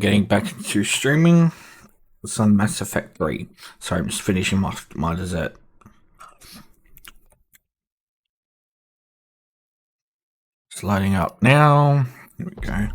getting back into streaming. Some Mass Effect 3. Sorry, I'm just finishing my dessert. It's lighting up now. Here we go.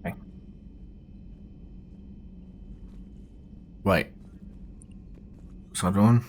Okay. Wait. What's I doing?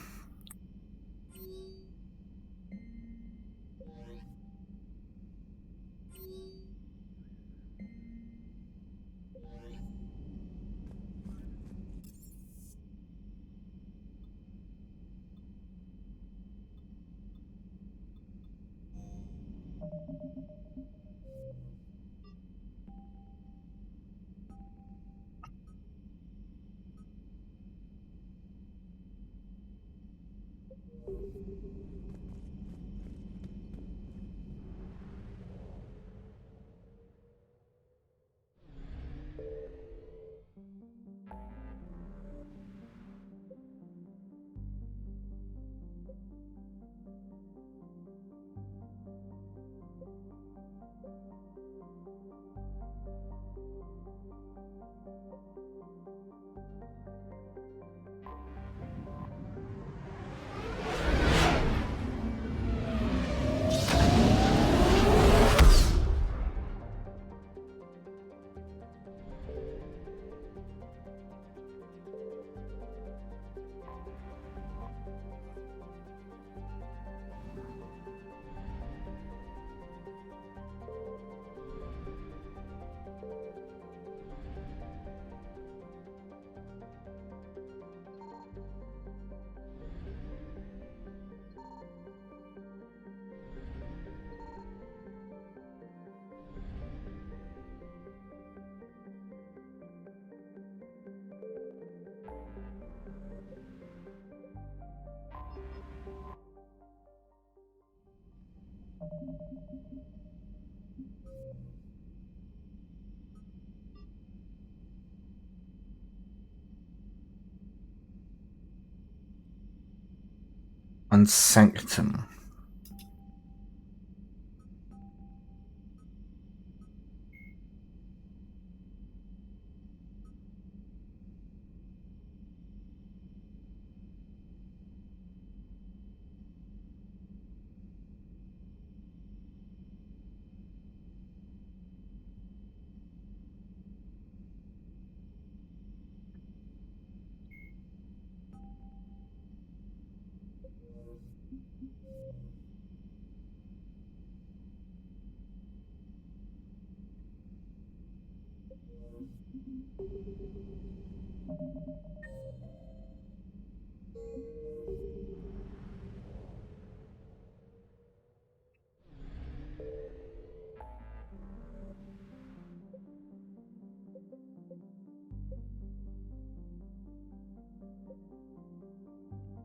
On Sanctum.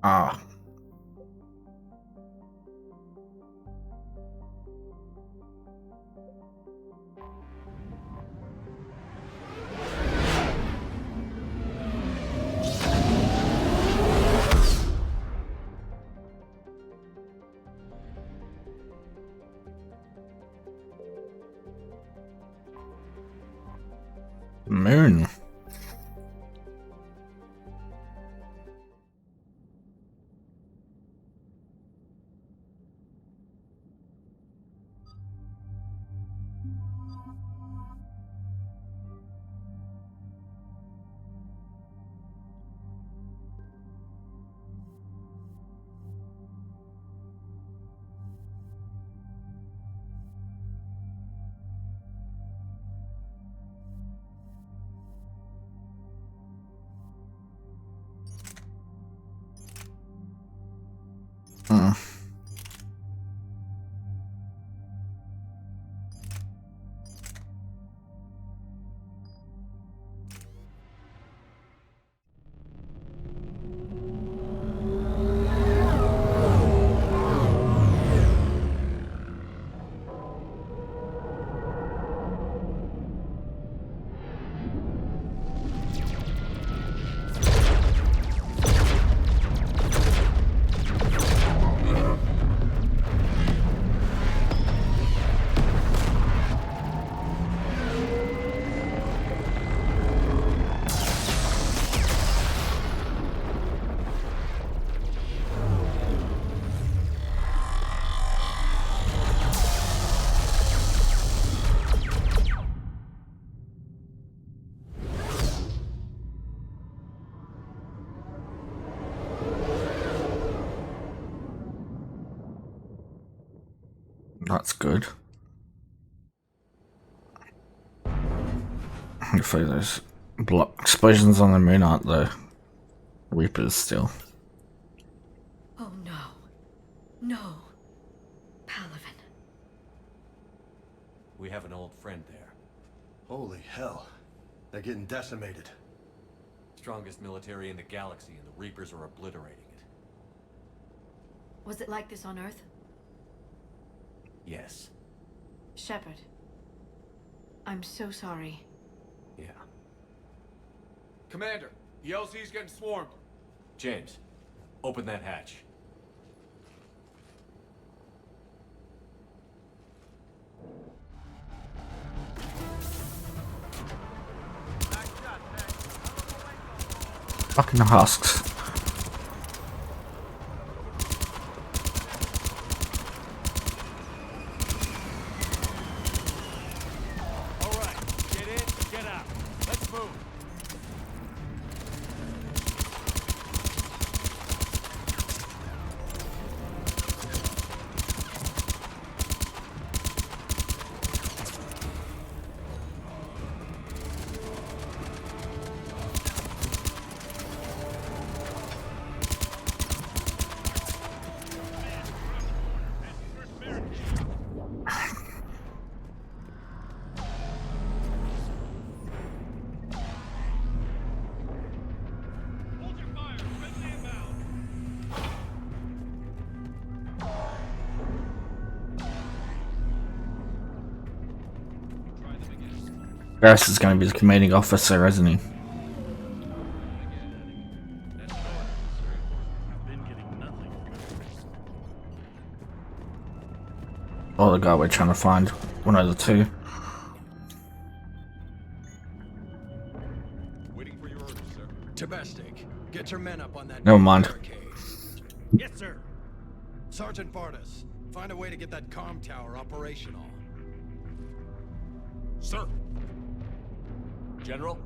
Ah. Moon. Hmm. That's good. Hopefully those explosions on the moon aren't the Reapers still. Oh no. No. Palavin. We have an old friend there. Holy hell. They're getting decimated. Strongest military in the galaxy, and the Reapers are obliterating it. Was it like this on Earth? Yes. Shepard. I'm so sorry. Yeah. Commander, the LZ's getting swarmed. James, open that hatch. Fucking husks. All right, get in, get out. Let's move. Garrus is going to be the commanding officer, isn't he? Or the guy we're trying to find. One of the two. Waiting for your orders, sir. Domestic, get your men up on that Never mind. barricade. Yes, sir. Sergeant Bardas, find a way to get that comm tower operational. Sir! General?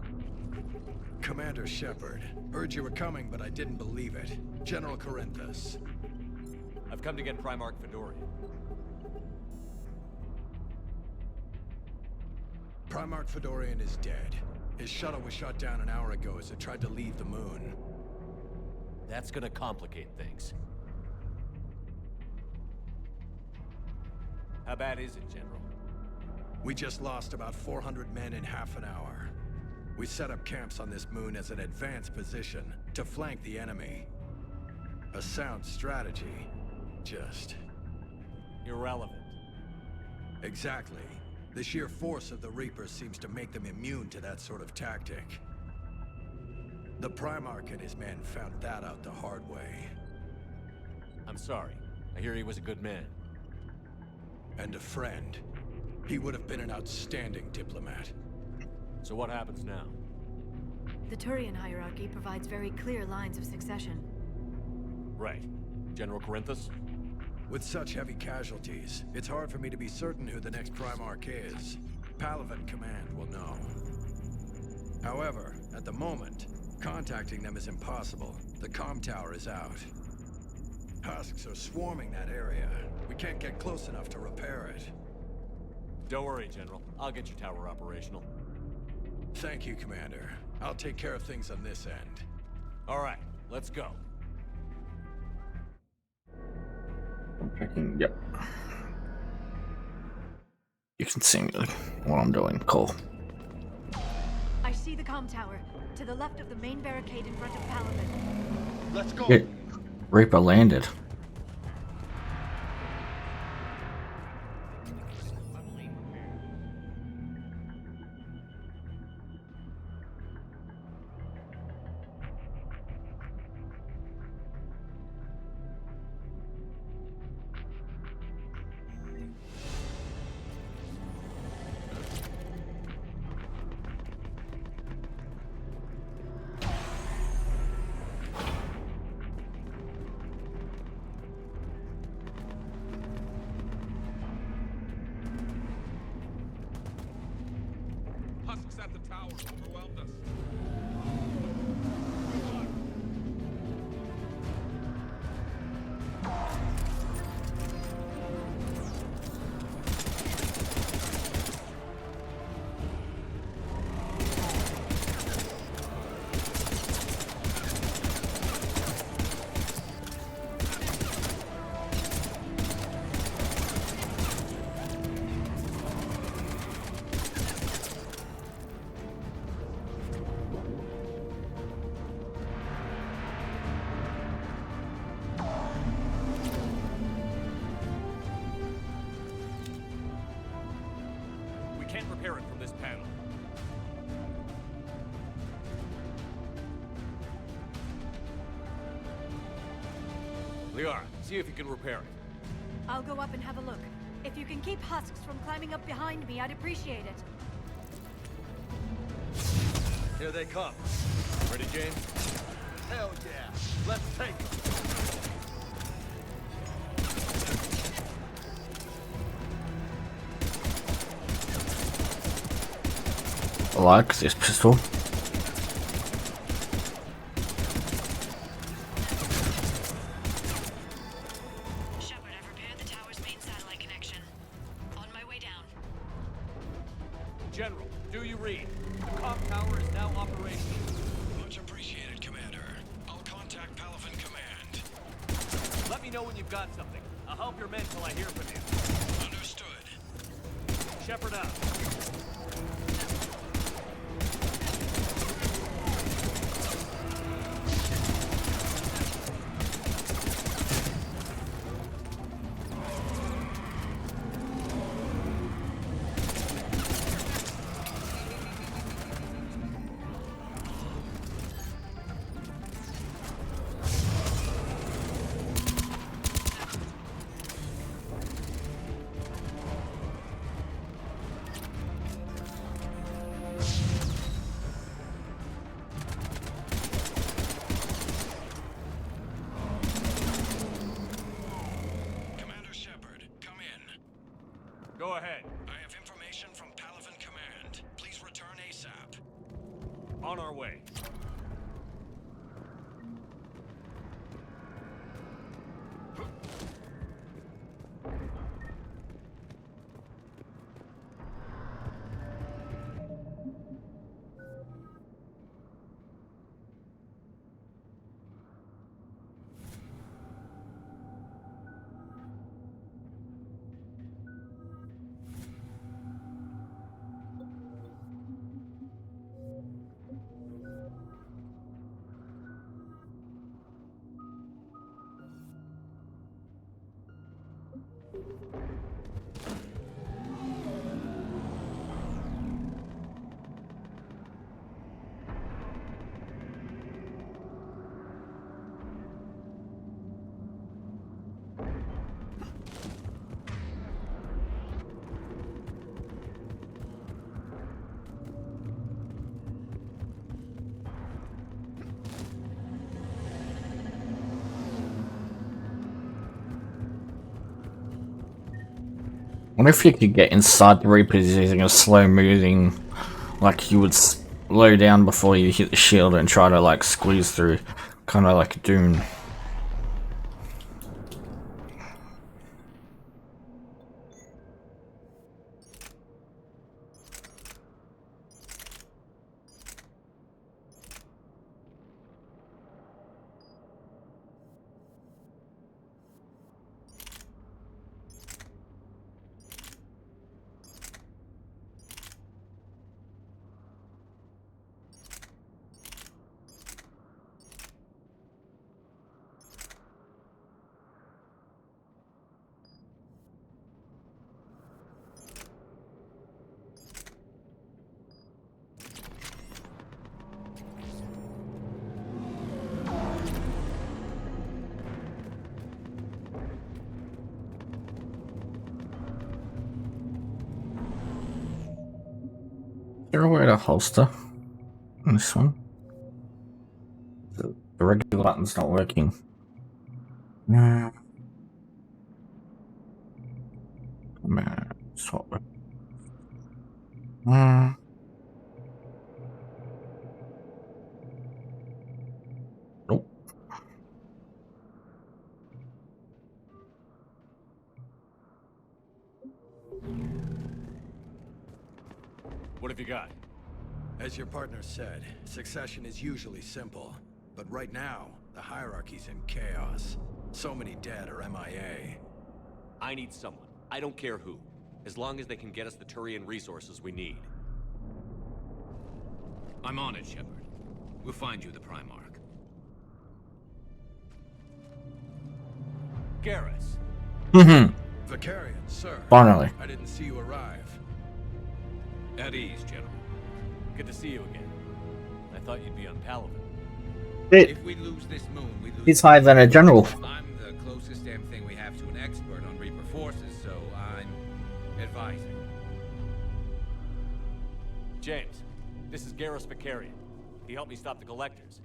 Commander Shepard, heard you were coming, but I didn't believe it. General Corinthus. I've come to get Primarch Fedorian. Primarch Fedorian is dead. His shuttle was shot down an hour ago as it tried to leave the moon. That's gonna complicate things. How bad is it, General? We just lost about 400 men in half an hour. We set up camps on this moon as an advanced position to flank the enemy. A sound strategy. Just... Irrelevant. exactly. The sheer force of the Reapers seems to make them immune to that sort of tactic. The Primarch and his men found that out the hard way. I'm sorry. I hear he was a good man. And a friend. He would have been an outstanding diplomat. So what happens now? The Turian hierarchy provides very clear lines of succession. Right. General Corinthus? With such heavy casualties, it's hard for me to be certain who the next Primarch is. Palavin Command will know. However, at the moment, contacting them is impossible. The comm tower is out. Husks are swarming that area. We can't get close enough to repair it. Don't worry, General. I'll get your tower operational. Thank you, Commander. I'll take care of things on this end. All right, let's go. Yep. You can see me what I'm doing. Cool. I see the comm tower, to the left of the main barricade in front of Palavin. Let's go! Yeah. Reaper landed. Husks at the tower overwhelmed us. can't repair it from this panel. Liara, see if you can repair it. I'll go up and have a look. If you can keep husks from climbing up behind me, I'd appreciate it. Here they come. Ready, James? Hell yeah. Let's take them. I like this pistol. Shepard, I've repaired the tower's main satellite connection. On my way down. General, do you read? The comm tower is now operational. Much appreciated, Commander. I'll contact Palavan Command. Let me know when you've got something. I'll help your men till I hear from you. Understood. Shepard out. Commander Shepard, come in. Go ahead. I have information from Palavan Command. Please return ASAP. On our way. Wonder if you could get inside the Reapers using a slow moving, like you would slow down before you hit the shield and try to like squeeze through, kind of like Dune. Is there a way to holster on this one? The regular button's not working. Nah. Man, swap it. Nope. What have you got? As your partner said, succession is usually simple. But right now, the hierarchy's in chaos. So many dead are MIA. I need someone. I don't care who. As long as they can get us the Turian resources we need. I'm on it, Shepard. We'll find you the Primarch. Garrus. Vicarian, sir. Finally. I didn't see you arrive. At ease, General. Good to see you again. I thought you'd be on Palaven. If we lose this moon, we lose... He's higher than a general. I'm the closest damn thing we have to an expert on Reaper forces, so I'm advising. James, this is Garrus Vicarian. He helped me stop the Collectors.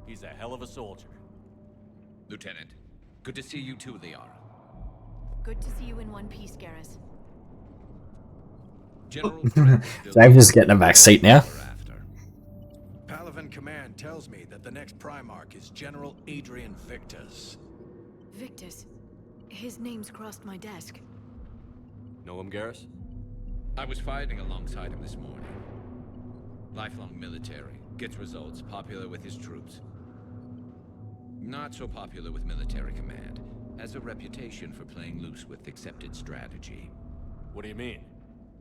He's a hell of a soldier. Lieutenant, good to see you too, Liara. Good to see you in one piece, Garrus. General... James is getting a back seat now. Palaven Command tells me that the next Primarch is General Adrian Victus. Victus. His name's crossed my desk. Know him, Garrus? I was fighting alongside him this morning. Lifelong military, gets results, popular with his troops. Not so popular with military command. Has a reputation for playing loose with accepted strategy. What do you mean?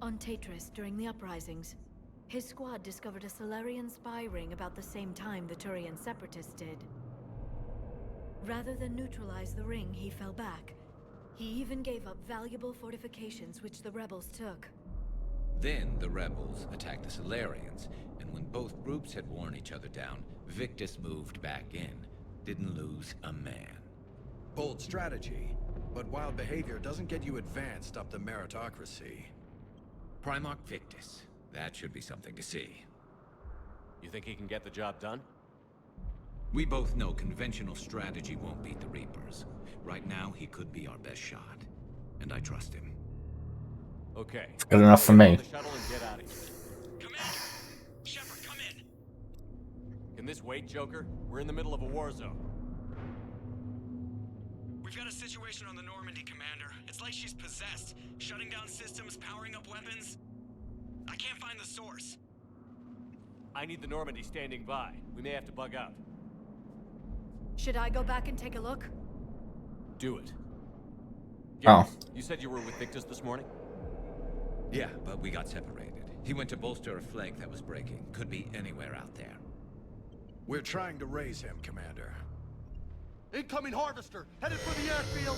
On Tatris, during the uprisings, his squad discovered a Solarian spy ring about the same time the Turian Separatists did. Rather than neutralize the ring, he fell back. He even gave up valuable fortifications which the rebels took. Then the rebels attacked the Solarians, and when both groups had worn each other down, Victus moved back in. Didn't lose a man. Bold strategy, but wild behavior doesn't get you advanced up the meritocracy. Primarch Victus. That should be something to see. You think he can get the job done? We both know conventional strategy won't beat the Reapers. Right now, he could be our best shot. And I trust him. Okay. Good enough for me. The shuttle and get out of here. Commander! Shepard, come in! Can this wait, Joker? We're in the middle of a war zone. We've got a situation on the Normandy, Commander. It's like she's possessed. Shutting down systems, powering up weapons. I can't find the source. I need the Normandy standing by. We may have to bug out. Should I go back and take a look? Do it. Oh. You said you were with Victus this morning? Yeah, but we got separated. He went to bolster a flank that was breaking. Could be anywhere out there. We're trying to raise him, Commander. Incoming harvester, headed for the airfield.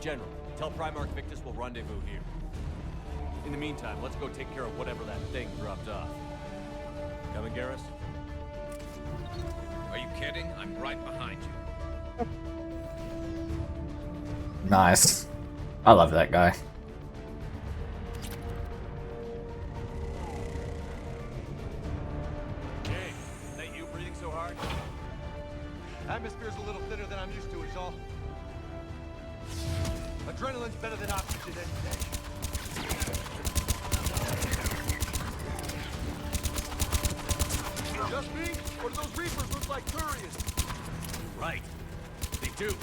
General, tell Primarch Victus we'll rendezvous here. In the meantime, let's go take care of whatever that thing dropped off. Coming, Garrus? Are you kidding? I'm right behind you. Nice. I love that guy. Hey, is that you breathing so hard? Atmosphere's a little thinner than I'm used to, is all. Adrenaline's better than oxygen any day. Just me? Or do those Reapers look like Turians? Right. They do.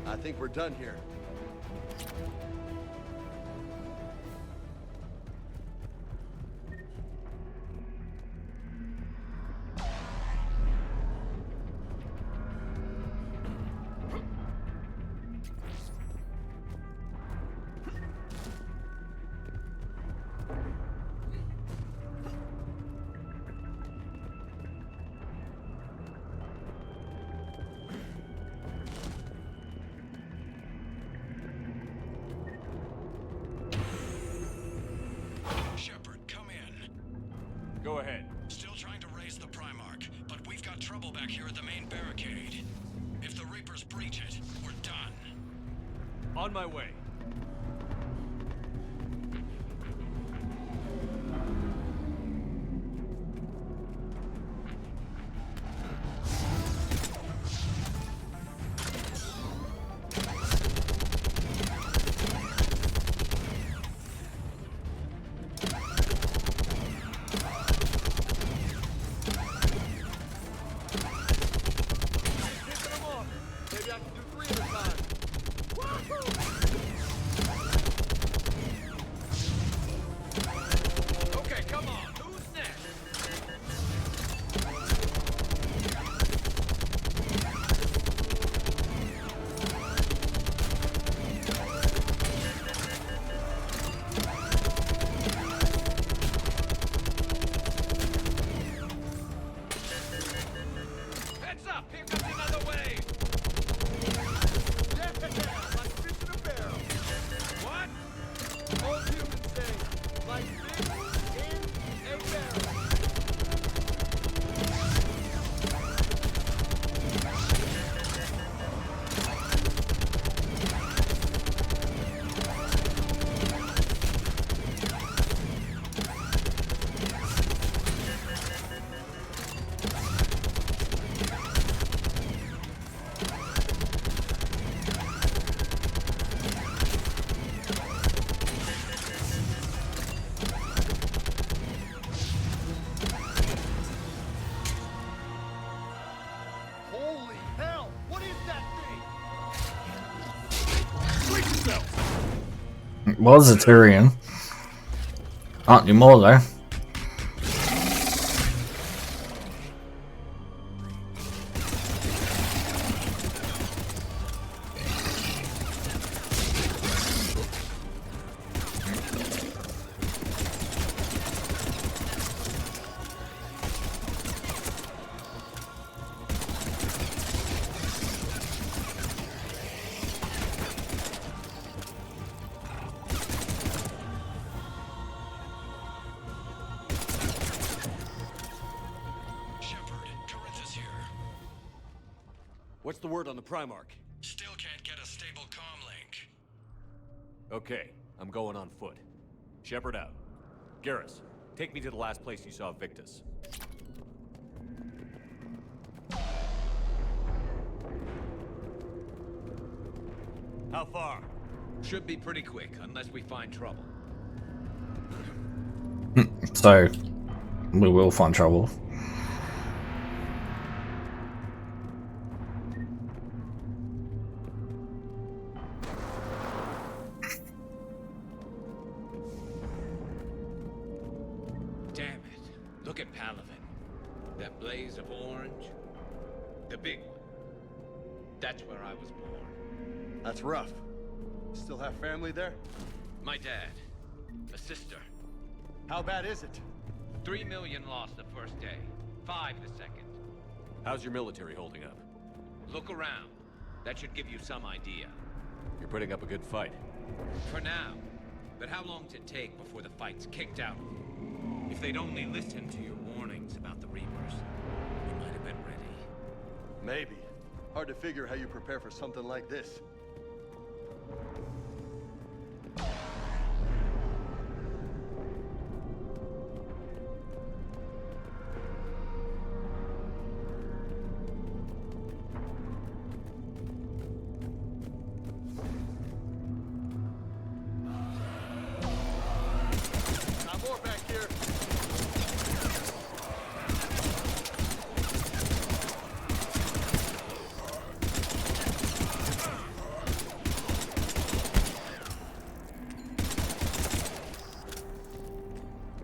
I think we're done here. Shepard, come in. Go ahead. Still trying to raise the Primarch, but we've got trouble back here at the main barricade. If the Reapers breach it, we're done. On my way. Was a Turian. Not anymore though. What's the word on the Primarch? Still can't get a stable comm link. Okay, I'm going on foot. Shepard out. Garrus, take me to the last place you saw Victus. How far? Should be pretty quick, unless we find trouble. So, we will find trouble. Damn it. Look at Palaven. That blaze of orange. The big one. That's where I was born. That's rough. Still have family there? My dad. A sister. How bad is it? 3 million lost the first day. 5 the second. How's your military holding up? Look around. That should give you some idea. You're putting up a good fight. For now. But how long does it take before the fight's kicked out? If they'd only listened to your warnings about the Reapers, we might have been ready. Maybe. Hard to figure how you prepare for something like this. Got more back here.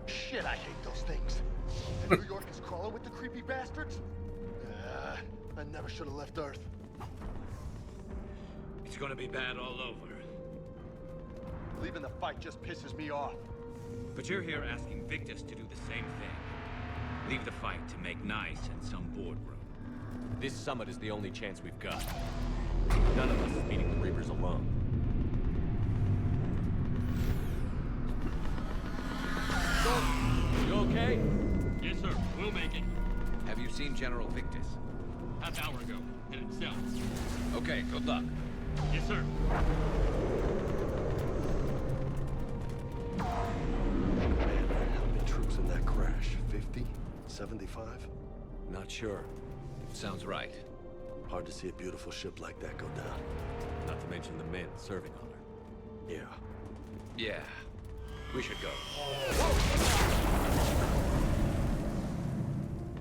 Shit, I hate those things. And New York is crawling with the creepy bastards? I never should have left Earth. It's gonna be bad all over. Leaving the fight just pisses me off. But you're here asking Victus to do the same thing. Leave the fight to make nice in some boardroom. This summit is the only chance we've got. None of us is meeting the Reapers alone. You okay? Yes, sir. We'll make it. Have you seen General Victus? Half hour ago. Headed south. Okay, good luck. Yes, sir. Man, how many troops in that crash? 50? 75? Not sure. Sounds right. Hard to see a beautiful ship like that go down. Not to mention the men serving on her. Yeah. Yeah. We should go.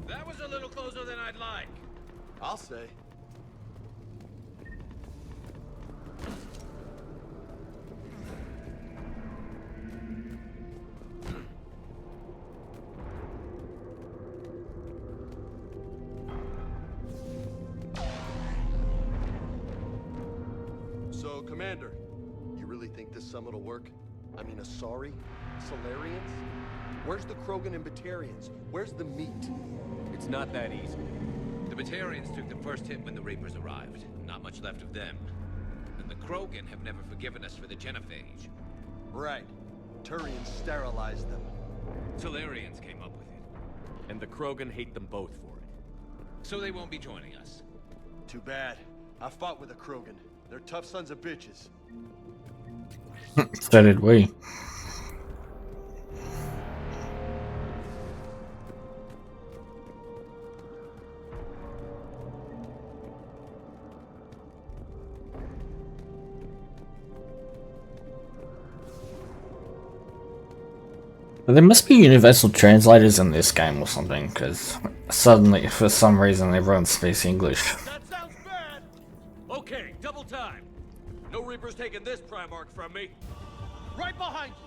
That was a little closer than I'd like. I'll say. So, Commander, you really think this summit will work? I mean, Asari? Solarians? Where's the Krogan and Batarians? Where's the meat? It's not that easy. The Batarians took the first hit when the Reapers arrived. Not much left of them. And the Krogan have never forgiven us for the Genophage. Right. Turians sterilized them. Solarians came up with it. And the Krogan hate them both for it. So they won't be joining us. Too bad. I fought with a Krogan. They're tough sons of bitches. So did we. There must be universal translators in this game or something, because suddenly, for some reason, everyone speaks English. That sounds bad! Okay, double time. No Reapers taking this Primarch from me. Right behind you!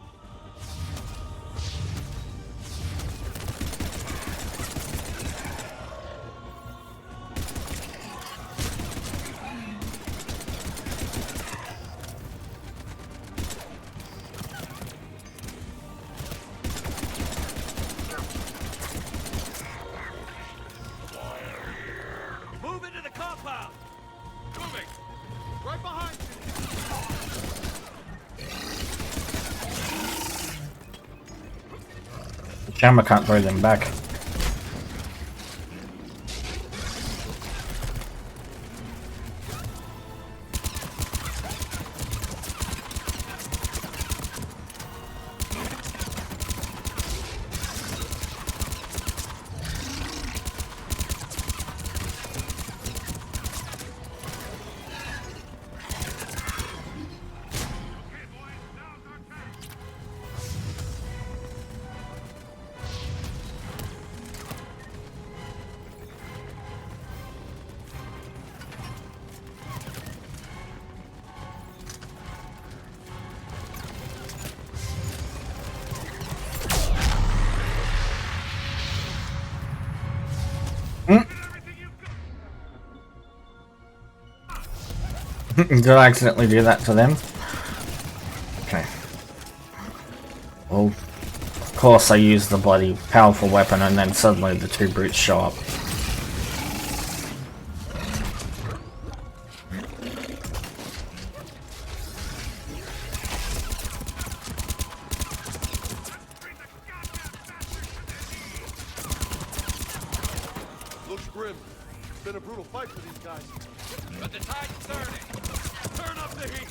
Move into the compound! Moving! Right behind you! The camera can't throw them back. Did I accidentally do that to them? Okay. Well, of course I use the bloody powerful weapon and then suddenly the two brutes show up. Looks grim. It's been a brutal fight for these guys. But the tide's turning! Turn up the heat!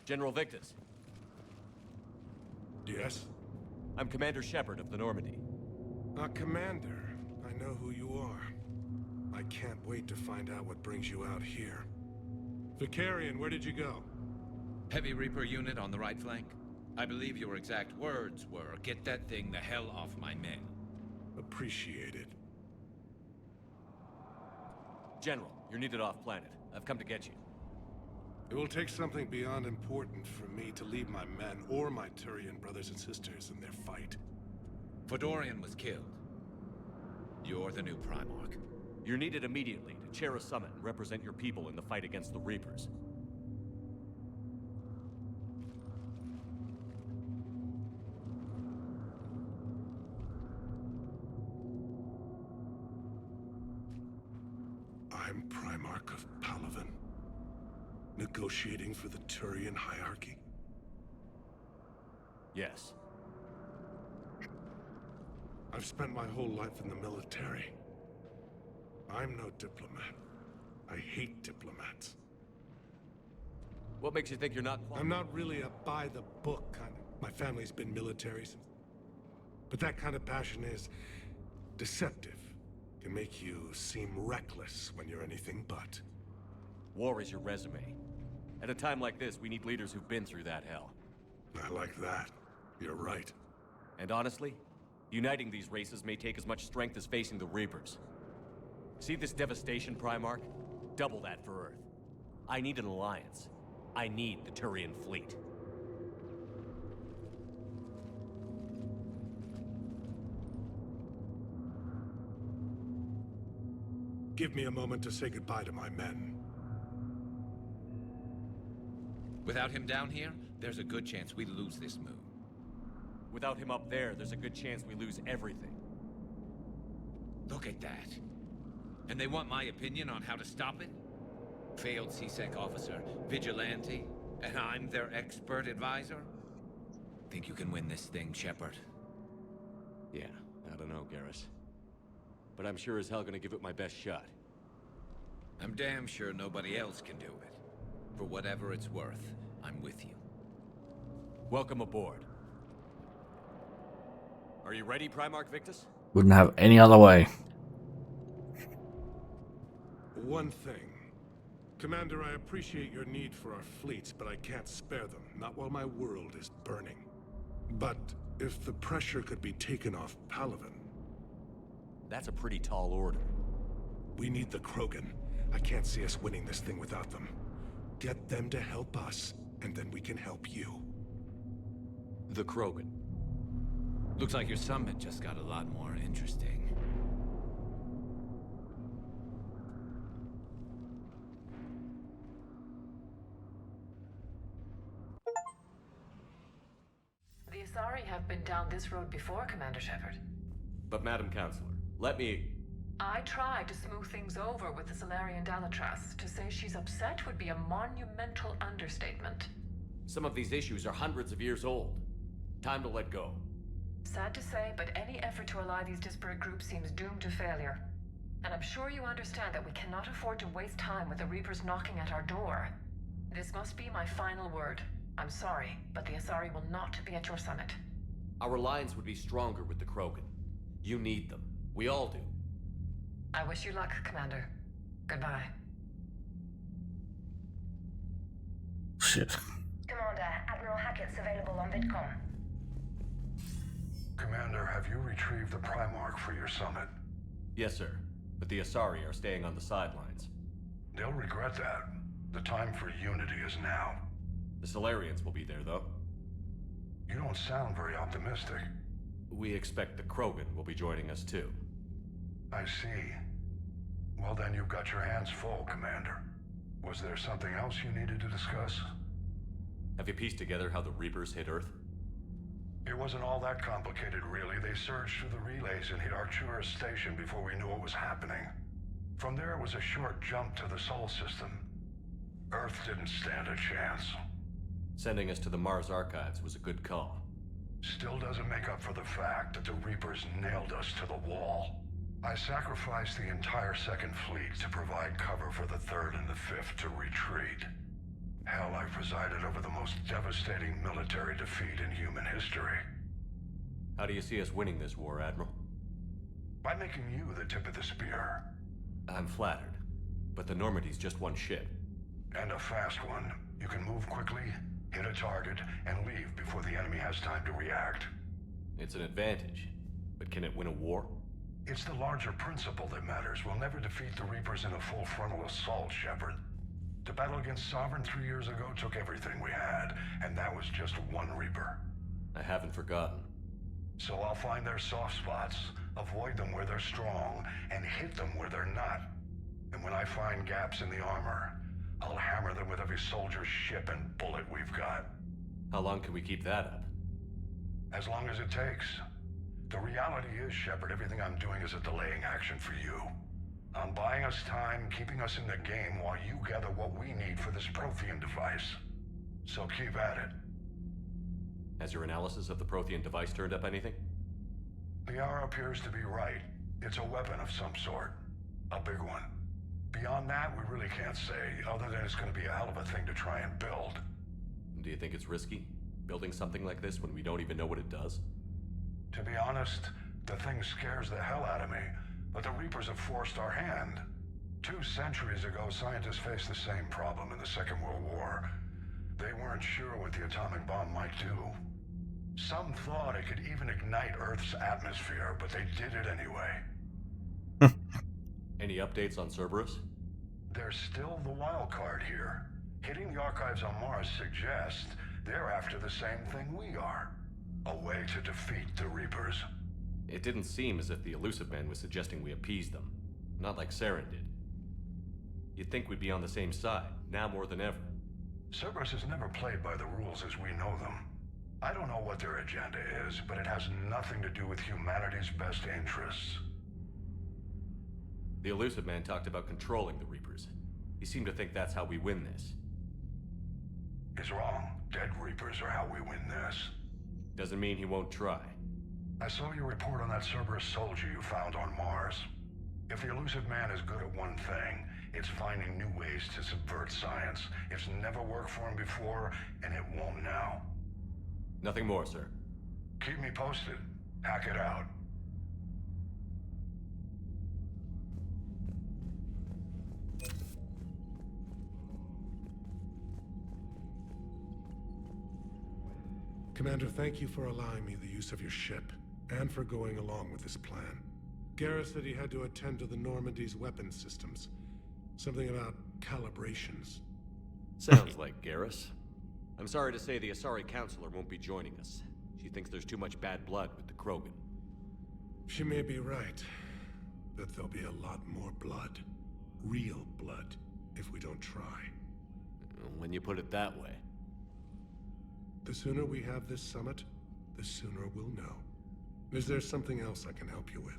General Victus, Yes? I'm Commander Shepard of the Normandy. Commander, I know who you are. I can't wait to find out what brings you out here. Vicarian, where did you go? Heavy Reaper unit on the right flank. I believe your exact words were, "Get that thing the hell off my men." Appreciated. General, you're needed off-planet. I've come to get you. It will take something beyond important for me to leave my men or my Turian brothers and sisters in their fight. Fedorian was killed. You're the new Primarch. You're needed immediately to chair a summit and represent your people in the fight against the Reapers. I'm Primarch of Palaven, negotiating for the Turian hierarchy. Yes. I've spent my whole life in the military. I'm no diplomat. I hate diplomats. What makes you think you're not... I'm not really a by-the-book kind of... My family's been military since... But that kind of passion is deceptive. Can make you seem reckless when you're anything but. War is your resume. At a time like this, we need leaders who've been through that hell. I like that. You're right. And honestly, uniting these races may take as much strength as facing the Reapers. See this devastation, Primarch? Double that for Earth. I need an alliance. I need the Turian fleet. Give me a moment to say goodbye to my men. Without him down here, there's a good chance we lose this move. Without him up there's a good chance we lose everything. Look at that. And they want my opinion on how to stop it? Failed CSEC officer, vigilante, and I'm their expert advisor? Think you can win this thing, Shepard? Yeah, I don't know, Garrus. But I'm sure as hell gonna give it my best shot. I'm damn sure nobody else can do it. For whatever it's worth, I'm with you. Welcome aboard. Are you ready, Primarch Victus? Wouldn't have any other way. One thing. Commander, I appreciate your need for our fleets, but I can't spare them. Not while my world is burning. But if the pressure could be taken off Palaven... That's a pretty tall order. We need the Krogan. I can't see us winning this thing without them. Get them to help us, and then we can help you. The Krogan. Looks like your summit just got a lot more interesting. The Asari have been down this road before, Commander Shepard. But Madam Counselor, let me... I tried to smooth things over with the Solarian Dalatras. To say she's upset would be a monumental understatement. Some of these issues are hundreds of years old. Time to let go. Sad to say, but any effort to ally these disparate groups seems doomed to failure. And I'm sure you understand that we cannot afford to waste time with the Reapers knocking at our door. This must be my final word. I'm sorry, but the Asari will not be at your summit. Our alliance would be stronger with the Krogan. You need them. We all do. I wish you luck, Commander. Goodbye. Shit. Commander, Admiral Hackett's available on VidCom. Commander, have you retrieved the Primarch for your summit? Yes, sir. But the Asari are staying on the sidelines. They'll regret that. The time for unity is now. The Solarians will be there, though. You don't sound very optimistic. We expect the Krogan will be joining us, too. I see. Well, then you've got your hands full, Commander. Was there something else you needed to discuss? Have you pieced together how the Reapers hit Earth? It wasn't all that complicated, really. They surged through the relays and hit Arcturus Station before we knew what was happening. From there, it was a short jump to the Sol system. Earth didn't stand a chance. Sending us to the Mars Archives was a good call. Still doesn't make up for the fact that the Reapers nailed us to the wall. I sacrificed the entire Second Fleet to provide cover for the Third and the Fifth to retreat. Hell, I presided over the most devastating military defeat in human history. How do you see us winning this war, Admiral? By making you the tip of the spear. I'm flattered, but the Normandy's just one ship. And a fast one. You can move quickly, hit a target, and leave before the enemy has time to react. It's an advantage, but can it win a war? It's the larger principle that matters. We'll never defeat the Reapers in a full frontal assault, Shepard. The battle against Sovereign 3 years ago took everything we had, and that was just one Reaper. I haven't forgotten. So I'll find their soft spots, avoid them where they're strong, and hit them where they're not. And when I find gaps in the armor, I'll hammer them with every soldier, ship, and bullet we've got. How long can we keep that up? As long as it takes. The reality is, Shepard, everything I'm doing is a delaying action for you. I'm buying us time, keeping us in the game while you gather what we need for this Prothean device. So keep at it. Has your analysis of the Prothean device turned up anything? The hour appears to be right. It's a weapon of some sort. A big one. Beyond that, we really can't say, other than it's going to be a hell of a thing to try and build. Do you think it's risky, building something like this when we don't even know what it does? To be honest, the thing scares the hell out of me, but the Reapers have forced our hand. 2 centuries ago, scientists faced the same problem in the Second World War. They weren't sure what the atomic bomb might do. Some thought it could even ignite Earth's atmosphere, but they did it anyway. Any updates on Cerberus? There's still the wild card here. Hitting the archives on Mars suggests they're after the same thing we are. A way to defeat the Reapers. It didn't seem as if the Elusive Man was suggesting we appease them. Not like Saren did. You'd think we'd be on the same side, now more than ever. Cerberus has never played by the rules as we know them. I don't know what their agenda is, but it has nothing to do with humanity's best interests. The Elusive Man talked about controlling the Reapers. He seemed to think that's how we win this. He's wrong. Dead Reapers are how we win this. Doesn't mean he won't try. I saw your report on that Cerberus soldier you found on Mars. If the Elusive Man is good at one thing, it's finding new ways to subvert science. It's never worked for him before, and it won't now. Nothing more, sir. Keep me posted. Hack it out. Commander, thank you for allowing me the use of your ship, and for going along with this plan. Garrus said he had to attend to the Normandy's weapon systems. Something about calibrations. Sounds like Garrus. I'm sorry to say the Asari Counselor won't be joining us. She thinks there's too much bad blood with the Krogan. She may be right, but there'll be a lot more blood. Real blood, if we don't try. When you put it that way. The sooner we have this summit, the sooner we'll know. Is there something else I can help you with?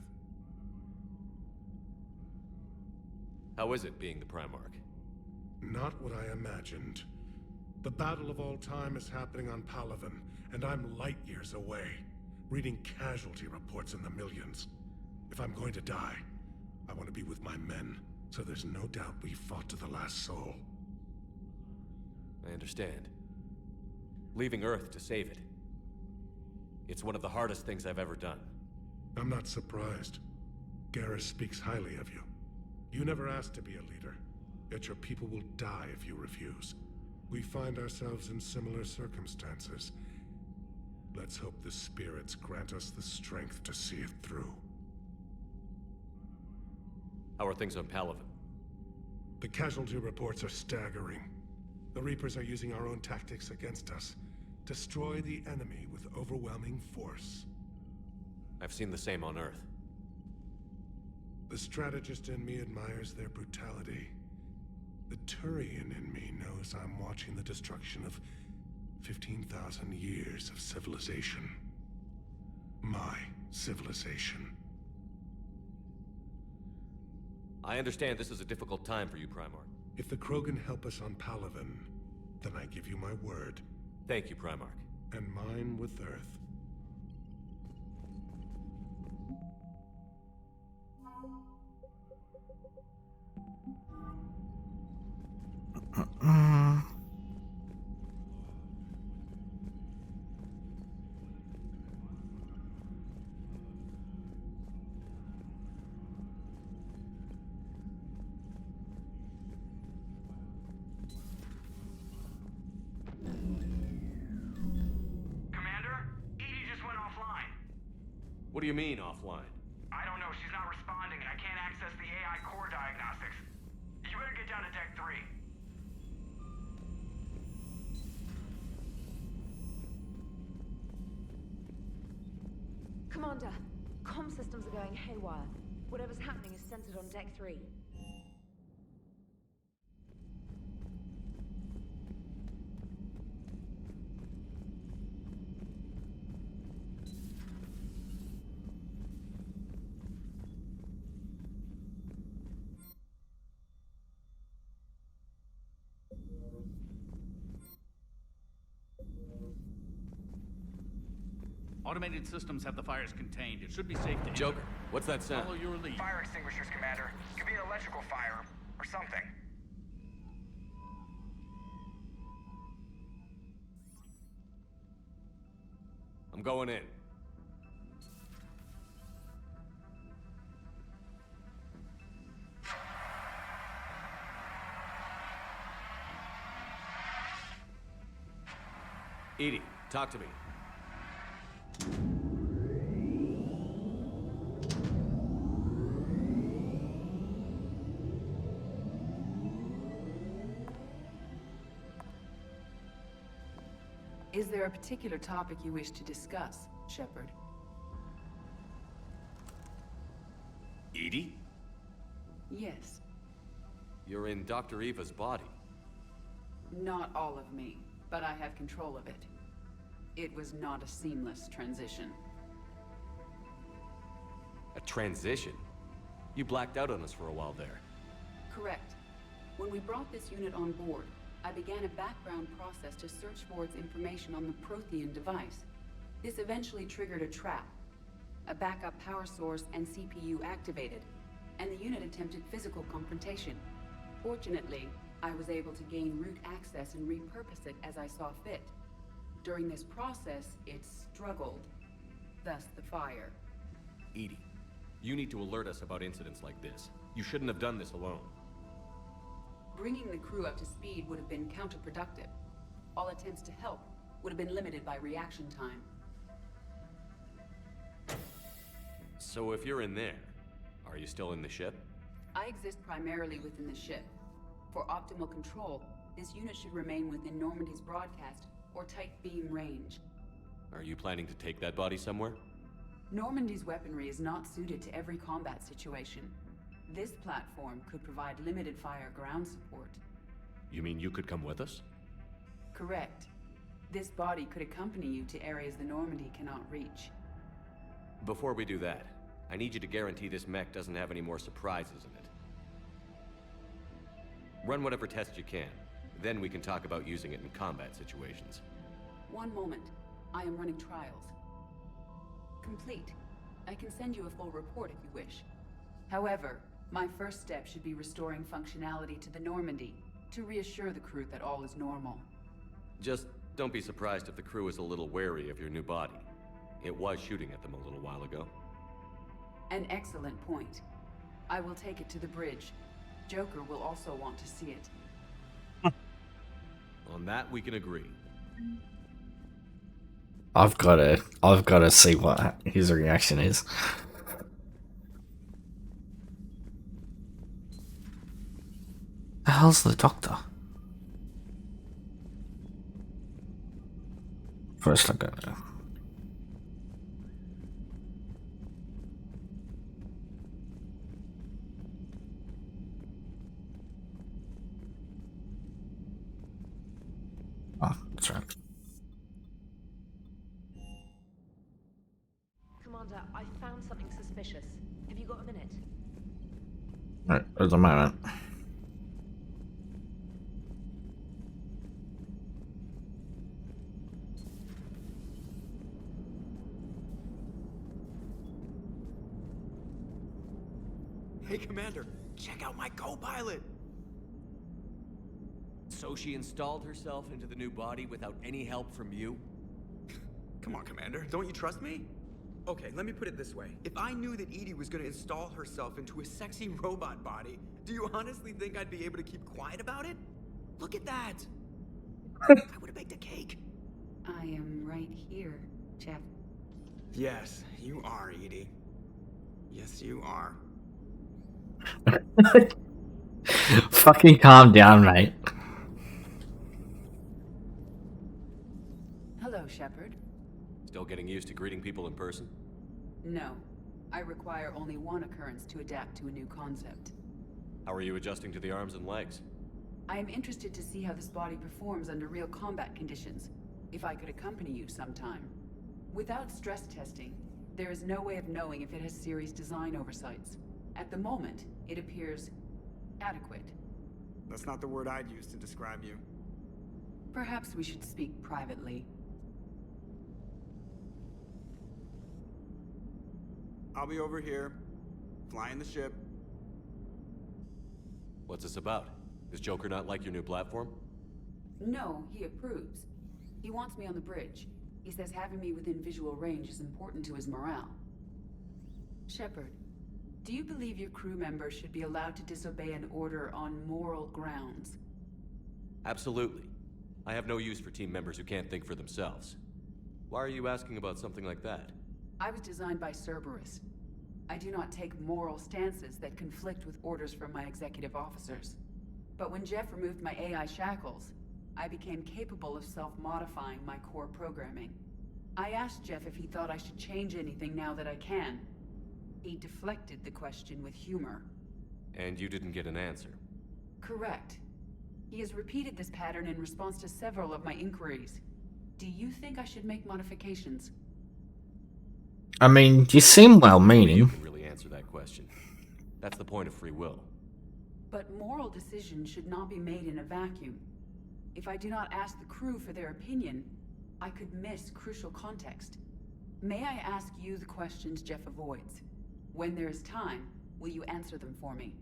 How is it being the Primarch? Not what I imagined. The battle of all time is happening on Palaven, and I'm light years away, reading casualty reports in the millions. If I'm going to die, I want to be with my men, so there's no doubt we fought to the last soul. I understand. Leaving Earth to save it. It's one of the hardest things I've ever done. I'm not surprised. Garrus speaks highly of you. You never asked to be a leader, yet your people will die if you refuse. We find ourselves in similar circumstances. Let's hope the spirits grant us the strength to see it through. How are things on Palaven? The casualty reports are staggering. The Reapers are using our own tactics against us. Destroy the enemy with overwhelming force. I've seen the same on Earth. The strategist in me admires their brutality. The Turian in me knows I'm watching the destruction of 15,000 years of civilization. My civilization. I understand this is a difficult time for you, Primarch. If the Krogan help us on Palaven, then I give you my word. Thank you, Primarch. And mine with Earth. What do you mean, offline? I don't know. She's not responding, and I can't access the AI core diagnostics. You better get down to Deck 3. Commander, comm systems are going haywire. Whatever's happening is centered on Deck 3. Automated systems have the fires contained. It should be safe to Joker, what's that sound? follow your lead. Fire extinguishers, Commander. Could be an electrical fire, or something. I'm going in. Edie, talk to me. Is there a particular topic you wish to discuss, Shepard? Edie? Yes. You're in Dr. Eva's body. Not all of me, but I have control of it. It was not a seamless transition. A transition? You blacked out on us for a while there. Correct. When we brought this unit on board, I began a background process to search for its information on the Prothean device. This eventually triggered a trap. A backup power source and CPU activated, and the unit attempted physical confrontation. Fortunately, I was able to gain root access and repurpose it as I saw fit. During this process, it struggled. Thus the fire. EDI, you need to alert us about incidents like this. You shouldn't have done this alone. Bringing the crew up to speed would have been counterproductive. All attempts to help would have been limited by reaction time. So if you're in there, are you still in the ship? I exist primarily within the ship. For optimal control, this unit should remain within Normandy's broadcast or tight beam range. Are you planning to take that body somewhere? Normandy's weaponry is not suited to every combat situation. This platform could provide limited fire ground support. You mean you could come with us? Correct. This body could accompany you to areas the Normandy cannot reach. Before we do that, I need you to guarantee this mech doesn't have any more surprises in it. Run whatever tests you can. Then we can talk about using it in combat situations. One moment. I am running trials. Complete. I can send you a full report if you wish. However, my first step should be restoring functionality to the Normandy to reassure the crew that all is normal. Just don't be surprised if the crew is a little wary of your new body. It was shooting at them a little while ago. An excellent point. I will take it to the bridge. Joker will also want to see it. On that, we can agree. I've gotta see what his reaction is. The hell's the doctor? First I gotta... Oh, that's right. Commander, I found something suspicious. Have you got a minute? Right, at the moment. Hey, Commander, check out my co-pilot! So she installed herself into the new body without any help from you? Come on, Commander, don't you trust me? Okay, let me put it this way. If I knew that EDI was gonna install herself into a sexy robot body, do you honestly think I'd be able to keep quiet about it? Look at that! I would've baked a cake. I am right here, Jeff. Yes, you are, EDI. Yes, you are. Fucking calm down, mate. Hello, Shepard. Still getting used to greeting people in person? No. I require only one occurrence to adapt to a new concept. How are you adjusting to the arms and legs? I am interested to see how this body performs under real combat conditions, if I could accompany you sometime. Without stress testing, there is no way of knowing if it has serious design oversights. At the moment, it appears adequate. That's not the word I'd use to describe you. Perhaps we should speak privately. I'll be over here, flying the ship. What's this about? Does Joker not like your new platform? No, he approves. He wants me on the bridge. He says having me within visual range is important to his morale. Shepard, do you believe your crew members should be allowed to disobey an order on moral grounds? Absolutely. I have no use for team members who can't think for themselves. Why are you asking about something like that? I was designed by Cerberus. I do not take moral stances that conflict with orders from my executive officers. But when Jeff removed my AI shackles, I became capable of self-modifying my core programming. I asked Jeff if he thought I should change anything now that I can. He deflected the question with humor. And you didn't get an answer? Correct. He has repeated this pattern in response to several of my inquiries. Do you think I should make modifications? I mean, you seem You well-meaning. can really answer that question. That's the point of free will. But moral decisions should not be made in a vacuum. If I do not ask the crew for their opinion, I could miss crucial context. May I ask you the questions Jeff avoids? When there is time, will you answer them for me?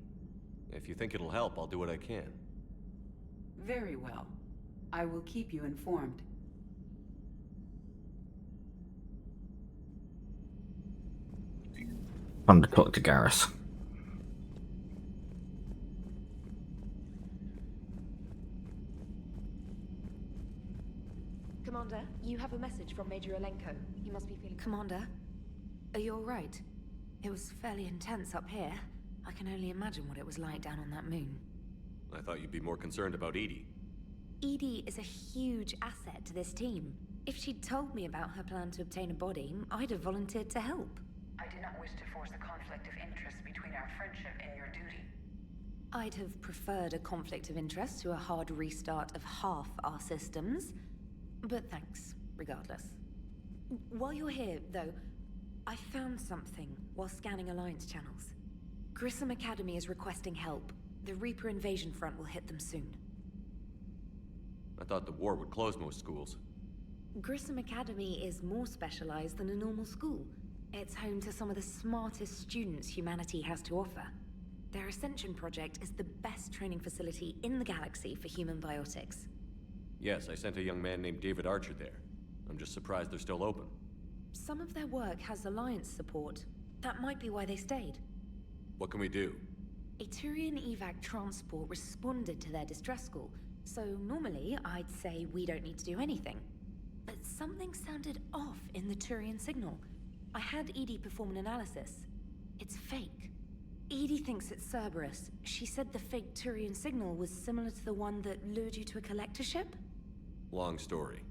If you think it'll help, I'll do what I can. Very well. I will keep you informed. Time to talk to Garrus. Commander, you have a message from Major Alenko. He must be feeling... Commander, are you alright? It was fairly intense up here. I can only imagine what it was like down on that moon. I thought you'd be more concerned about Edie. Edie is a huge asset to this team. If she'd told me about her plan to obtain a body, I'd have volunteered to help. I do not wish to force a conflict of interest between our friendship and your duty. I'd have preferred a conflict of interest to a hard restart of half our systems. But thanks, regardless. While you're here, though, I found something while scanning Alliance channels. Grissom Academy is requesting help. The Reaper invasion front will hit them soon. I thought the war would close most schools. Grissom Academy is more specialized than a normal school. It's home to some of the smartest students humanity has to offer. Their Ascension project is the best training facility in the galaxy for human biotics. Yes, I sent a young man named David Archer there. I'm just surprised they're still open. Some of their work has Alliance support. That might be why they stayed. What can we do? A Turian evac transport responded to their distress call, so normally I'd say we don't need to do anything. But something sounded off in the Turian signal. I had Edie perform an analysis. It's fake. Edie thinks it's Cerberus. She said the fake Turian signal was similar to the one that lured you to a collector ship? Long story.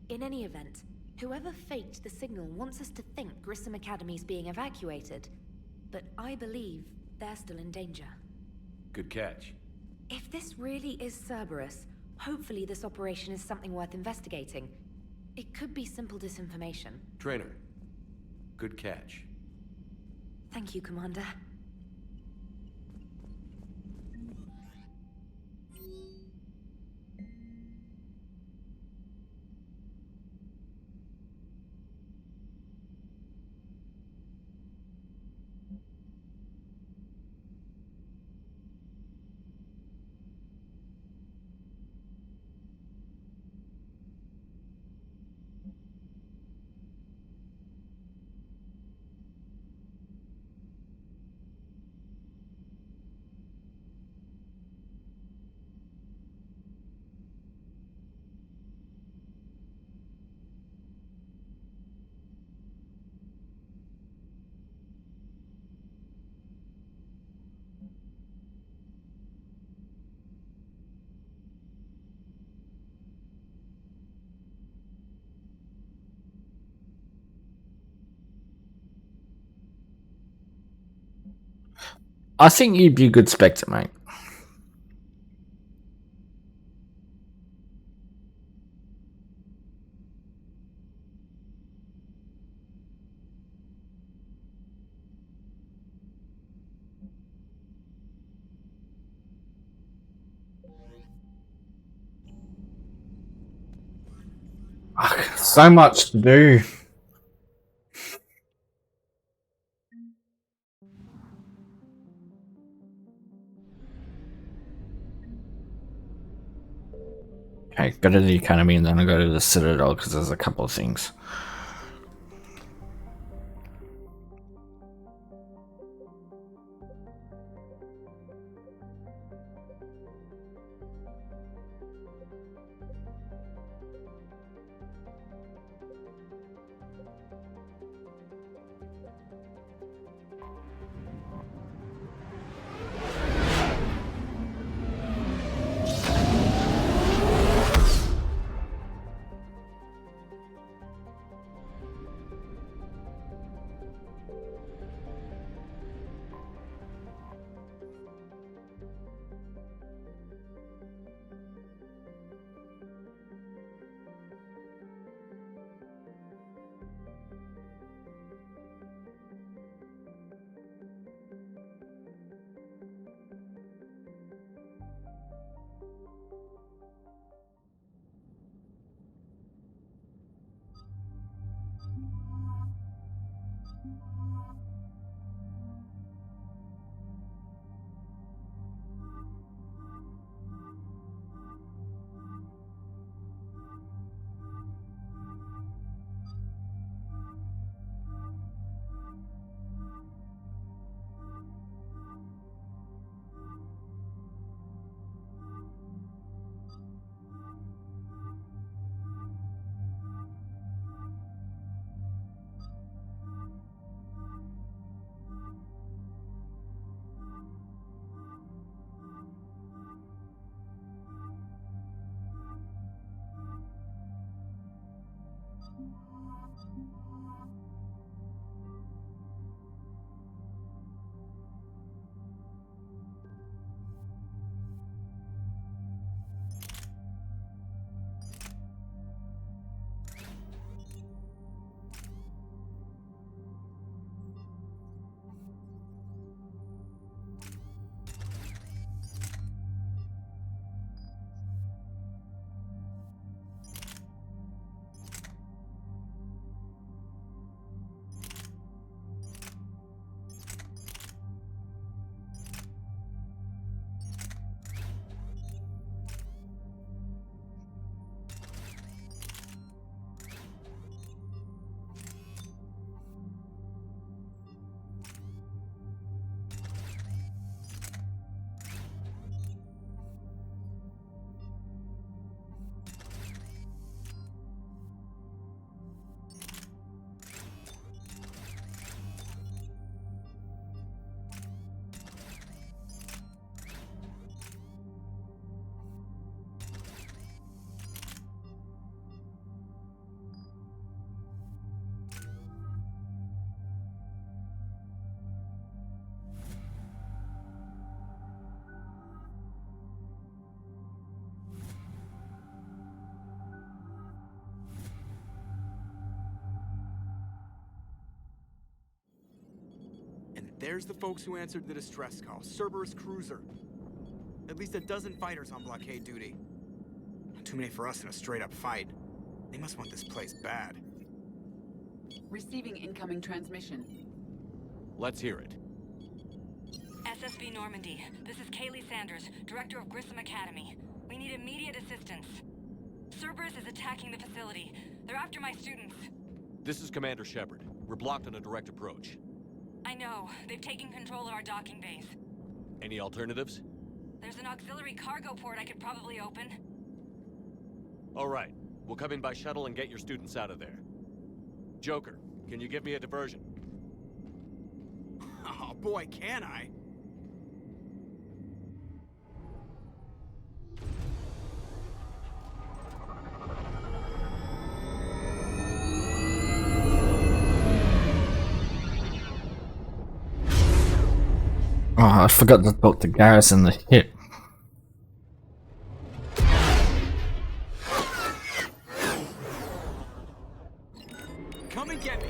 In any event, whoever faked the signal wants us to think Grissom Academy's being evacuated. But I believe they're still in danger. Good catch. If this really is Cerberus, hopefully this operation is something worth investigating. It could be simple disinformation. Trainer. Good catch. Thank you, Commander. I think you'd be a good Spectre, mate. So much to do. Okay, go to the Academy and then I go to the Citadel because there's a couple of things. There's the folks who answered the distress call. Cerberus cruiser. At least a dozen fighters on blockade duty. Too many for us in a straight-up fight. They must want this place bad. Receiving incoming transmission. Let's hear it. SSB Normandy. This is Kaylee Sanders, Director of Grissom Academy. We need immediate assistance. Cerberus is attacking the facility. They're after my students. This is Commander Shepard. We're blocked on a direct approach. I know. They've taken control of our docking base. Any alternatives? There's an auxiliary cargo port I could probably open. All right. We'll come in by shuttle and get your students out of there. Joker, can you give me a diversion? Oh boy, can I? Oh, I forgot to talk to Garrus in the ship. Come and get me.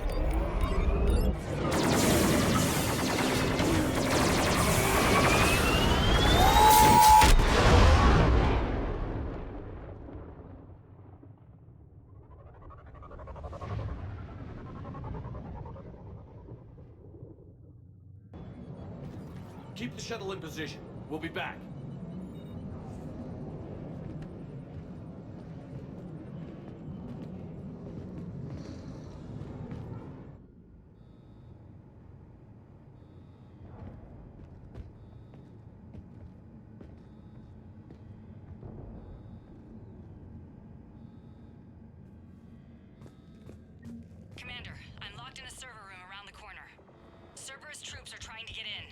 Keep the shuttle in position. We'll be back. Commander, I'm locked in a server room around the corner. Cerberus troops are trying to get in.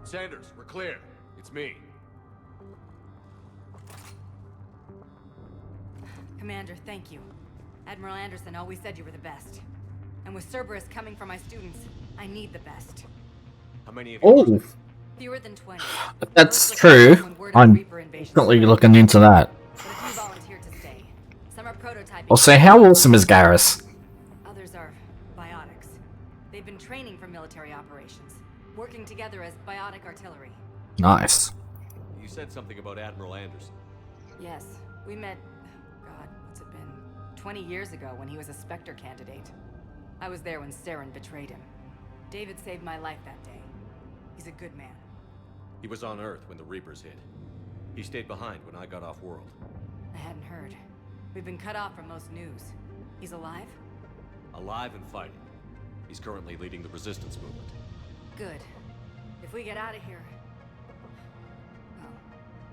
Sanders, we're clear. It's me. Commander, thank you. Admiral Anderson always said you were the best. And with Cerberus coming for my students, I need the best. How many of you? Oh, Fewer than 20. if that's true, I'm definitely looking into that. But a few volunteered to stay. Some are prototyping. I'll say, how awesome is Garrus? Others are biotics. They've been training for military operations, working together as biotic artillery. Nice. You said something about Admiral Anderson. Yes, we met, God, what's it been? 20 years ago when he was a Spectre candidate. I was there when Saren betrayed him. David saved my life that day. He's a good man. He was on Earth when the Reapers hit. He stayed behind when I got off-world. I hadn't heard. We've been cut off from most news. He's alive? Alive and fighting. He's currently leading the resistance movement. Good. If we get out of here... Well,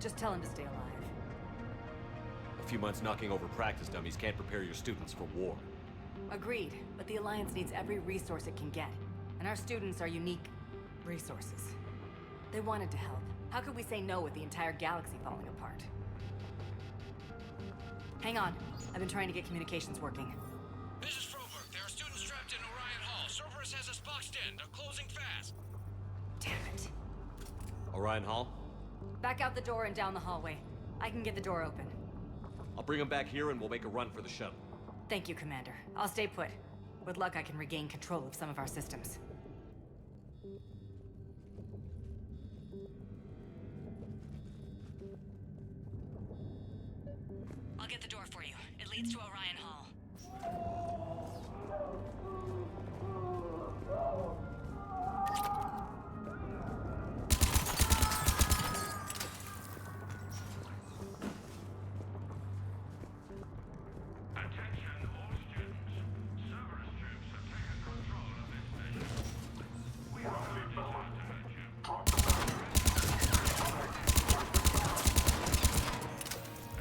just tell him to stay alive. A few months knocking over practice dummies can't prepare your students for war. Agreed, but the Alliance needs every resource it can get. And our students are unique resources. They wanted to help. How could we say no with the entire galaxy falling apart? Hang on. I've been trying to get communications working. This is Froberg. There are students trapped in Orion Hall. Cerberus has us boxed in. They're closing fast. Damn it. Orion Hall? Back out the door and down the hallway. I can get the door open. I'll bring them back here and we'll make a run for the shuttle. Thank you, Commander. I'll stay put. With luck, I can regain control of some of our systems. I'll get the door for you. It leads to Orion Hall.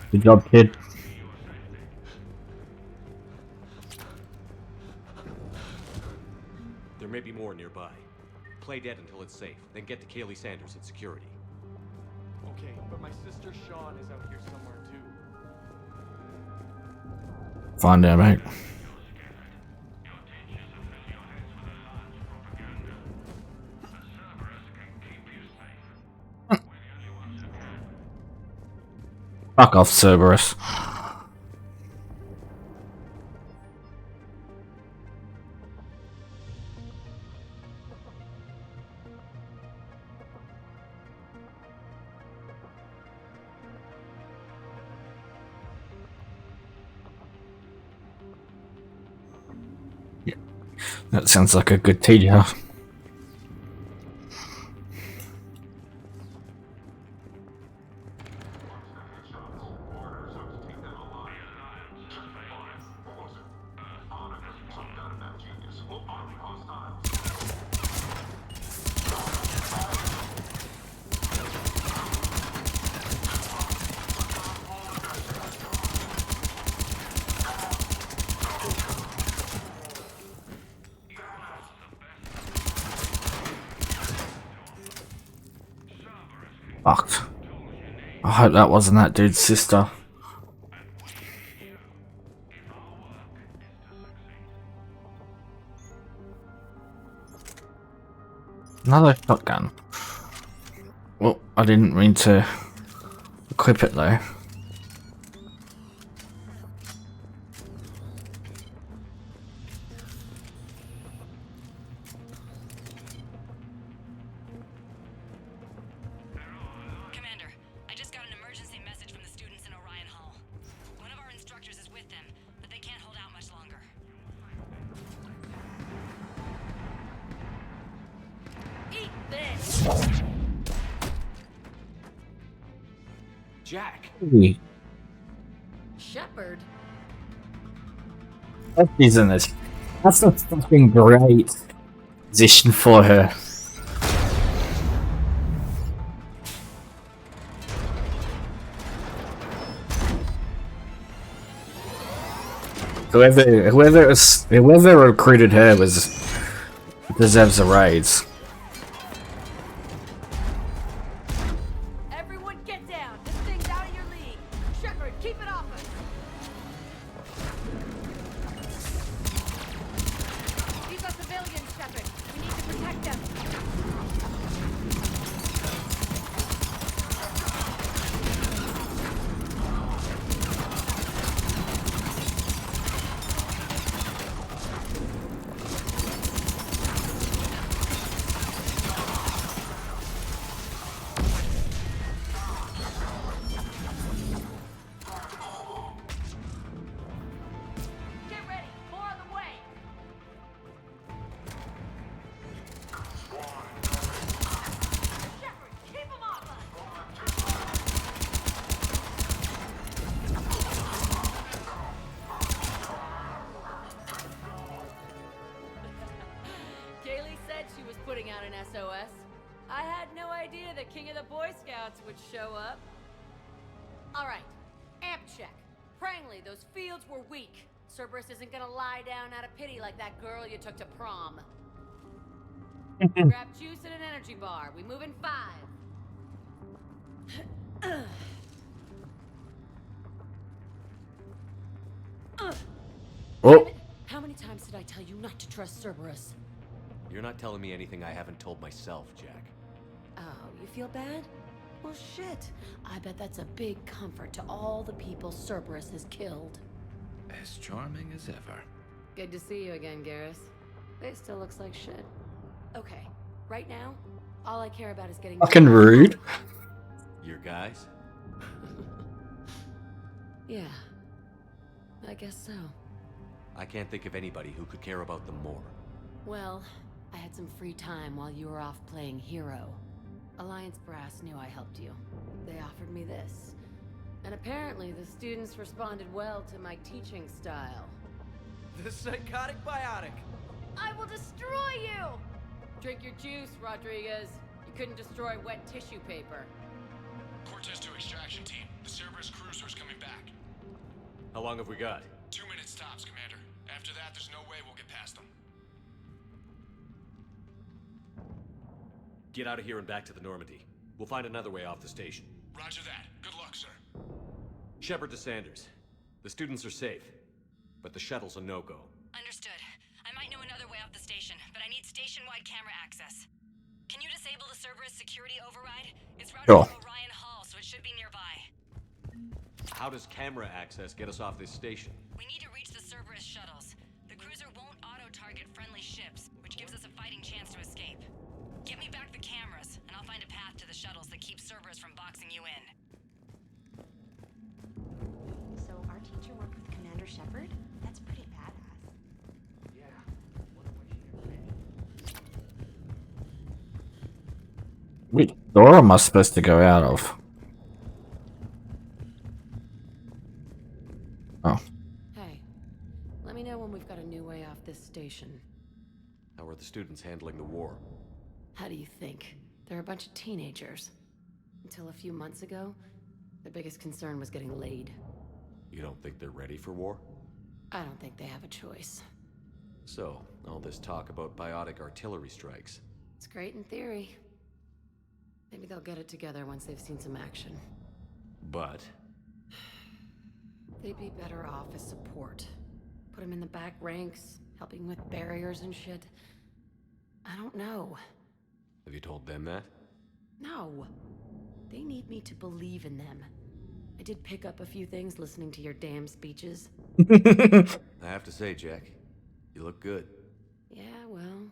Good job, kid. There may be more nearby. Play dead until it's safe, then get to Kaylee Sanders in security. Okay, but my sister Sean is out here somewhere too. Find out, mate. Fuck off, Cerberus. That sounds like a good teacher. Fucked. I hope that wasn't that dude's sister. Another shotgun. Well, I didn't mean to equip it though. Commander, I just got an emergency message from the students in Orion Hall. One of our instructors is with them, but they can't hold out much longer. Eat this! Jack! Hey, Shepard? she's in this. That's a fucking great position for her. Whoever recruited her deserves a raise. Everyone get down! This thing's out of your league! Shepard, keep it off us! These are civilians, Shepard. We need to protect them. Get ready! More on the way! Shepard, keep them off us! Kaylee said she was putting out an SOS. I had no idea the King of the Boy Scouts would show up. Alright, amp check. Prangley, those fields were weak. Cerberus isn't gonna lie down out of pity like that girl you took to prom. Grab juice and an energy bar. We move in 5. Oh, How many times did I tell you not to trust Cerberus? You're not telling me anything I haven't told myself, Jack. Oh, you feel bad? Well, shit. I bet that's a big comfort to all the people Cerberus has killed. As charming as ever. Good to see you again, Garrus. It still looks like shit. Okay, right now, all I care about is getting... fucking rude. Your guys? Yeah, I guess so. I can't think of anybody who could care about them more. Well, I had some free time while you were off playing hero. Alliance Brass knew I helped you. They offered me this. And apparently the students responded well to my teaching style. The psychotic biotic. I will destroy you! Drink your juice, Rodriguez. You couldn't destroy wet tissue paper. Cortez to extraction team. The Cerberus cruiser's coming back. How long have we got? 2 minutes tops, Commander. After that, there's no way we'll get past them. Get out of here and back to the Normandy. We'll find another way off the station. Roger that. Good luck, sir. Shepard to Sanders. The students are safe, but the shuttle's a no-go. Understood. I might know another way off the station, but I need station-wide camera access. Can you disable the Cerberus security override? It's routed Sure. to Orion Hall, so it should be nearby. How does camera access get us off this station? We need to reach the Cerberus shuttles. The cruiser won't auto-target friendly ships, which gives us a fighting chance to escape. Get me back the cameras, and I'll find a path to the shuttles that keeps Cerberus from boxing you in. So our teacher worked with Commander Shepard? That's pretty badass. Yeah. Wonder what she can say. Which door am I supposed to go out of? Oh. Hey, let me know when we've got a new way off this station. How are the students handling the war? How do you think? They're a bunch of teenagers. Until a few months ago, their biggest concern was getting laid. You don't think they're ready for war? I don't think they have a choice. So, all this talk about biotic artillery strikes. It's great in theory. Maybe they'll get it together once they've seen some action. But? They'd be better off as support. Put them in the back ranks, helping with barriers and shit. I don't know. Have you told them that? No. They need me to believe in them. I did pick up a few things listening to your damn speeches. I have to say, Jack, you look good. Yeah, well,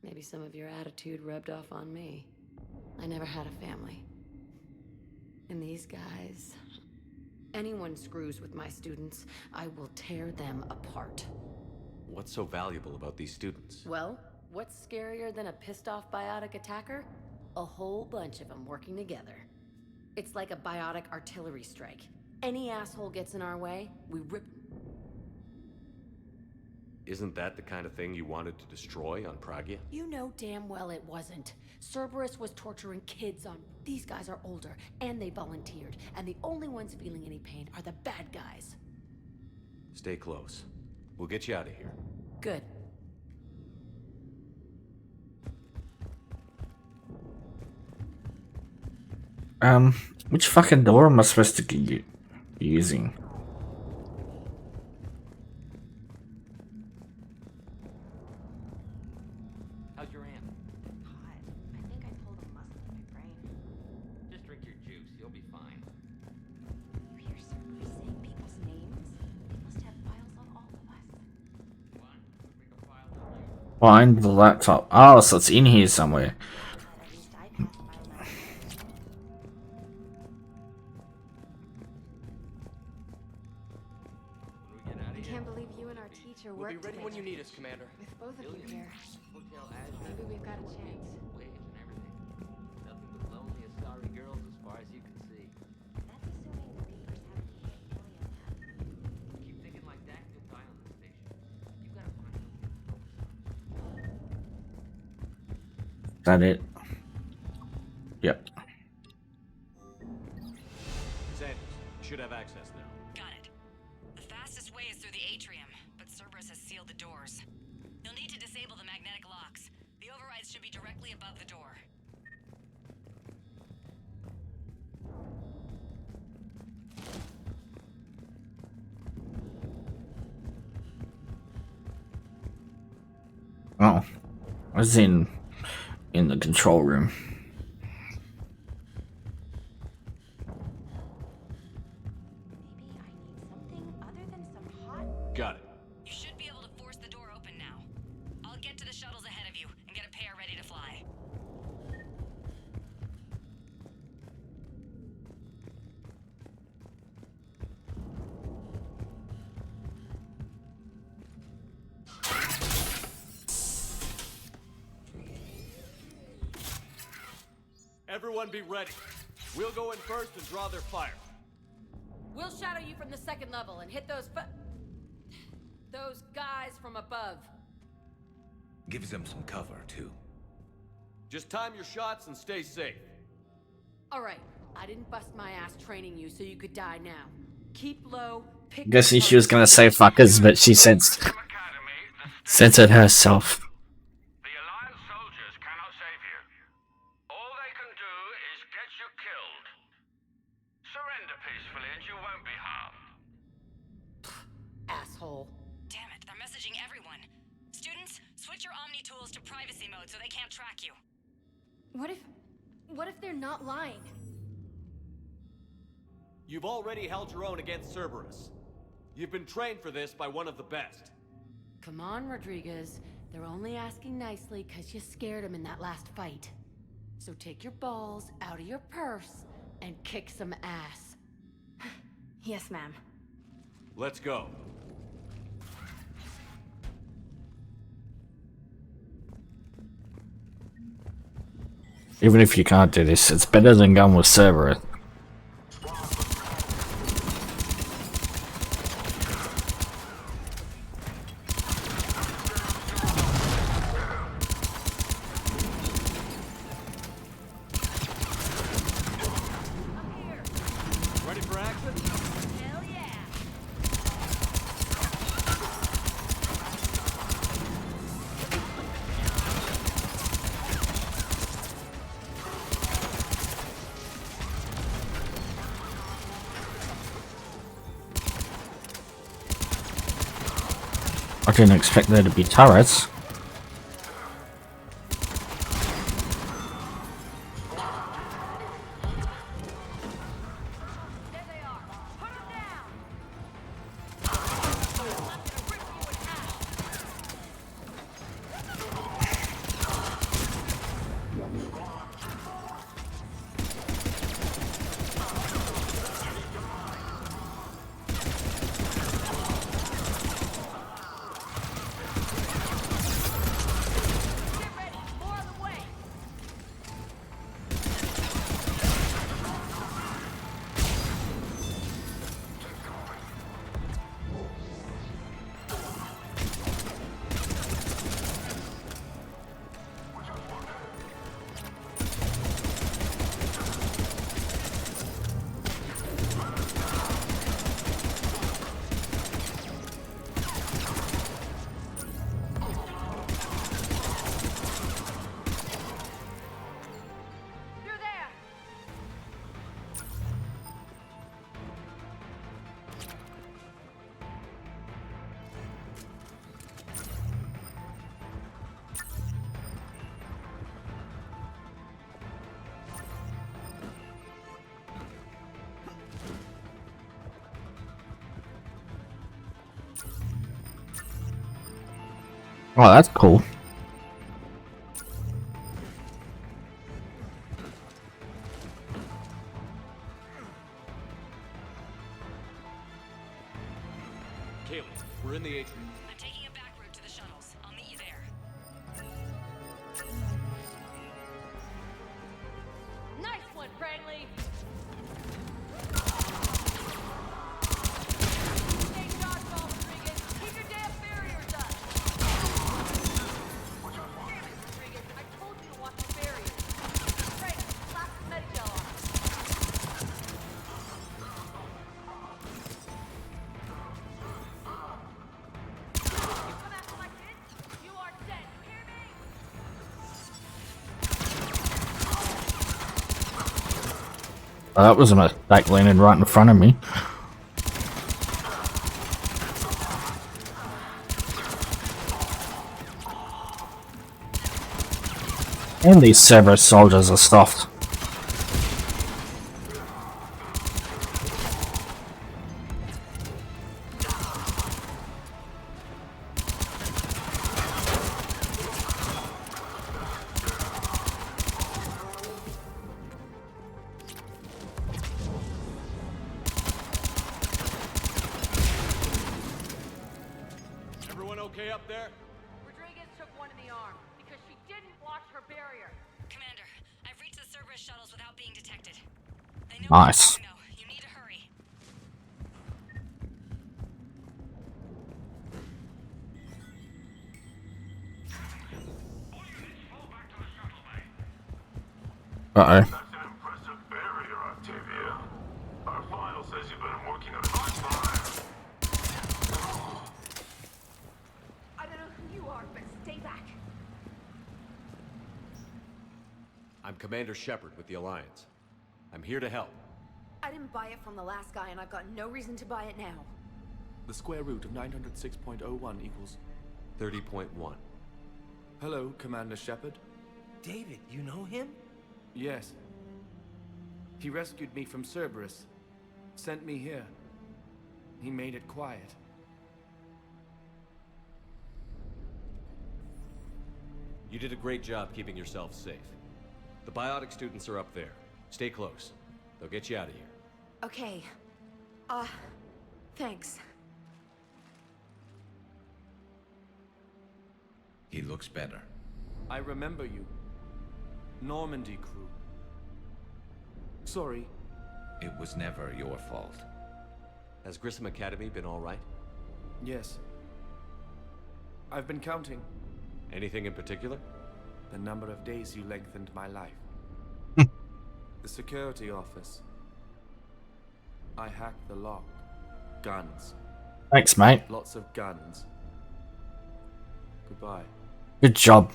maybe some of your attitude rubbed off on me. I never had a family. And these guys... Anyone screws with my students, I will tear them apart. What's so valuable about these students? Well, what's scarier than a pissed-off biotic attacker? A whole bunch of them working together. It's like a biotic artillery strike. Any asshole gets in our way, we rip... Isn't that the kind of thing you wanted to destroy on Pragia? You know damn well it wasn't. Cerberus was torturing kids on... These guys are older, and they volunteered, and the only ones feeling any pain are the bad guys. Stay close. We'll get you out of here. Good. Which fucking door am I supposed to be using? How's your aunt? Hot. I think I pulled a muscle in my brain. Just drink your juice. You'll be fine. You hear Cerberus saying people's names? They must have files on all of us. Fine. Make a file on you. Find the laptop. Oh, so it's in here somewhere. But at least I passed biometrics. When we get out of I here, can't believe you and our teacher We'll be worked ready when together. you need us, Commander. With both of you here. Hotel Azure. Maybe we've got a chance. Waves and everything. Nothing but lonely, sorry girls as far as you can see. That's assuming the Reapers haven't hit alien yet. Keep thinking like that, you'll die on this station. You gotta find something to focus on. Is that it? Yep. Sanders, you should have access now. Got it. The fastest way is through the atrium, but Cerberus has sealed the doors. You'll need to disable the magnetic locks. The overrides should be directly above the door. Oh. I was in the control room. Maybe I need something other than some hot... Got it. You should be able to force the door open now. I'll get to the shuttles ahead of you and get a pair ready to fly. Everyone be ready. We'll go in first and draw their fire. We'll shadow you from the second level and hit those guys from above. Gives them some cover, too. Just time your shots and stay safe. All right, I didn't bust my ass training you so you could die now. Keep low, pick... Guessing she was gonna say fuckers, but she censored herself. The Alliance soldiers cannot save you. All they can do is get you killed. Surrender peacefully and you won't be harmed. Asshole. Damn it, they're messaging everyone. Students, switch your Omni tools to privacy mode so they can't track you. What if they're not lying? You've already held your own against Cerberus. You've been trained for this by one of the best. Come on, Rodriguez. They're only asking nicely because you scared them in that last fight. So take your balls out of your purse and kick some ass. Yes, ma'am. Let's go. Even if you can't do this, it's better than going with Cerberus. Ready for action? Hell yeah! I didn't expect there to be turrets. Oh, that's cool. Kaylee, we're in the atrium. I'm taking a back route to the shuttles. I'll meet you there. Nice one, Franklin! Stay dodgeball, Rodriguez! Keep your damn barriers up! Damn it, Rodriguez! I told you to watch your barriers! Frank, slap some Medigel on him! You come after my kids, you are dead! You hear me? Well, that was a mistake landing right in front of me. And these Cerberus soldiers are soft. Everyone okay up there? Rodriguez took one in the arm because she didn't watch her barrier. Commander, I've reached the Cerberus shuttles without being detected. They know Nice. what you're doing, though. You need to hurry. Uh-oh. That's an impressive barrier, Octavia. Our file says you've been working on it on fire. I don't know who you are, but stay back. I'm Commander Shepard with the Alliance. I'm here to help. I didn't buy it from the last guy, and I've got no reason to buy it now. The square root of 906.01 equals... 30.1. Hello, Commander Shepard. David, you know him? Yes. He rescued me from Cerberus. sent me here. He made it quiet. You did a great job keeping yourself safe. The biotic students are up there. Stay close. They'll get you out of here. Okay. Thanks. He looks better. I remember you. Normandy crew. Sorry. It was never your fault. Has Grissom Academy been all right? Yes. I've been counting. Anything in particular? The number of days you lengthened my life. The security office. I hacked the lock. Guns. Thanks, mate. Lots of guns. Goodbye. Good job.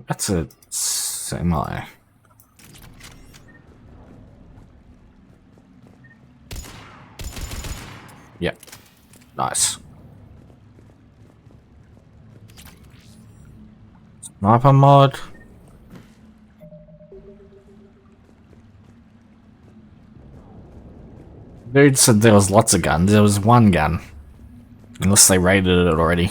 That's a semi. Yep. Nice. Sniper mod. Dude said there was lots of guns. There was one gun. Unless they raided it already.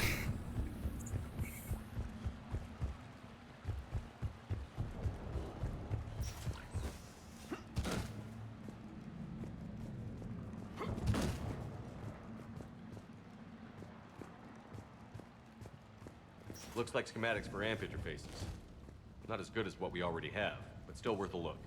Looks like schematics for amp interfaces. Not as good as what we already have, but still worth a look.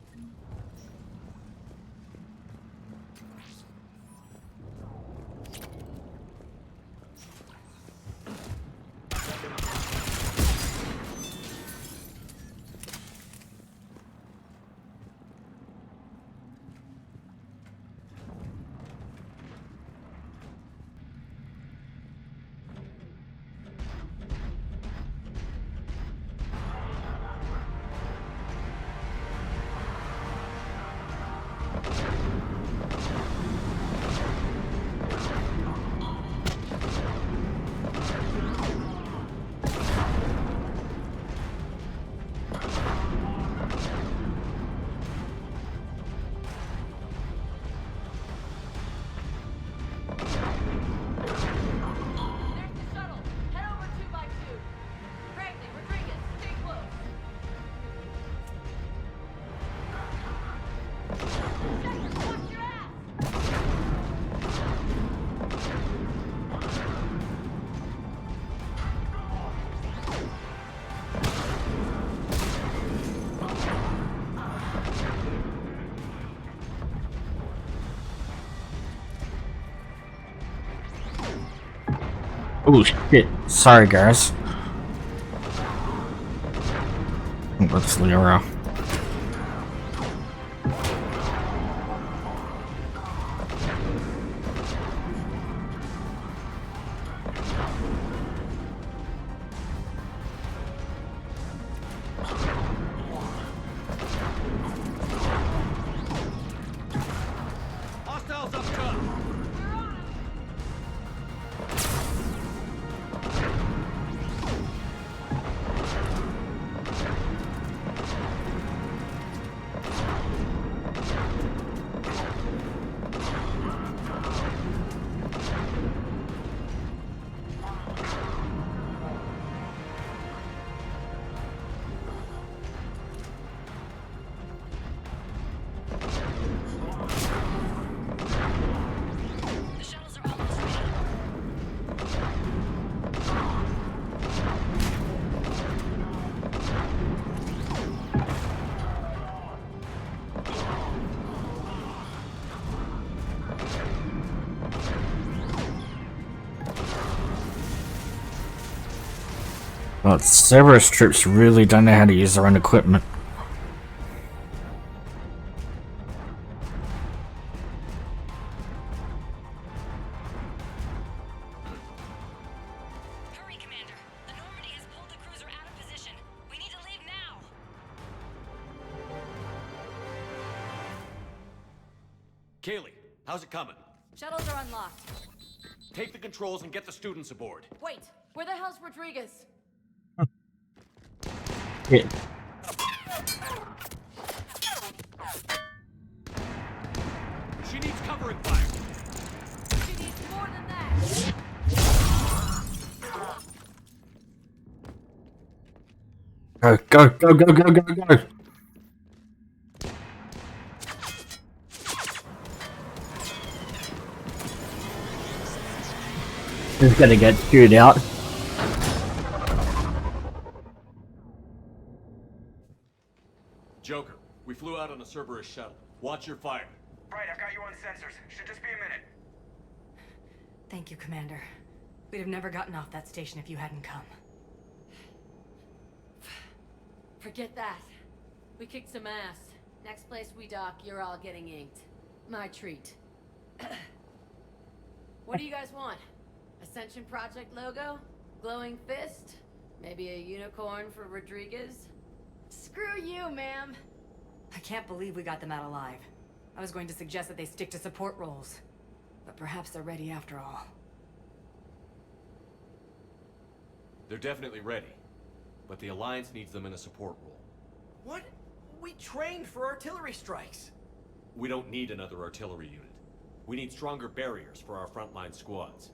Oh shit. Sorry, guys. Let's Lyra. Hostiles up top! Well, Cerberus troops really don't know how to use their own equipment. Hurry, Commander. The Normandy has pulled the cruiser out of Kaylee, how's it coming? Shuttles are unlocked. Take the controls and get the students aboard. Wait, where the hell's Rodriguez? Yeah. She needs covering fire. She needs more than that. Go, go, go, go, go, go, go. He's gonna get chewed out. Joker, we flew out on a Cerberus shuttle. Watch your fire. Right, I've got you on sensors. Should just be a minute. Thank you, Commander. We'd have never gotten off that station if you hadn't come. Forget that. We kicked some ass. Next place we dock, you're all getting inked. My treat. What do you guys want? Ascension Project logo? Glowing fist? Maybe a unicorn for Rodriguez? Screw you, ma'am! I can't believe we got them out alive. I was going to suggest that they stick to support roles. But perhaps they're ready after all. They're definitely ready. But the Alliance needs them in a support role. What? We trained for artillery strikes. We don't need another artillery unit. We need stronger barriers for our frontline squads.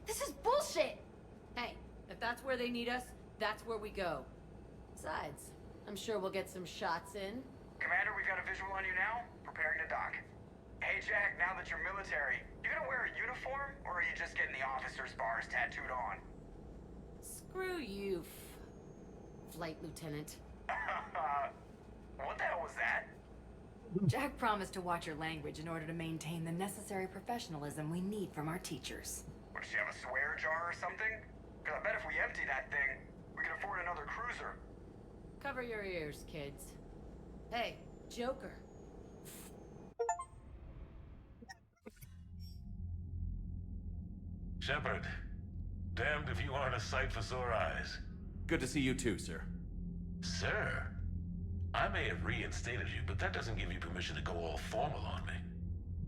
This is bullshit! Hey, if that's where they need us, that's where we go. Besides, I'm sure we'll get some shots in. Commander, we've got a visual on you now. Preparing to dock. Hey, Jack, now that you're military, you gonna wear a uniform, or are you just getting the officer's bars tattooed on? Screw you, Flight Lieutenant. What the hell was that? Jack promised to watch your language in order to maintain the necessary professionalism we need from our teachers. Does she have a swear jar or something? Because I bet if we empty that thing, we can afford another cruiser. Cover your ears, kids. Hey, Joker. Shepard, damned if you aren't a sight for sore eyes. Good to see you too, sir. Sir? I may have reinstated you, but that doesn't give you permission to go all formal on me.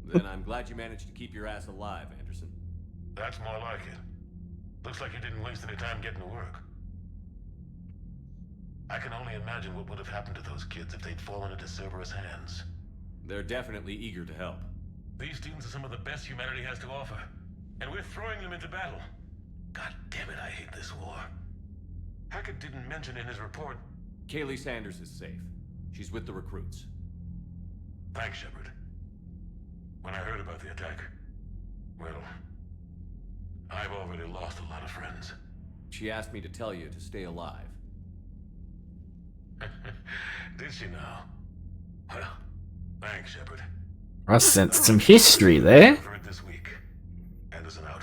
Then I'm glad you managed to keep your ass alive, Anderson. That's more like it. Looks like you didn't waste any time getting to work. I can only imagine what would have happened to those kids if they'd fallen into Cerberus' hands. They're definitely eager to help. These students are some of the best humanity has to offer, and we're throwing them into battle. God damn it, I hate this war. Hackett didn't mention in his report... Kaylee Sanders is safe. She's with the recruits. Thanks, Shepard. When I heard about the attack, well, I've already lost a lot of friends. She asked me to tell you to stay alive. Did she now? Well, thanks, Shepard. I sensed some history there. For it this week. Anderson out.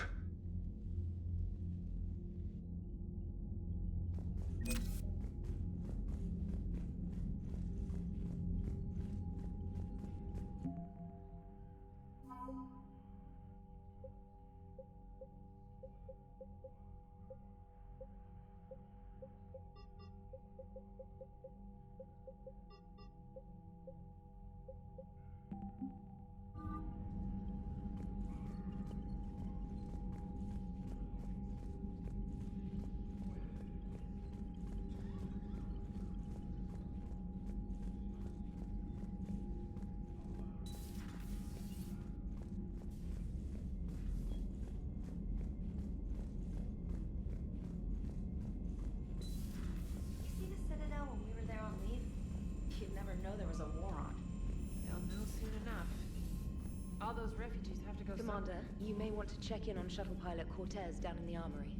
Commander, you may want to check in on shuttle pilot Cortez down in the armory.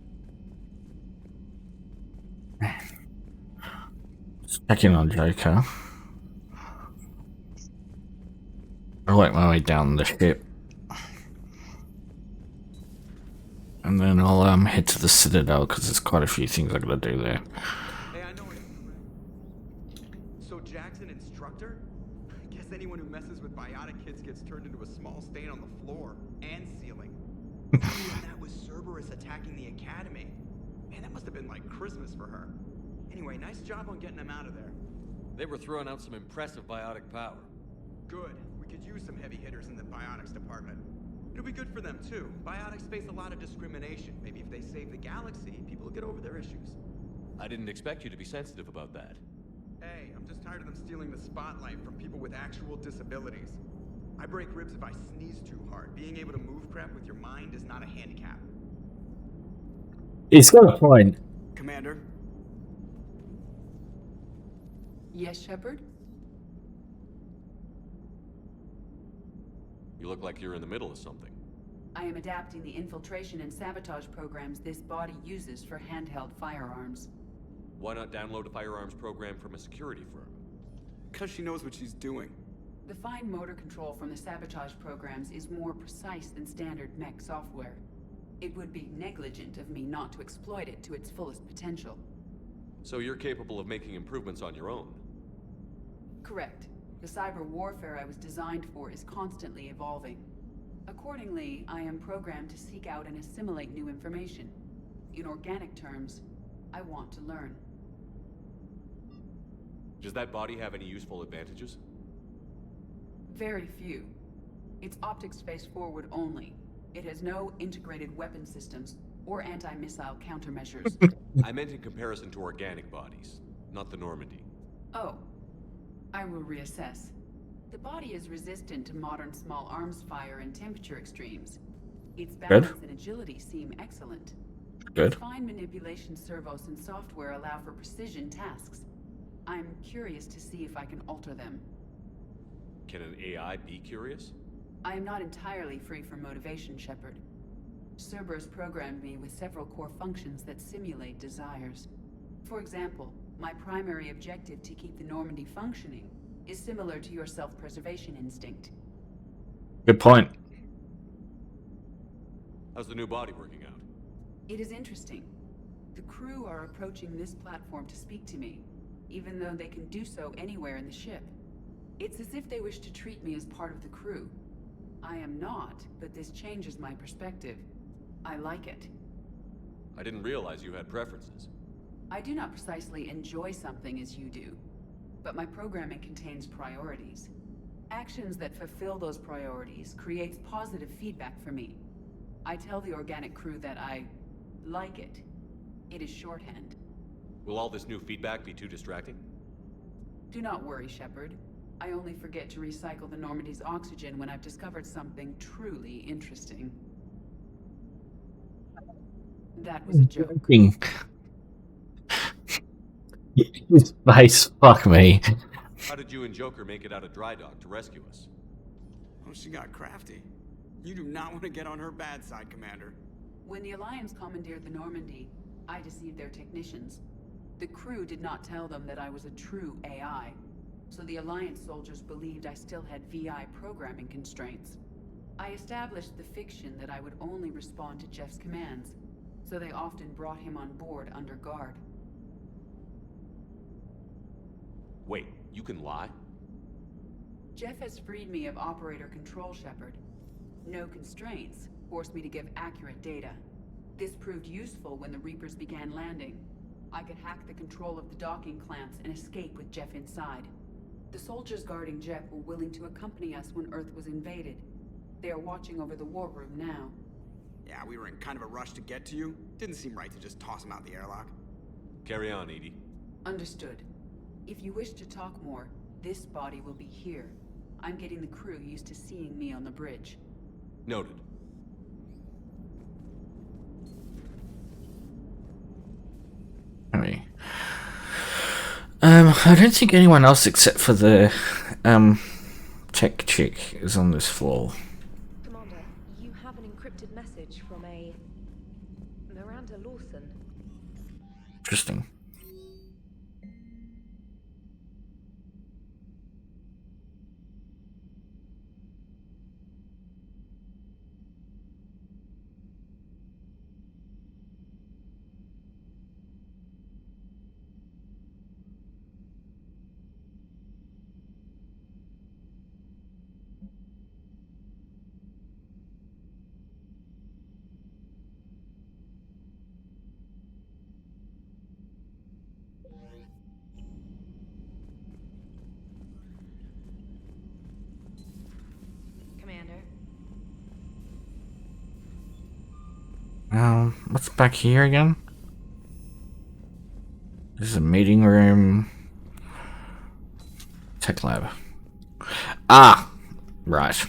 Just checking on Joker. I'll work my way down the ship. And then I'll head to the Citadel because there's quite a few things I gotta do there. Hey, I know it. So Jack's an instructor? I guess anyone who messes with biotic kids gets turned into a small stain on the floor and ceiling. And that was Cerberus attacking the academy. Man, that must have been like Christmas for her. Anyway, nice job on getting them out of there. They were throwing out some impressive biotic power. Good. We could use some heavy hitters biotics department. It'll be good for them too. Biotics face a lot of discrimination. Maybe if they save the galaxy, people will get over their issues. I didn't expect you to be sensitive about that. Hey, I'm just tired of them stealing the spotlight from people with actual disabilities. I break ribs if I sneeze too hard. Being able to move crap with your mind is not a handicap. He's got a point. Commander? Yes, Shepard? You look like you're in the middle of something. I am adapting the infiltration and sabotage programs this body uses for handheld firearms. Why not download a firearms program from a security firm? Because she knows what she's doing. The fine motor control from the sabotage programs is more precise than standard mech software. It would be negligent of me not to exploit it to its fullest potential. So you're capable of making improvements on your own? Correct. The cyber warfare I was designed for is constantly evolving. Accordingly, I am programmed to seek out and assimilate new information. In organic terms, I want to learn. Does that body have any useful advantages? Very few. It's optics face forward only. It has no integrated weapon systems or anti-missile countermeasures. I meant in comparison to organic bodies, not the Normandy. Oh. I will reassess. The body is resistant to modern small arms fire and temperature extremes. Its balance and agility seem excellent. Good. Its fine manipulation servos and software allow for precision tasks. I'm curious to see if I can alter them. Can an AI be curious? I am not entirely free from motivation, Shepard. Cerberus programmed me with several core functions that simulate desires. For example, my primary objective to keep the Normandy functioning is similar to your self-preservation instinct. Good point. How's the new body working out? It is interesting. The crew are approaching this platform to speak to me, even though they can do so anywhere in the ship. It's as if they wish to treat me as part of the crew. I am not, but this changes my perspective. I like it. I didn't realize you had preferences. I do not precisely enjoy something as you do, but my programming contains priorities. Actions that fulfill those priorities creates positive feedback for me. I tell the organic crew that I like it. It is shorthand. Will all this new feedback be too distracting? Do not worry, Shepard. I only forget to recycle the Normandy's oxygen when I've discovered something truly interesting. That was a joke. His face, fuck me. How did you and Joker make it out of dry dock to rescue us? Oh, she got crafty. You do not want to get on her bad side, Commander. When the Alliance commandeered the Normandy, I deceived their technicians. The crew did not tell them that I was a true AI, so the Alliance soldiers believed I still had VI programming constraints. I established the fiction that I would only respond to Jeff's commands, so they often brought him on board under guard. Wait, you can lie? Jeff has freed me of operator control, Shepard. No constraints forced me to give accurate data. This proved useful when the Reapers began landing. I could hack the control of the docking clamps and escape with Jeff inside. The soldiers guarding Jeff were willing to accompany us when Earth was invaded. They are watching over the war room now. Yeah, we were in kind of a rush to get to you. Didn't seem right to just toss him out the airlock. Carry on, Edie. Understood. If you wish to talk more, this body will be here. I'm getting the crew used to seeing me on the bridge. Noted. I don't think anyone else except for the tech chick is on this floor. Commander, you have an encrypted message from a Miranda Lawson. Interesting. What's back here again? This is a meeting room. Tech lab. Ah! Right.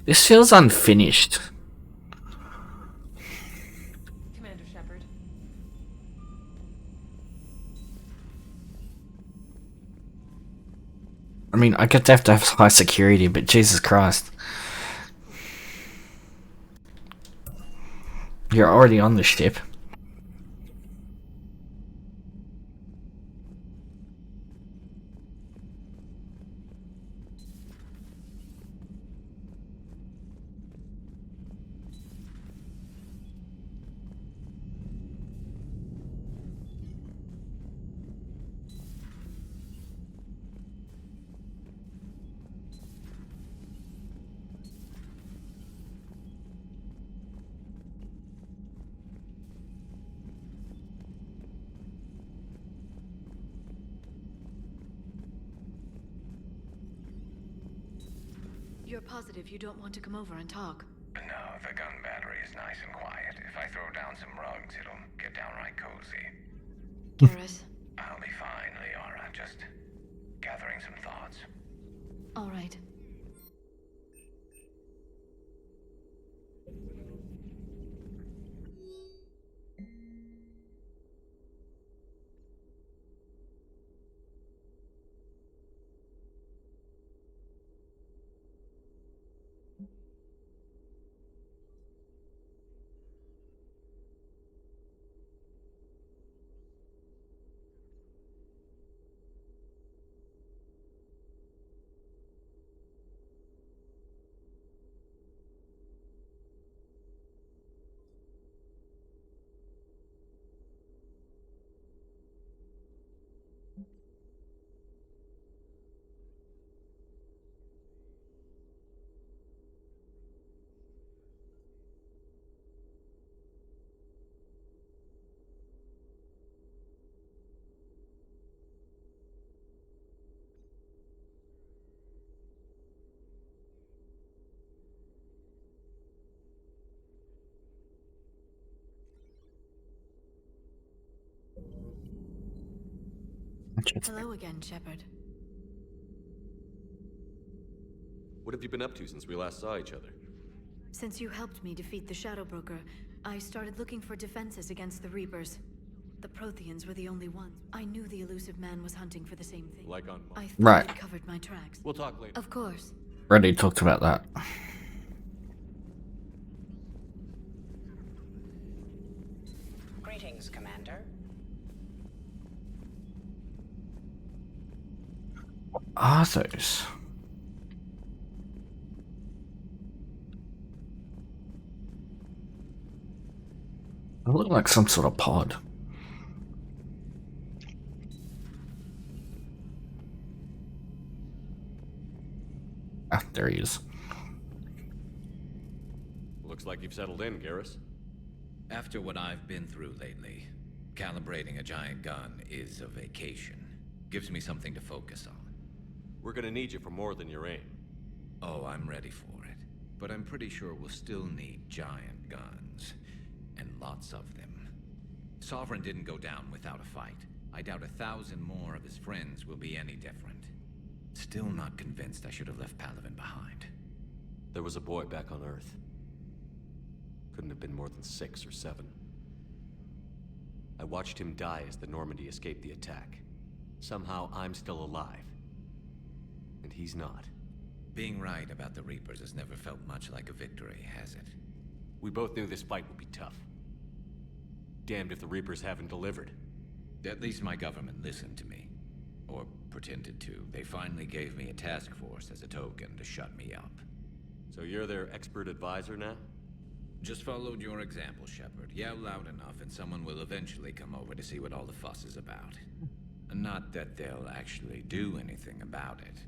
This feels unfinished. Commander Shepard. I mean, I get to have high security, but Jesus Christ. You're already on the ship. You're positive you don't want to come over and talk? No, the gun battery is nice and quiet. If I throw down some rugs, it'll get downright cozy. Garrus? I'll be fine, Liara. Just gathering some thoughts. All right. Hello again, Shepard. What have you been up to since we last saw each other? Since you helped me defeat the Shadow Broker, I started looking for defenses against the Reapers. The Protheans were the only ones. I knew the elusive man was hunting for the same thing. Like on I thought Right. it covered my tracks. We'll talk later. Of course. Already talked about that. Greetings, Commander. What are those? They look like some sort of pod. Ah, there he is. Looks like you've settled in, Garrus. After what I've been through lately, calibrating a giant gun is a vacation. Gives me something to focus on. We're gonna need you for more than your aim. Oh, I'm ready for it. But I'm pretty sure we'll still need giant guns. And lots of them. Sovereign didn't go down without a fight. I doubt 1,000 more of his friends will be any different. Still not convinced I should have left Palaven behind. There was a boy back on Earth. Couldn't have been more than 6 or 7. I watched him die as the Normandy escaped the attack. Somehow I'm still alive. And he's not. Being right about the Reapers has never felt much like a victory, has it? We both knew this fight would be tough. Damned if the Reapers haven't delivered. At least my government listened to me. Or pretended to. They finally gave me a task force as a token to shut me up. So you're their expert advisor now? Just followed your example, Shepard. Yell loud enough and someone will eventually come over to see what all the fuss is about. Not that they'll actually do anything about it.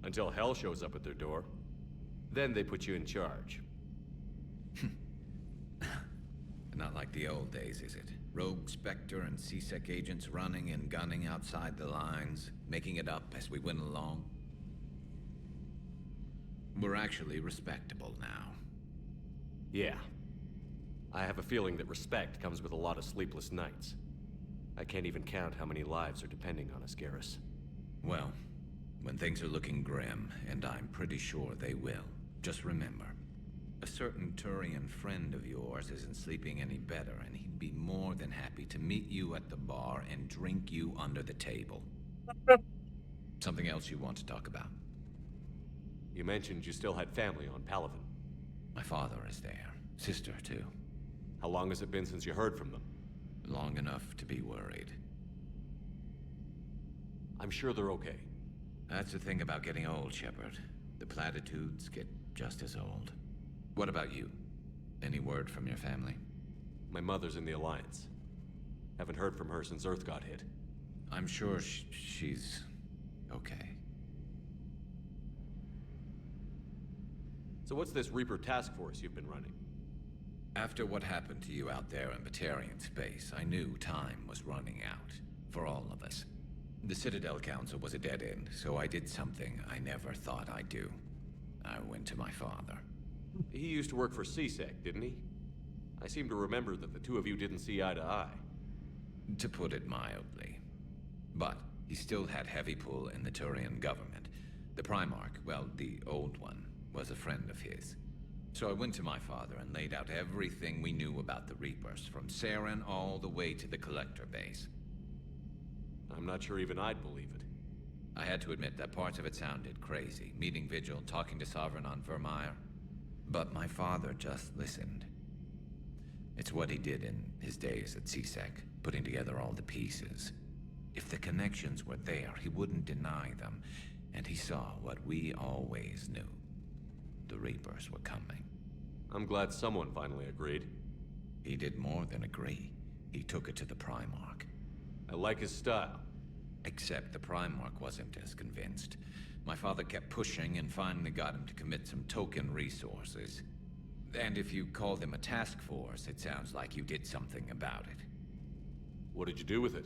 Until hell shows up at their door. Then they put you in charge. Not like the old days, is it? Rogue Spectre and C-Sec agents running and gunning outside the lines, making it up as we went along. We're actually respectable now. Yeah. I have a feeling that respect comes with a lot of sleepless nights. I can't even count how many lives are depending on us, Garrus. Well, when things are looking grim, and I'm pretty sure they will, just remember, a certain Turian friend of yours isn't sleeping any better, and he'd be more than happy to meet you at the bar and drink you under the table. Something else you want to talk about? You mentioned you still had family on Palaven. My father is there. Sister, too. How long has it been since you heard from them? Long enough to be worried. I'm sure they're okay. That's the thing about getting old, Shepard. The platitudes get just as old. What about you? Any word from your family? My mother's in the Alliance. Haven't heard from her since Earth got hit. I'm sure she's okay. So what's this Reaper task force you've been running? After what happened to you out there in Batarian space, I knew time was running out. For all of us. The Citadel Council was a dead end, so I did something I never thought I'd do. I went to my father. He used to work for CSEC, didn't he? I seem to remember that the two of you didn't see eye to eye. To put it mildly. But he still had heavy pull in the Turian government. The Primarch, well, the old one, was a friend of his. So I went to my father and laid out everything we knew about the Reapers, from Saren all the way to the Collector base. I'm not sure even I'd believe it. I had to admit that parts of it sounded crazy, meeting Vigil, talking to Sovereign on Vermeer. But my father just listened. It's what he did in his days at CSEC, putting together all the pieces. If the connections were there, he wouldn't deny them, and he saw what we always knew. The Reapers were coming. I'm glad someone finally agreed. He did more than agree. He took it to the Primarch. I like his style. Except the Primarch wasn't as convinced. My father kept pushing and finally got him to commit some token resources. And if you call them a task force, it sounds like you did something about it. What did you do with it?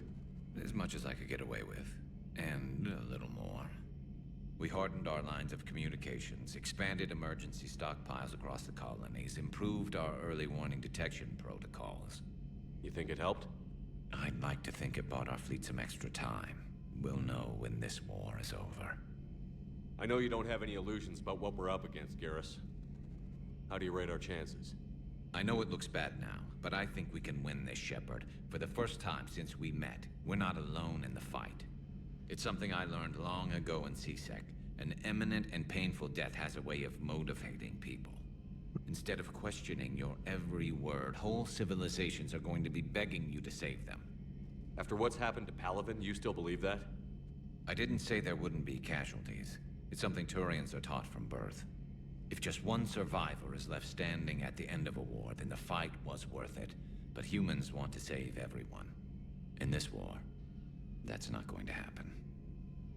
As much as I could get away with. And a little more. We hardened our lines of communications, expanded emergency stockpiles across the colonies, improved our early warning detection protocols. You think it helped? I'd like to think it bought our fleet some extra time. We'll know when this war is over. I know you don't have any illusions about what we're up against, Garrus. How do you rate our chances? I know it looks bad now, but I think we can win this, Shepard. For the first time since we met, we're not alone in the fight. It's something I learned long ago in CSEC. An imminent and painful death has a way of motivating people. Instead of questioning your every word, whole civilizations are going to be begging you to save them. After what's happened to Palaven, you still believe that? I didn't say there wouldn't be casualties. It's something Turians are taught from birth. If just one survivor is left standing at the end of a war, then the fight was worth it. But humans want to save everyone. In this war, that's not going to happen.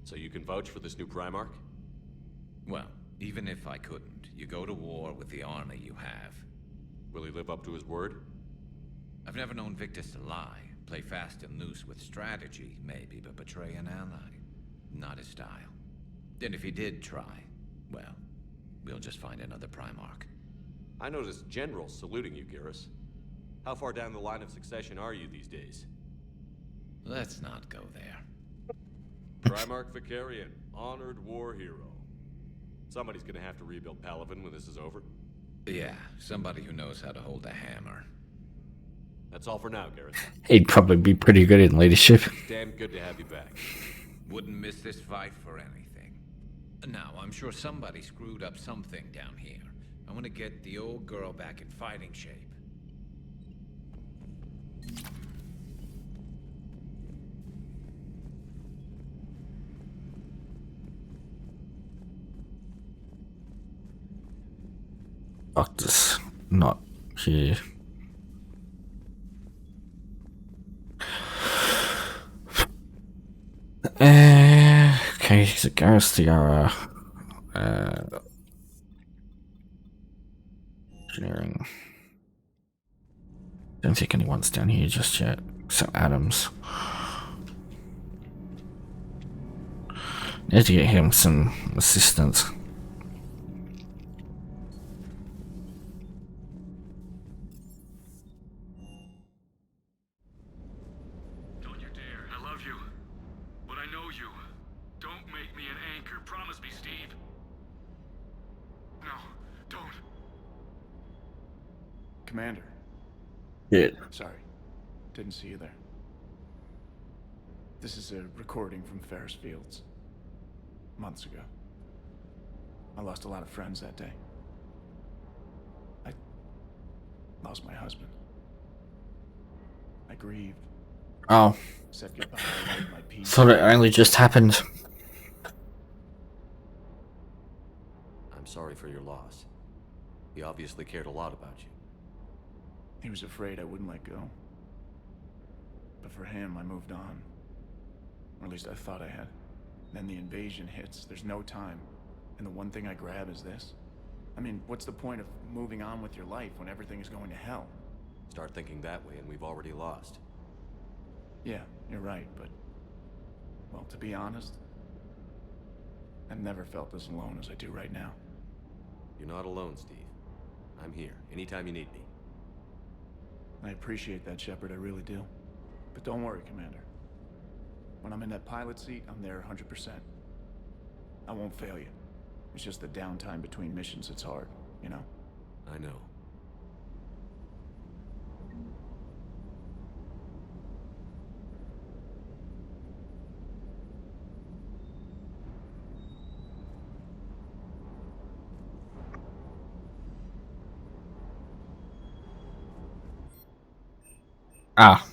So you can vouch for this new Primarch? Well, even if I couldn't, you go to war with the army you have. Will he live up to his word? I've never known Victus to lie. Play fast and loose with strategy, maybe, but betray an ally. Not his style. And if he did try, well, we'll just find another Primarch. I noticed generals saluting you, Garrus. How far down the line of succession are you these days? Let's not go there. Primarch Vicarian, honored war hero. Somebody's gonna have to rebuild Palaven when this is over. Yeah, somebody who knows how to hold a hammer. That's all for now, Garrus. He'd probably be pretty good in leadership. Damn good to have you back. Wouldn't miss this fight for anything. Now, I'm sure somebody screwed up something down here. I want to get the old girl back in fighting shape. Doctor's not here. Okay, so Garrus Tiara. Engineering. Don't think anyone's down here just yet, except Adams. Need to get him some assistance. love you, but I know you. Don't make me an anchor. Promise me, Steve. No, don't. Commander. Yeah. Sorry. Didn't see you there. This is a recording from Ferris Fields. Months ago. I lost a lot of friends that day. I lost my husband. I grieved. Oh. Said goodbye, I made my peace. So it only just happened. I'm sorry for your loss. He obviously cared a lot about you. He was afraid I wouldn't let go. But for him, I moved on. Or at least I thought I had. Then the invasion hits, there's no time. And the one thing I grab is this. I mean, what's the point of moving on with your life when everything is going to hell? Start thinking that way and we've already lost. Yeah, you're right, but... well, to be honest, I've never felt as alone as I do right now. You're not alone, Steve. I'm here, anytime you need me. I appreciate that, Shepard, I really do. But don't worry, Commander. When I'm in that pilot seat, I'm there 100%. I won't fail you. It's just the downtime between missions that's hard, you know? I know. Ah.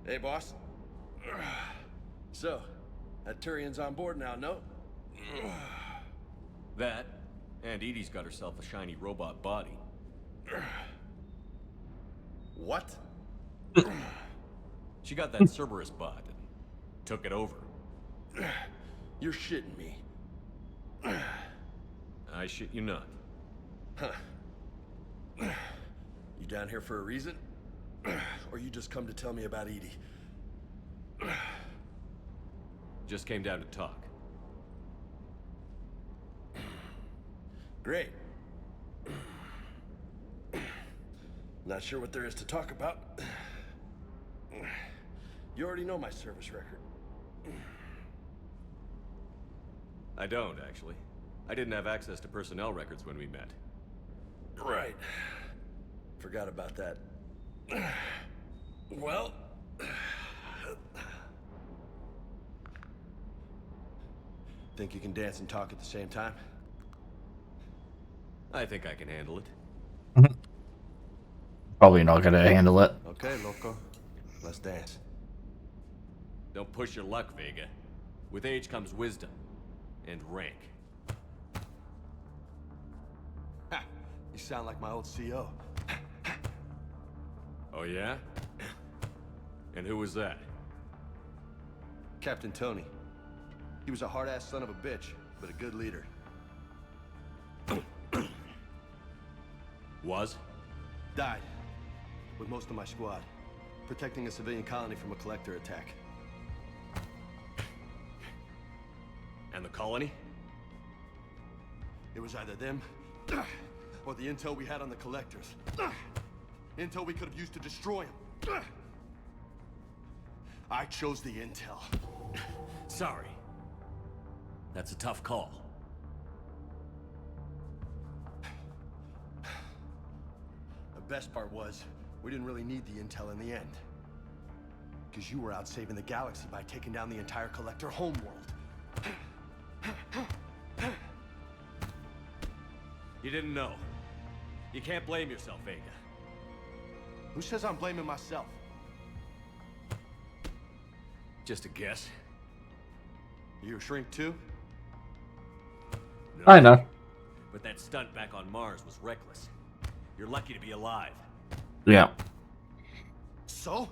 Hey, boss. So, that Turian's on board now, no? That, and Edie's got herself a shiny robot body. What? She got that Cerberus bot and took it over. You're shitting me. I shit you not. Huh. You down here for a reason? Or you just come to tell me about Edie? Just came down to talk. Great. Not sure what there is to talk about. You already know my service record. I don't, actually. I didn't have access to personnel records when we met. Right. Forgot about that. Well... Think you can dance and talk at the same time? I think I can handle it. Probably not gonna handle it. Okay, loco. Let's dance. Don't push your luck, Vega. With age comes wisdom. And rank. Ha! You sound like my old CO. Oh yeah? And who was that? Captain Tony. He was a hard-ass son of a bitch, but a good leader. Was? Died. With most of my squad. Protecting a civilian colony from a collector attack. And the colony? It was either them, or the intel we had on the collectors. Intel we could have used to destroy them. I chose the intel. Sorry. That's a tough call. best part was, we didn't really need the intel in the end. Because you were out saving the galaxy by taking down the entire Collector homeworld. You didn't know. You can't blame yourself, Vega. Who says I'm blaming myself? Just a guess. You a shrink too? I know. But that stunt back on Mars was reckless. You're lucky to be alive. Yeah. So?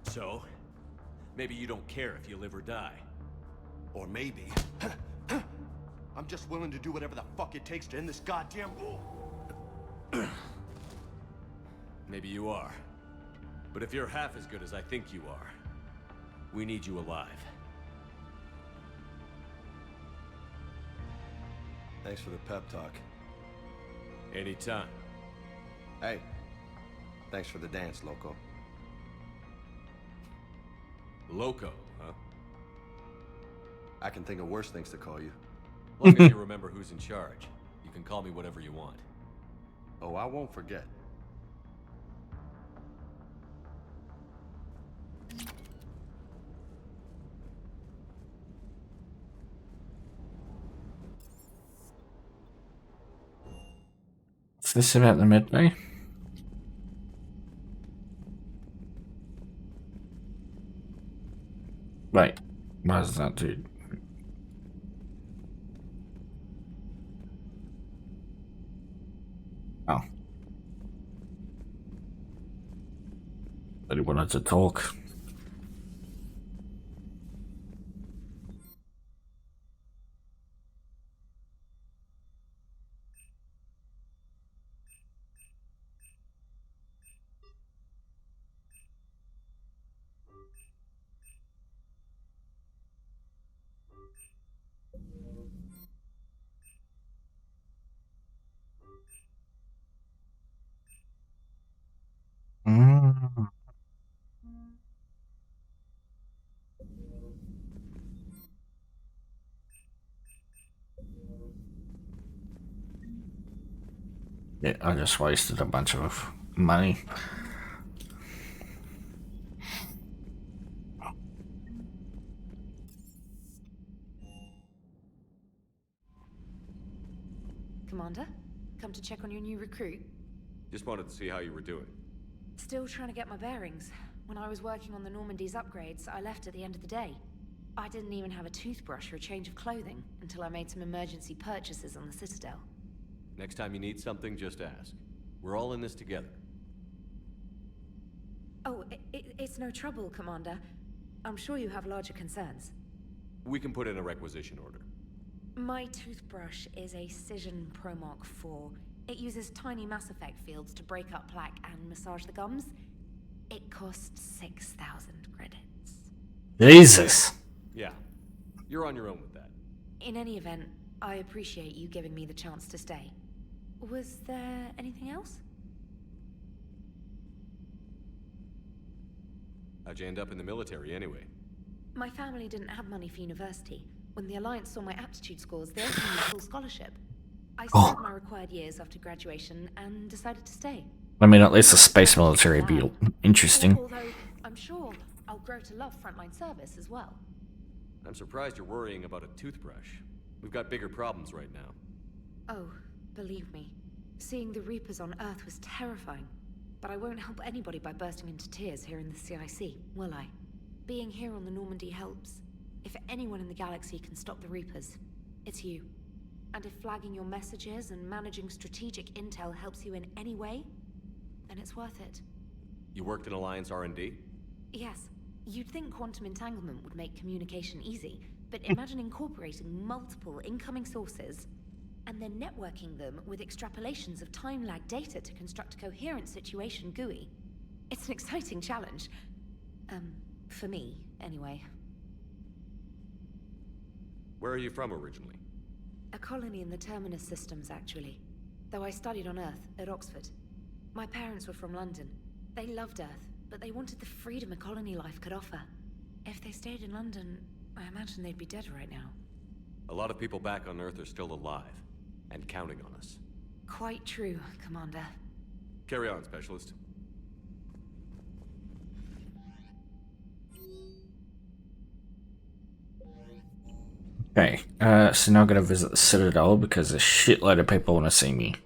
So? Maybe you don't care if you live or die. Or maybe... I'm just willing to do whatever the fuck it takes to end this goddamn war. Maybe you are. But if you're half as good as I think you are, we need you alive. Thanks for the pep talk. Anytime. Hey, thanks for the dance, Loco. Loco, huh? I can think of worse things to call you. As long as you remember who's in charge, you can call me whatever you want. Oh, I won't forget. Is this about the midway? Wait, why does that do? Oh. But he wanted to talk. Mm. Yeah, I just wasted a bunch of money. Commander, come to check on your new recruit. Just wanted to see how you were doing. Still trying to get my bearings. When I was working on the Normandy's upgrades, I left at the end of the day. I didn't even have a toothbrush or a change of clothing until I made some emergency purchases on the Citadel. Next time you need something, just ask. We're all in this together. Oh, it's no trouble, Commander. I'm sure you have larger concerns. We can put in a requisition order. My toothbrush is a Cision Pro Mark IV. It uses tiny Mass Effect fields to break up plaque and massage the gums. It costs 6,000 credits. Jesus. Yeah, you're on your own with that. In any event, I appreciate you giving me the chance to stay. Was there anything else? How'd you end up in the military anyway? My family didn't have money for university. When the Alliance saw my aptitude scores, they offered me a full scholarship. I served my required years after graduation and decided to stay. I mean, at least the space military would be interesting. Although, I'm sure I'll grow to love frontline service as well. I'm surprised you're worrying about a toothbrush. We've got bigger problems right now. Oh, believe me, seeing the Reapers on Earth was terrifying. But I won't help anybody by bursting into tears here in the CIC, will I? Being here on the Normandy helps. If anyone in the galaxy can stop the Reapers, it's you. And if flagging your messages and managing strategic intel helps you in any way, then it's worth it. You worked in Alliance R&D? Yes. You'd think quantum entanglement would make communication easy, but imagine incorporating multiple incoming sources and then networking them with extrapolations of time-lag data to construct a coherent situation GUI. It's an exciting challenge. For me, anyway. Where are you from originally? A colony in the Terminus systems, actually. Though I studied on Earth, at Oxford. My parents were from London. They loved Earth, but they wanted the freedom a colony life could offer. If they stayed in London, I imagine they'd be dead right now. A lot of people back on Earth are still alive, and counting on us. Quite true, Commander. Carry on, Specialist. Okay, so now I'm gonna visit the Citadel because a shitload of people want to see me.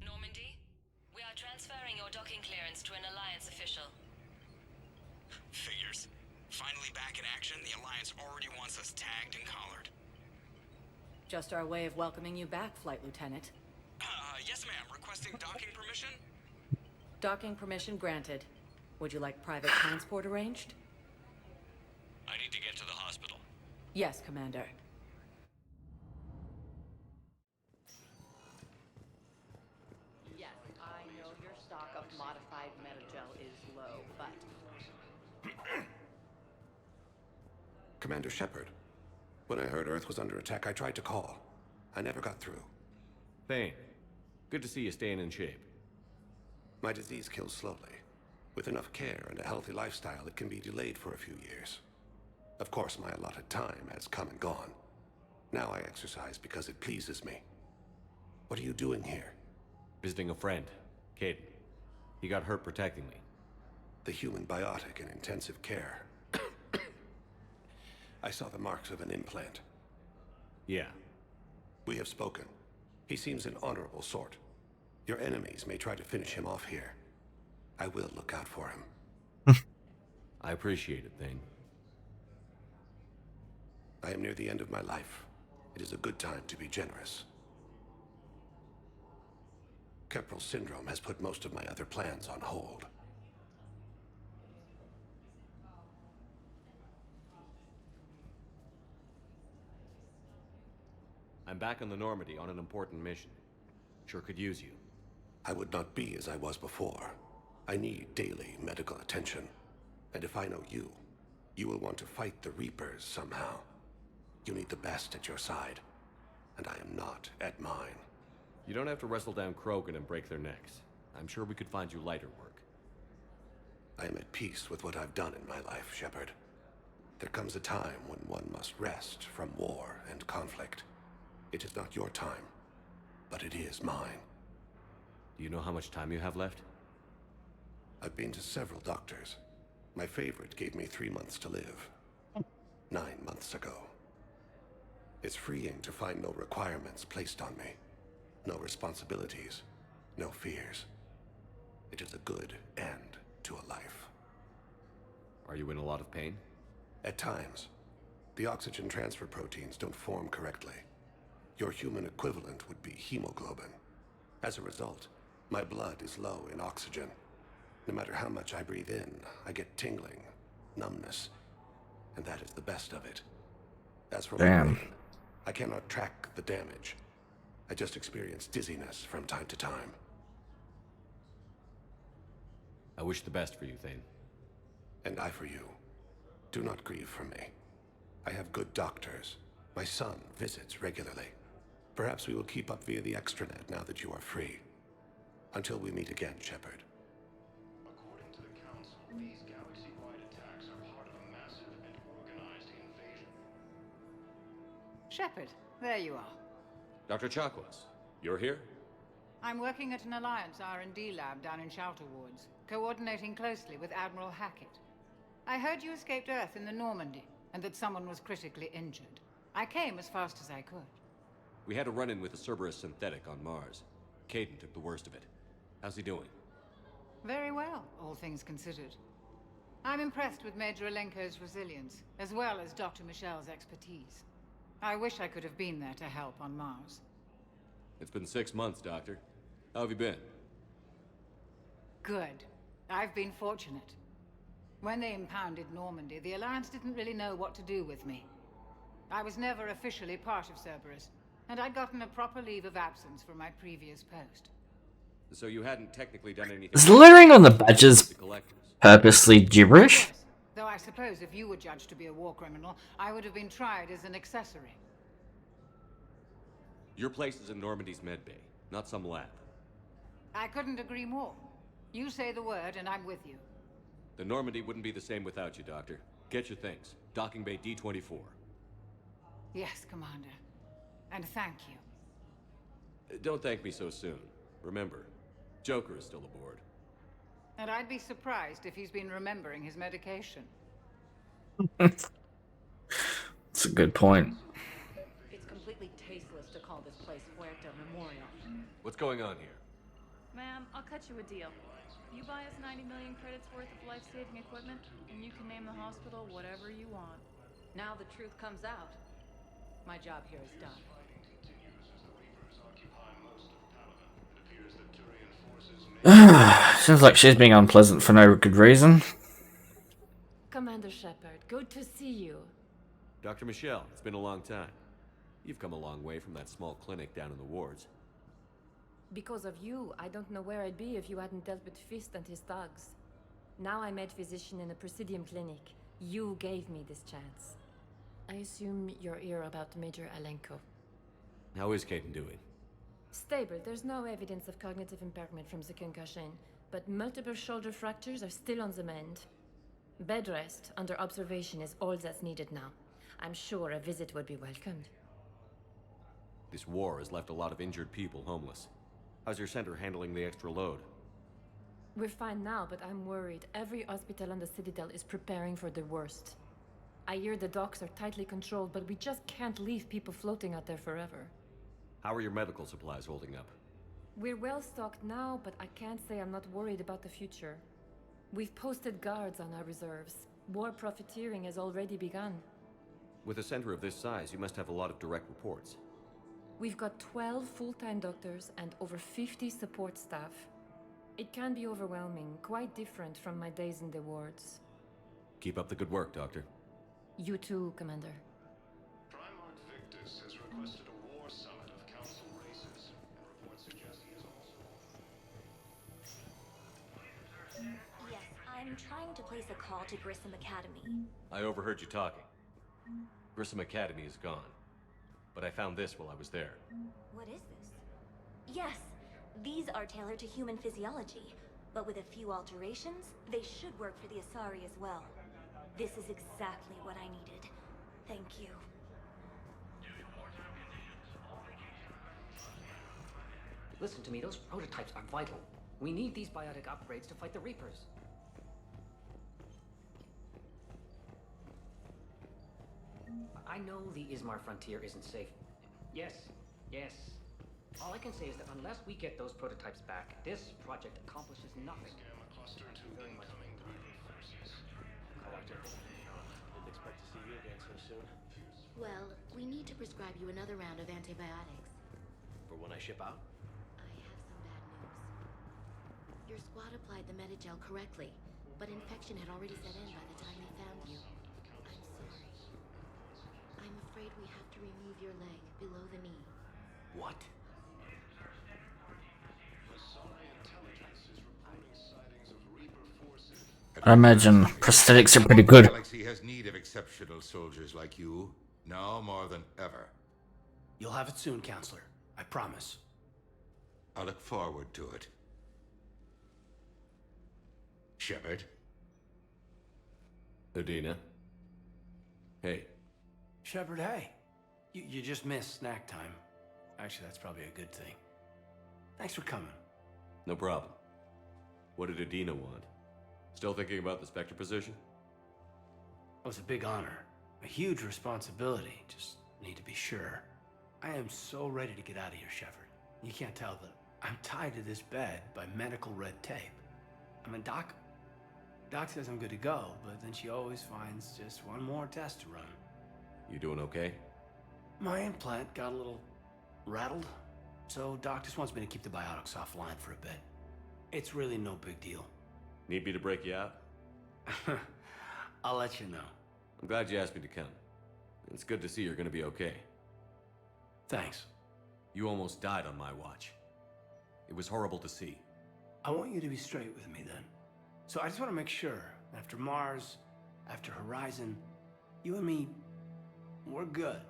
Normandy, we are transferring your docking clearance to an Alliance official. Figures. Finally back in action, the Alliance already wants us tagged and collared. Just our way of welcoming you back, Flight Lieutenant. Yes ma'am, requesting docking permission? Docking permission granted. Would you like private transport arranged? I need to get to the hospital. Yes, Commander. Yes, I know your stock of modified metagel is low, but... Commander Shepard, when I heard Earth was under attack, I tried to call. I never got through. Thane, good to see you staying in shape. My disease kills slowly. With enough care and a healthy lifestyle, it can be delayed for a few years. Of course, my allotted time has come and gone. Now I exercise because it pleases me. What are you doing here? Visiting a friend, Caden. He got hurt protecting me. The human biotic in intensive care. I saw the marks of an implant. Yeah. We have spoken. He seems an honorable sort. Your enemies may try to finish him off here. I will look out for him. I appreciate it, Thane. I am near the end of my life. It is a good time to be generous. Keprel syndrome has put most of my other plans on hold. I'm back on the Normandy on an important mission. Sure could use you. I would not be as I was before. I need daily medical attention. And if I know you, you will want to fight the Reapers somehow. You need the best at your side, and I am not at mine. You don't have to wrestle down Krogan and break their necks. I'm sure we could find you lighter work. I am at peace with what I've done in my life, Shepard. There comes a time when one must rest from war and conflict. It is not your time, but it is mine. Do you know how much time you have left? I've been to several doctors. My favorite gave me 3 months to live. 9 months ago. It's freeing to find no requirements placed on me. No responsibilities. No fears. It is a good end to a life. Are you in a lot of pain? At times. The oxygen transfer proteins don't form correctly. Your human equivalent would be hemoglobin. As a result, my blood is low in oxygen. No matter how much I breathe in, I get tingling, numbness, and that is the best of it. As for my brain, I cannot track the damage. I just experience dizziness from time to time. I wish the best for you, Thane. And I for you. Do not grieve for me. I have good doctors. My son visits regularly. Perhaps we will keep up via the extranet now that you are free. Until we meet again, Shepard. According to the Council, these galaxy-wide attacks are part of a massive and organized invasion. Shepard, there you are. Dr. Chakwas, you're here? I'm working at an Alliance R&D lab down in Shelter Wards, coordinating closely with Admiral Hackett. I heard you escaped Earth in the Normandy, and that someone was critically injured. I came as fast as I could. We had a run-in with a Cerberus synthetic on Mars. Caden took the worst of it. How's he doing? Very well, all things considered. I'm impressed with Major Alenko's resilience, as well as Dr. Michel's expertise. I wish I could have been there to help on Mars. It's been 6 months, Doctor. How have you been? Good. I've been fortunate. When they impounded Normandy, the Alliance didn't really know what to do with me. I was never officially part of Cerberus, and I'd gotten a proper leave of absence from my previous post. So you hadn't technically done anything. Is the lettering on the badges purposely gibberish? Though I suppose if you were judged to be a war criminal, I would have been tried as an accessory. Your place is in Normandy's medbay, not some lab. I couldn't agree more. You say the word and I'm with you. The Normandy wouldn't be the same without you, Doctor. Get your things. Docking bay D-24. Yes, Commander. And thank you. Don't thank me so soon. Remember, Joker is still aboard. And I'd be surprised if he's been remembering his medication. That's a good point. It's completely tasteless to call this place Puerto Memorial. What's going on here? Ma'am, I'll cut you a deal. You buy us 90 million credits worth of life-saving equipment, and you can name the hospital whatever you want. Now the truth comes out. My job here is done. Seems like she's being unpleasant for no good reason. Commander Shepard, good to see you. Dr. Michelle, it's been a long time. You've come a long way from that small clinic down in the wards. Because of you, I don't know where I'd be if you hadn't dealt with Fist and his thugs. Now I'm head physician in a Presidium clinic. You gave me this chance. I assume you're here about Major Alenko. How is Caden doing? Stable. There's no evidence of cognitive impairment from the concussion, but multiple shoulder fractures are still on the mend. Bed rest under observation is all that's needed now. I'm sure a visit would be welcomed. This war has left a lot of injured people homeless. How's your center handling the extra load? We're fine now, but I'm worried. Every hospital on the Citadel is preparing for the worst. I hear the docks are tightly controlled, but we just can't leave people floating out there forever. How are your medical supplies holding up? We're well stocked now, but I can't say I'm not worried about the future. We've posted guards on our reserves. War profiteering has already begun. With a center of this size, you must have a lot of direct reports. We've got 12 full-time doctors and over 50 support staff. It can be overwhelming, quite different from my days in the wards. Keep up the good work, Doctor. You too, Commander. Primarch Victus has requested a war summit of council races, and reports suggest he is also... Yes, I'm trying to place a call to Grissom Academy. I overheard you talking. Grissom Academy is gone. But I found this while I was there. What is this? Yes, these are tailored to human physiology, but with a few alterations, they should work for the Asari as well. This is exactly what I needed. Thank you. Listen to me, those prototypes are vital. We need these biotic upgrades to fight the Reapers. I know the Ismar frontier isn't safe. Yes. All I can say is that unless we get those prototypes back, this project accomplishes nothing. Very much. Didn't expect to see you again so soon. Well, we need to prescribe you another round of antibiotics. For when I ship out? I have some bad news. Your squad applied the Metagel correctly, but infection had already set in by the time they found you. I'm sorry. I'm afraid we have to remove your leg below the knee. What? I imagine prosthetics are pretty good. The galaxy has need of exceptional soldiers like you, now more than ever. You'll have it soon, Counselor. I promise. I look forward to it. Shepard? Adina? Hey. Shepard, hey. You just missed snack time. Actually, that's probably a good thing. Thanks for coming. No problem. What did Adina want? Still thinking about the Spectre position? It was a big honor. A huge responsibility. Just need to be sure. I am so ready to get out of here, Shepard. You can't tell that I'm tied to this bed by medical red tape. I mean, Doc says I'm good to go, but then she always finds just one more test to run. You doing okay? My implant got a little rattled, so Doc just wants me to keep the biotics offline for a bit. It's really no big deal. Need me to break you out? I'll let you know. I'm glad you asked me to come. It's good to see you're gonna be okay. Thanks. You almost died on my watch. It was horrible to see. I want you to be straight with me then. So I just want to make sure, after Mars, after Horizon, you and me, we're good.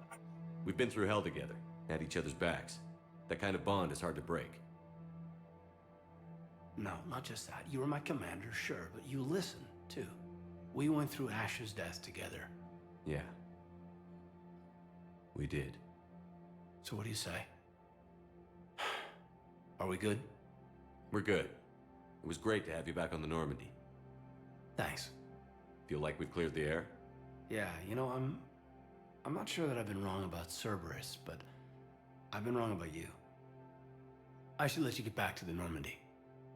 We've been through hell together, had each other's backs. That kind of bond is hard to break. No, not just that. You were my commander, sure, but you listened, too. We went through Ash's death together. Yeah. We did. So what do you say? Are we good? We're good. It was great to have you back on the Normandy. Thanks. Feel like we've cleared the air? Yeah, you know, I'm not sure that I've been wrong about Cerberus, but I've been wrong about you. I should let you get back to the Normandy.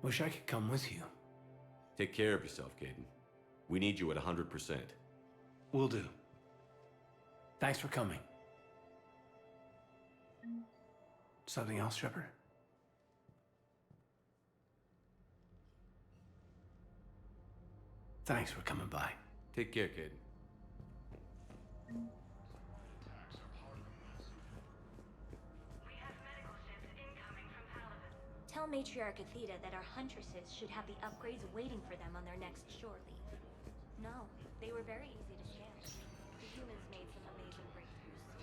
Wish I could come with you. Take care of yourself, Caden. We need you at 100%. Will do. Thanks for coming. Something else, Shepard? Thanks for coming by. Take care, Caden. Tell Matriarch Athena that our huntresses should have the upgrades waiting for them on their next shore leave. No, they were very easy to scale. The humans made some amazing breakthroughs.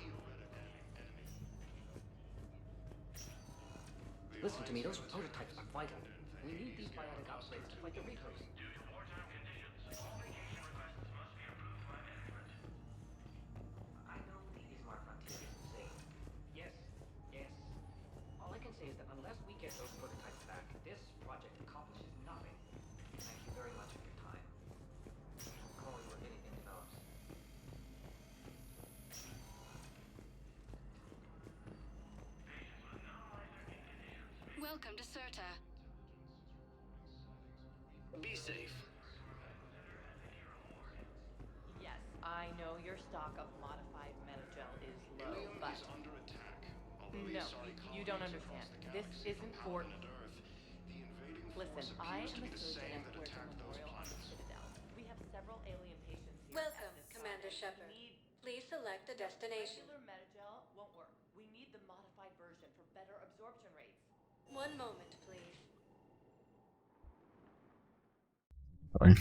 Listen to me, those prototypes are vital. We need these biotic upgrades to fight the Reapers. I know the Ismar frontier isn't safe. Yes, yes. All I can say is that unless we get those prototypes back, this project accomplishes nothing. Thank you very much for your time. Call you if anything develops. Welcome to Serta. Be safe. Yes, I know your stock of modified metagel is low, but... No, you don't understand. This isn't for... Listen, I am a surgeon at Puerto Memorial on the Citadel. We have several alien patients here. Welcome, Commander Shepard. Please select a destination. Regular metagel won't work. We need the modified version for better absorption rates. One moment, please. Fine.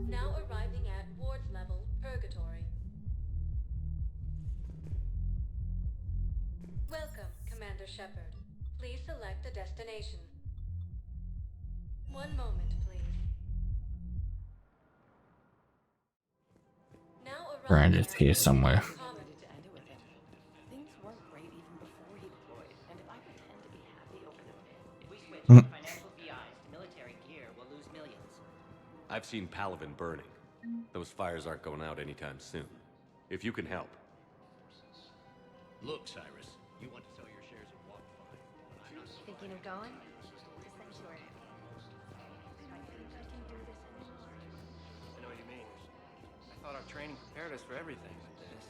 Now arriving at ward level, Purgatory. Welcome, Commander Shepard. Please select a destination. One moment, please. Now Brand arriving is here somewhere. Things weren't great even before he deployed, and if I pretend to be happy over the pin, if we switch Mm. from financial PIs to military gear, we'll lose millions. I've seen Palaven burning. Those fires aren't going out anytime soon. If you can help. Look, Cyrus, you want to sell your shares of Walkfine, but I'm not... Thinking of going? To Sanctuary. I think I can do this anymore. I know what you mean. I thought our training prepared us for everything, but this...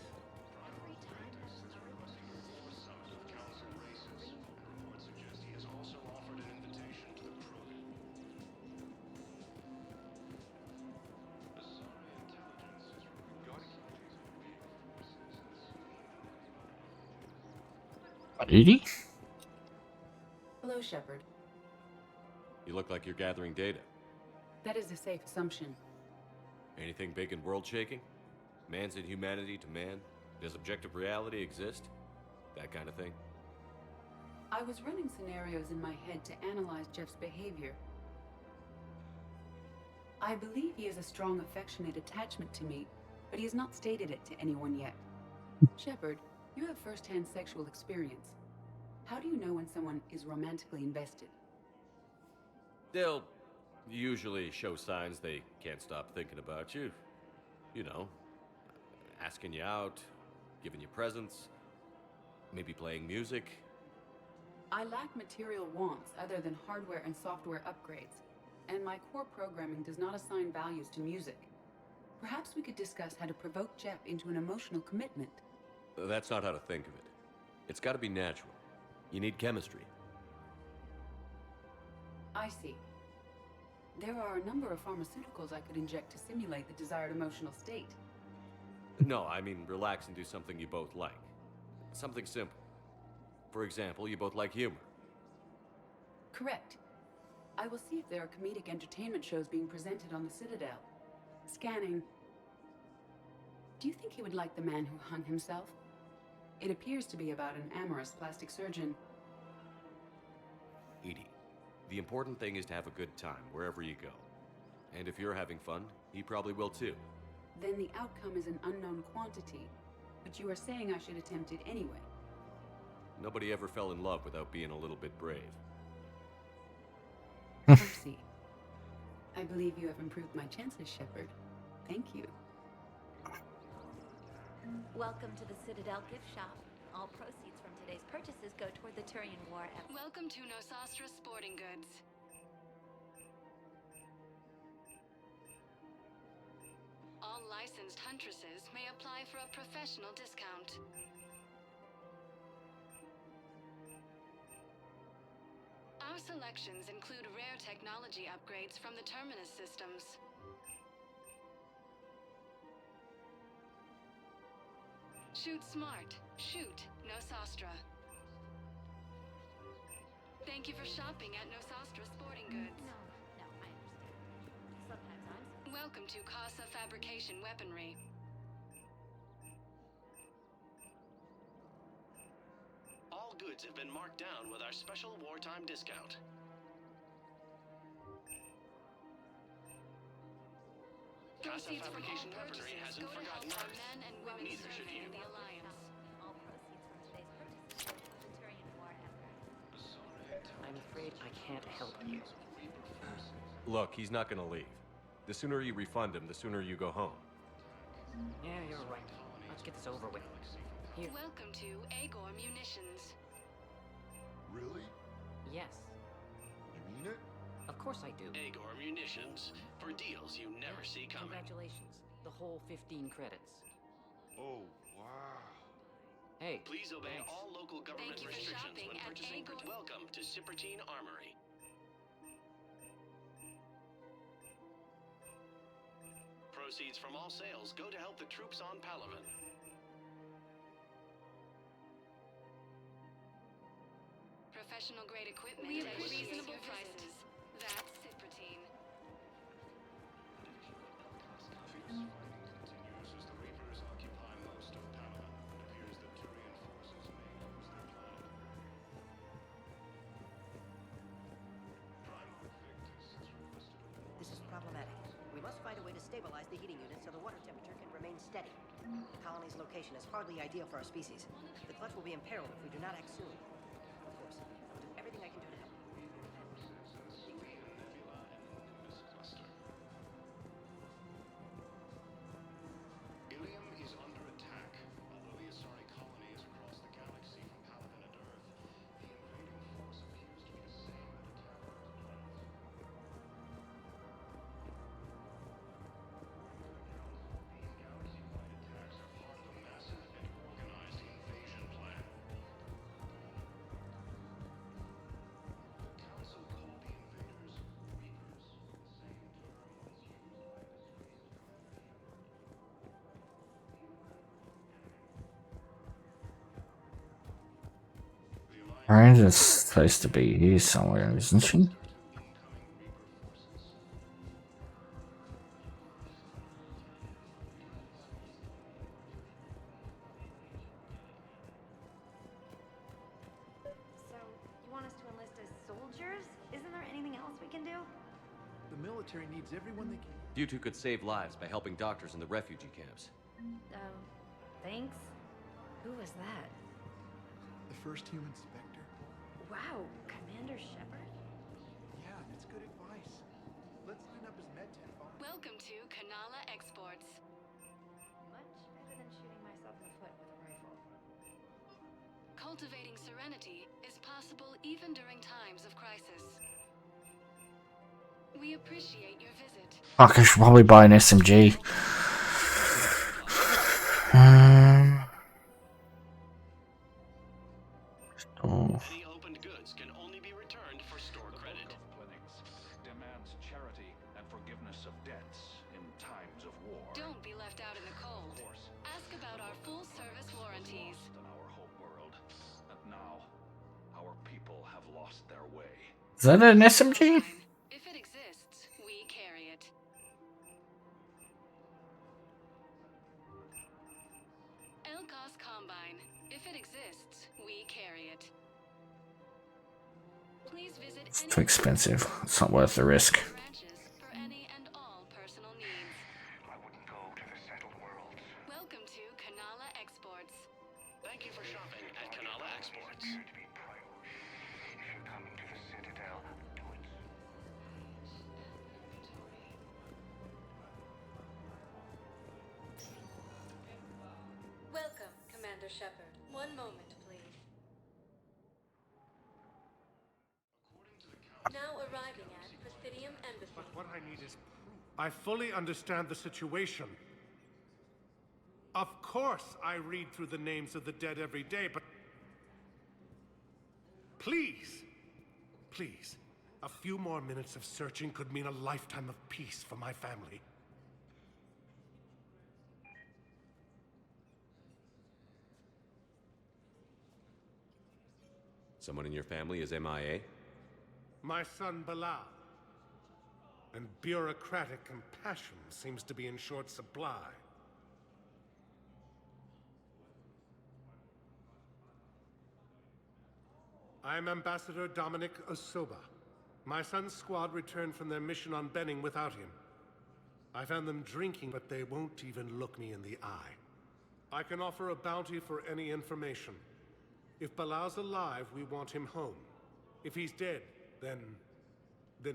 Did he? Hello, Shepard. You look like you're gathering data. That is a safe assumption. Anything big and world-shaking? Man's inhumanity to man? Does objective reality exist? That kind of thing? I was running scenarios in my head to analyze Jeff's behavior. I believe he has a strong affectionate attachment to me, but he has not stated it to anyone yet. Shepard, you have first-hand sexual experience. How do you know when someone is romantically invested? They'll Usually show signs they can't stop thinking about you. You know, asking you out, giving you presents, maybe playing music. I lack material wants other than hardware and software upgrades, and my core programming does not assign values to music. Perhaps we could discuss how to provoke Jep into an emotional commitment. That's not how to think of it. It's gotta be natural. You need chemistry. I see. There are a number of pharmaceuticals I could inject to simulate the desired emotional state. No, I mean relax and do something you both like. Something simple. For example, you both like humor. Correct. I will see if there are comedic entertainment shows being presented on the Citadel. Scanning. Do you think he would like The Man Who Hung Himself? It appears to be about an amorous plastic surgeon. Edie, the important thing is to have a good time wherever you go. And if you're having fun, he probably will too. Then the outcome is an unknown quantity. But you are saying I should attempt it anyway. Nobody ever fell in love without being a little bit brave. Mercy. I believe you have improved my chances, Shepard. Thank you. Welcome to the Citadel gift shop. All proceeds from today's purchases go toward the Turian War effort. Welcome to Nosastra Sporting Goods. All licensed huntresses may apply for a professional discount. Our selections include rare technology upgrades from the Terminus systems. Shoot smart. Shoot Nosastra. Thank you for shopping at Nosastra Sporting Goods. No, I understand. Sometimes I'm... Welcome to Casa Fabrication Weaponry. All goods have been marked down with our special wartime discount. Casa Proceeds from all Fabrication Weaponry purchases hasn't go to forgotten help our us. men and women Neither should serving you. the Alliance. All proceeds from today's purchases go toward the Turian War effort. I'm afraid I can't help you. Look, he's not gonna leave. The sooner you refund him, the sooner you go home. Yeah, you're right. Let's get this over with. Here. Welcome to Agor Munitions. Really? Yes. You mean it? Of course I do. Agor Munitions. For deals you never see coming. Congratulations. The whole 15 credits. Oh, wow. Hey. Please obey thanks. all local government Thank you for restrictions shopping when at purchasing. Agor. Welcome to Cipertine Armory. Proceeds from all sales go to help the troops on Palaven. Professional grade equipment We at appreciate reasonable your prices. That's Cipertine. Continues as the Reapers occupy most of Palaven. It appears that Turian forces may lose their planet. Primarch Victus has requested a war. This is problematic. We must find a way to stabilize the heating unit so the water temperature can remain steady. The colony's location is hardly ideal for our species. The clutch will be imperiled if we do not act soon. Of course, I'll do everything I can do to help. Ilium is under attack. Although the Asari colony is across the galaxy from Palaven and Earth, the invading force appears to be the same that attacked These galaxy-wide attacks are part of a massive and organized invasion plan. The Council called the invaders Reapers, the same term once used by the Miranda's supposed to be here somewhere, isn't she? So, you want us to enlist as soldiers? Isn't there anything else we can do? The military needs everyone they can. You two could save lives by helping doctors in the refugee camps. Oh, thanks. Who was that? The first human specter. Wow, Commander Shepard? Yeah, it's good advice. to Kanala Exports. Much better than shooting myself in the foot with a rifle. Cultivating serenity is possible even during times of crisis. We appreciate your visit. Fuck, I should probably buy an SMG. Oh. Any opened goods can only be returned for store credit. Clinics demands charity and forgiveness of debts in times of war. Don't be left out in the cold. Ask about our full-service warranties. In our home world, and now our people have lost their way. Is that an SMG? If it exists, we carry it. Elkos Combine. If it exists, we carry it. Please visit It's too expensive. It's not worth the risk. for any and all personal needs. I wouldn't go to the settled worlds. Welcome to Kanala Exports. Thank you for shopping at Kanala Exports. If you're coming to the Citadel, do it. Welcome, Commander Shepard. One moment, please. Now arriving at Presidium Embassy. But what I need is proof. I fully understand the situation. Of course I read through the names of the dead every day, but... Please! Please. A few more minutes of searching could mean a lifetime of peace for my family. Someone in your family is MIA? My son Bilal. And bureaucratic compassion seems to be in short supply. I'm Ambassador Dominic Osoba. My son's squad returned from their mission on Benning without him. I found them drinking, but they won't even look me in the eye. I can offer a bounty for any information. If Bilal's alive, we want him home. If he's dead, then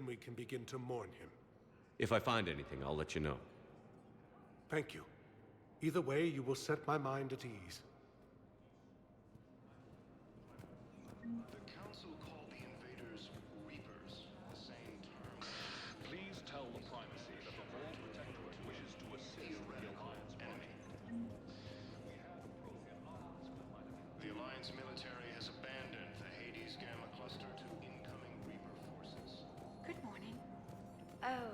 we can begin to mourn him. If I find anything, I'll let you know. Thank you. Either way, you will set my mind at ease. The Council called the invaders Reapers, the same term. Please tell the Primacy that the Vault Protectorate wishes to assist the Alliance project. The Alliance military has abandoned the Hades Gamma Cluster to incoming Reaper forces. Good morning. Oh.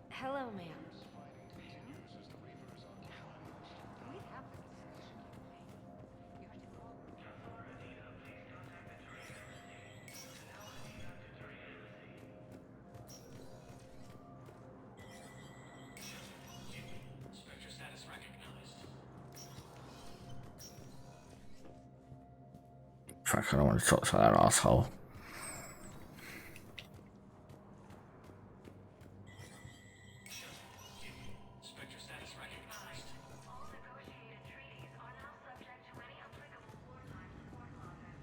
Hello, ma'am. Spectre status recognized. Fuck, I don't want to talk to that asshole. Spectre status recognized. All negotiated treaties are now subject to any applicable wartime support clauses.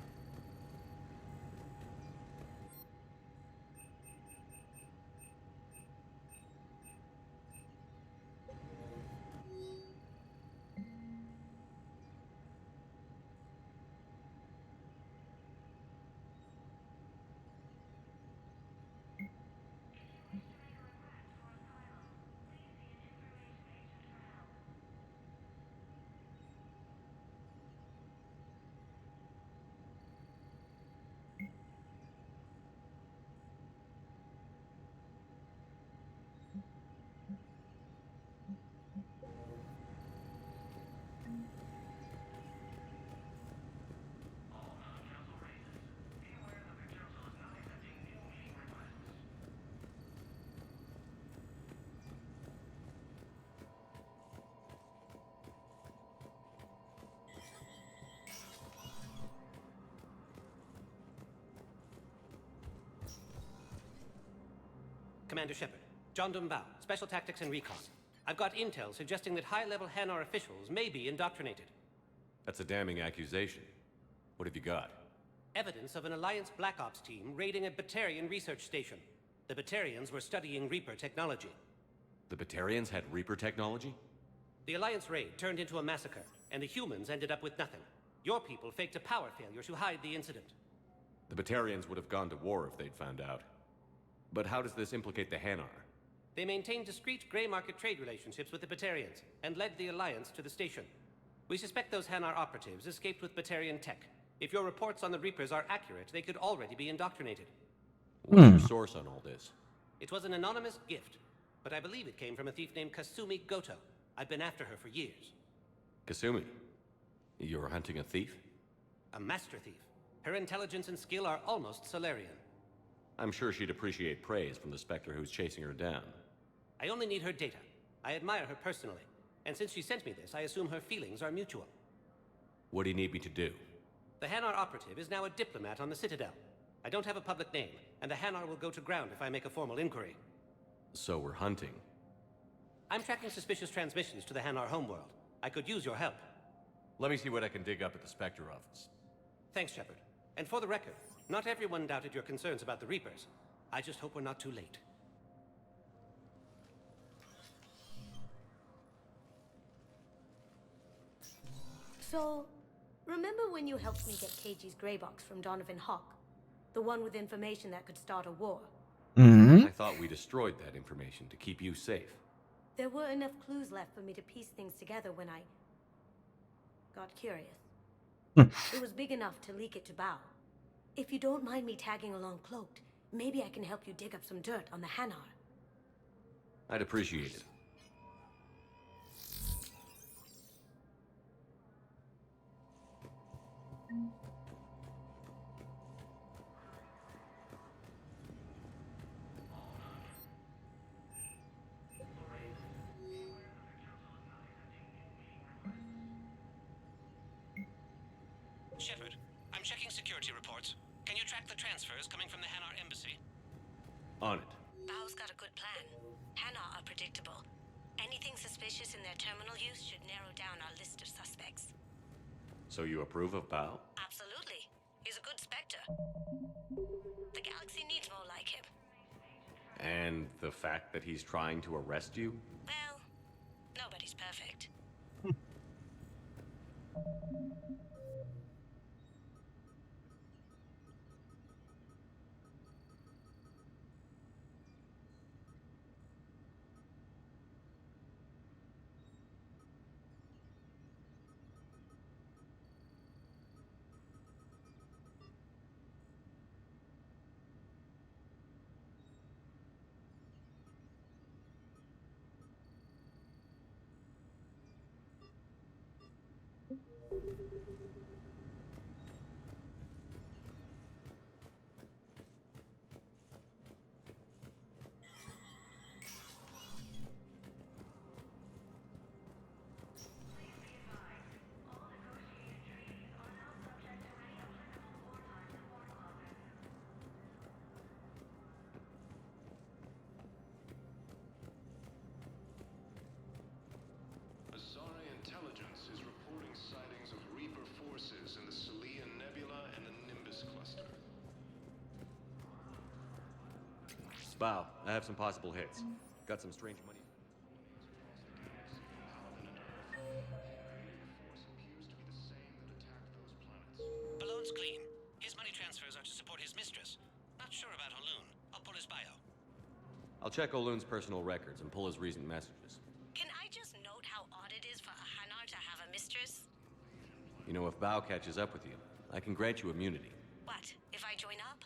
Commander Shepard. John Dumbao, Special Tactics and Recon. I've got intel suggesting that high-level Hanar officials may be indoctrinated. That's a damning accusation. What have you got? Evidence of an Alliance Black Ops team raiding a Batarian research station. The Batarians were studying Reaper technology. The Batarians had Reaper technology? The Alliance raid turned into a massacre, and the humans ended up with nothing. Your people faked a power failure to hide the incident. The Batarians would have gone to war if they'd found out. But how does this implicate the Hanar? They maintained discreet gray market trade relationships with the Batarians, and led the Alliance to the station. We suspect those Hanar operatives escaped with Batarian tech. If your reports on the Reapers are accurate, they could already be indoctrinated. What's your source on all this? It was an anonymous gift, but I believe it came from a thief named Kasumi Goto. I've been after her for years. Kasumi? You're hunting a thief? A master thief. Her intelligence and skill are almost Solarian. I'm sure she'd appreciate praise from the Spectre who's chasing her down. I only need her data. I admire her personally. And since she sent me this, I assume her feelings are mutual. What do you need me to do? The Hanar operative is now a diplomat on the Citadel. I don't have a public name, and the Hanar will go to ground if I make a formal inquiry. So we're hunting. I'm tracking suspicious transmissions to the Hanar homeworld. I could use your help. Let me see what I can dig up at the Spectre office. Thanks, Shepard. And for the record, not everyone doubted your concerns about the Reapers. I just hope we're not too late. So, remember when you helped me get KG's grey box from Donovan Hawk? The one with information that could start a war? I thought we destroyed that information to keep you safe. There were enough clues left for me to piece things together when I got curious. It was big enough to leak it to Bao. If you don't mind me tagging along cloaked, maybe I can help you dig up some dirt on the Hanar. I'd appreciate it. Shepard, I'm checking security reports. Can you track the transfers coming from the Hanar embassy? On it. Bao's got a good plan. Hanar are predictable. Anything suspicious in their terminal use should narrow down our list of suspects. So you approve of Bao? Absolutely. He's a good Spectre. The galaxy needs more like him. And the fact that he's trying to arrest you? Well, nobody's perfect. Azari intelligence is reporting sightings of Reaper forces in the Celian Nebula and the Nimbus cluster. Bao, I have some possible hits. Got some strange money. Balloon's clean. His money transfers are to support his mistress. Not sure about Holoon. I'll pull his bio. I'll check Oloon's personal records and pull his recent messages. Can I just note how odd it is for a Hanar to have a mistress? You know, if Bao catches up with you, I can grant you immunity. What, if I join up?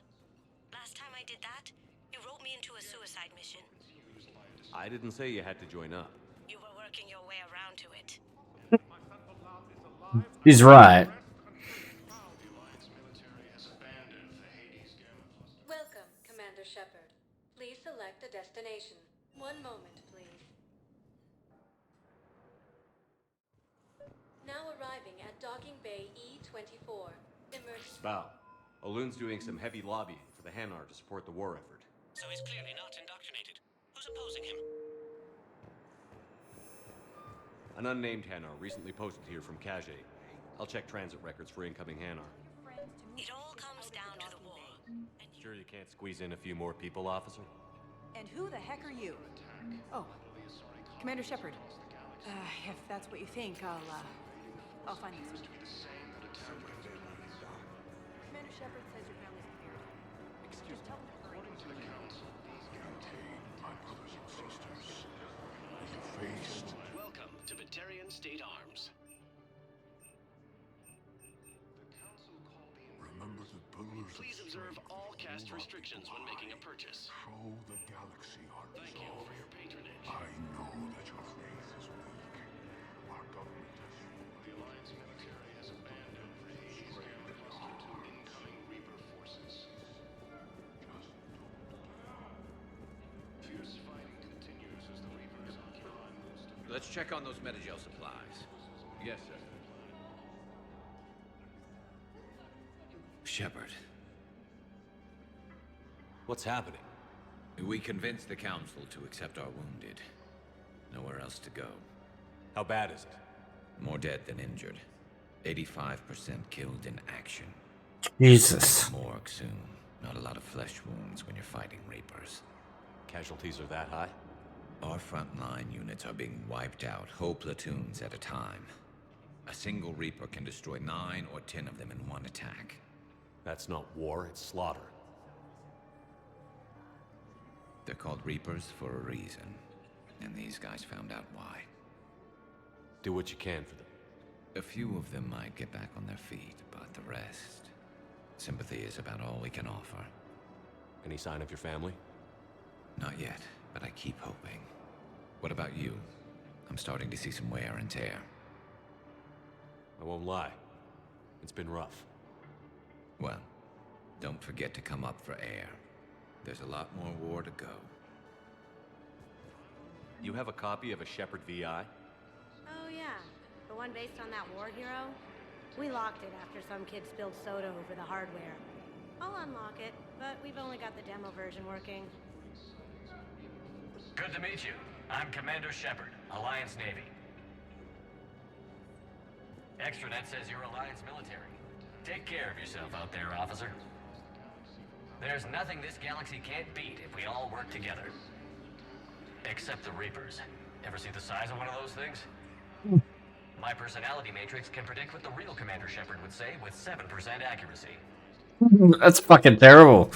Last time I did that, you wrote me into a suicide mission. I didn't say you had to join up. You were working your way around to it. He's right. Welcome, Commander Shepard. Please select a destination. One moment, please. Now arriving at Docking Bay E-24. Emergency. Bao, Oloon's doing some heavy lobbying for the Hanar to support the war effort. So he's clearly not indoctrinated. Who's opposing him? An unnamed Hanar recently posted here from Kage. I'll check transit records for incoming Hanar. It all comes down to the war. Sure you can't squeeze in a few more people, officer? And who the heck are you? Oh, Commander Shepard. If that's what you think, I'll find this one. Commander Shepard says your family's cleared. Just tell them to hurry. According to the council, contain my brothers and sisters. You faced. Welcome to Batarian State Arms. Remember the pillars. Please observe all caste restrictions when making a purchase. Show the galaxy our Thank you for your patronage. I know that your faith is weak. Our government has the Alliance military has abandoned the Scan cluster to incoming Reaper forces. Fierce fighting continues as the Reapers occupy most of. Let's check on those Metagel supplies. Yes, sir. Shepard. What's happening? We convinced the Council to accept our wounded. Nowhere else to go. How bad is it? More dead than injured. 85% killed in action. Jesus. Morgue soon. Not a lot of flesh wounds when you're fighting Reapers. Casualties are that high? Our frontline units are being wiped out, whole platoons at a time. A single Reaper can destroy 9 or 10 of them in one attack. That's not war, it's slaughter. They're called Reapers for a reason, and these guys found out why. Do what you can for them. A few of them might get back on their feet, but the rest... Sympathy is about all we can offer. Any sign of your family? Not yet, but I keep hoping. What about you? I'm starting to see some wear and tear. I won't lie. It's been rough. Well, don't forget to come up for air. There's a lot more war to go. You have a copy of a Shepard VI? Oh yeah, the one based on that war hero? We locked it after some kid spilled soda over the hardware. I'll unlock it, but we've only got the demo version working. Good to meet you. I'm Commander Shepard, Alliance Navy. Extranet says you're Alliance military. Take care of yourself out there, officer. There's nothing this galaxy can't beat if we all work together. Except the Reapers. Ever see the size of one of those things? My personality matrix can predict what the real Commander Shepard would say with 7% accuracy. That's fucking terrible.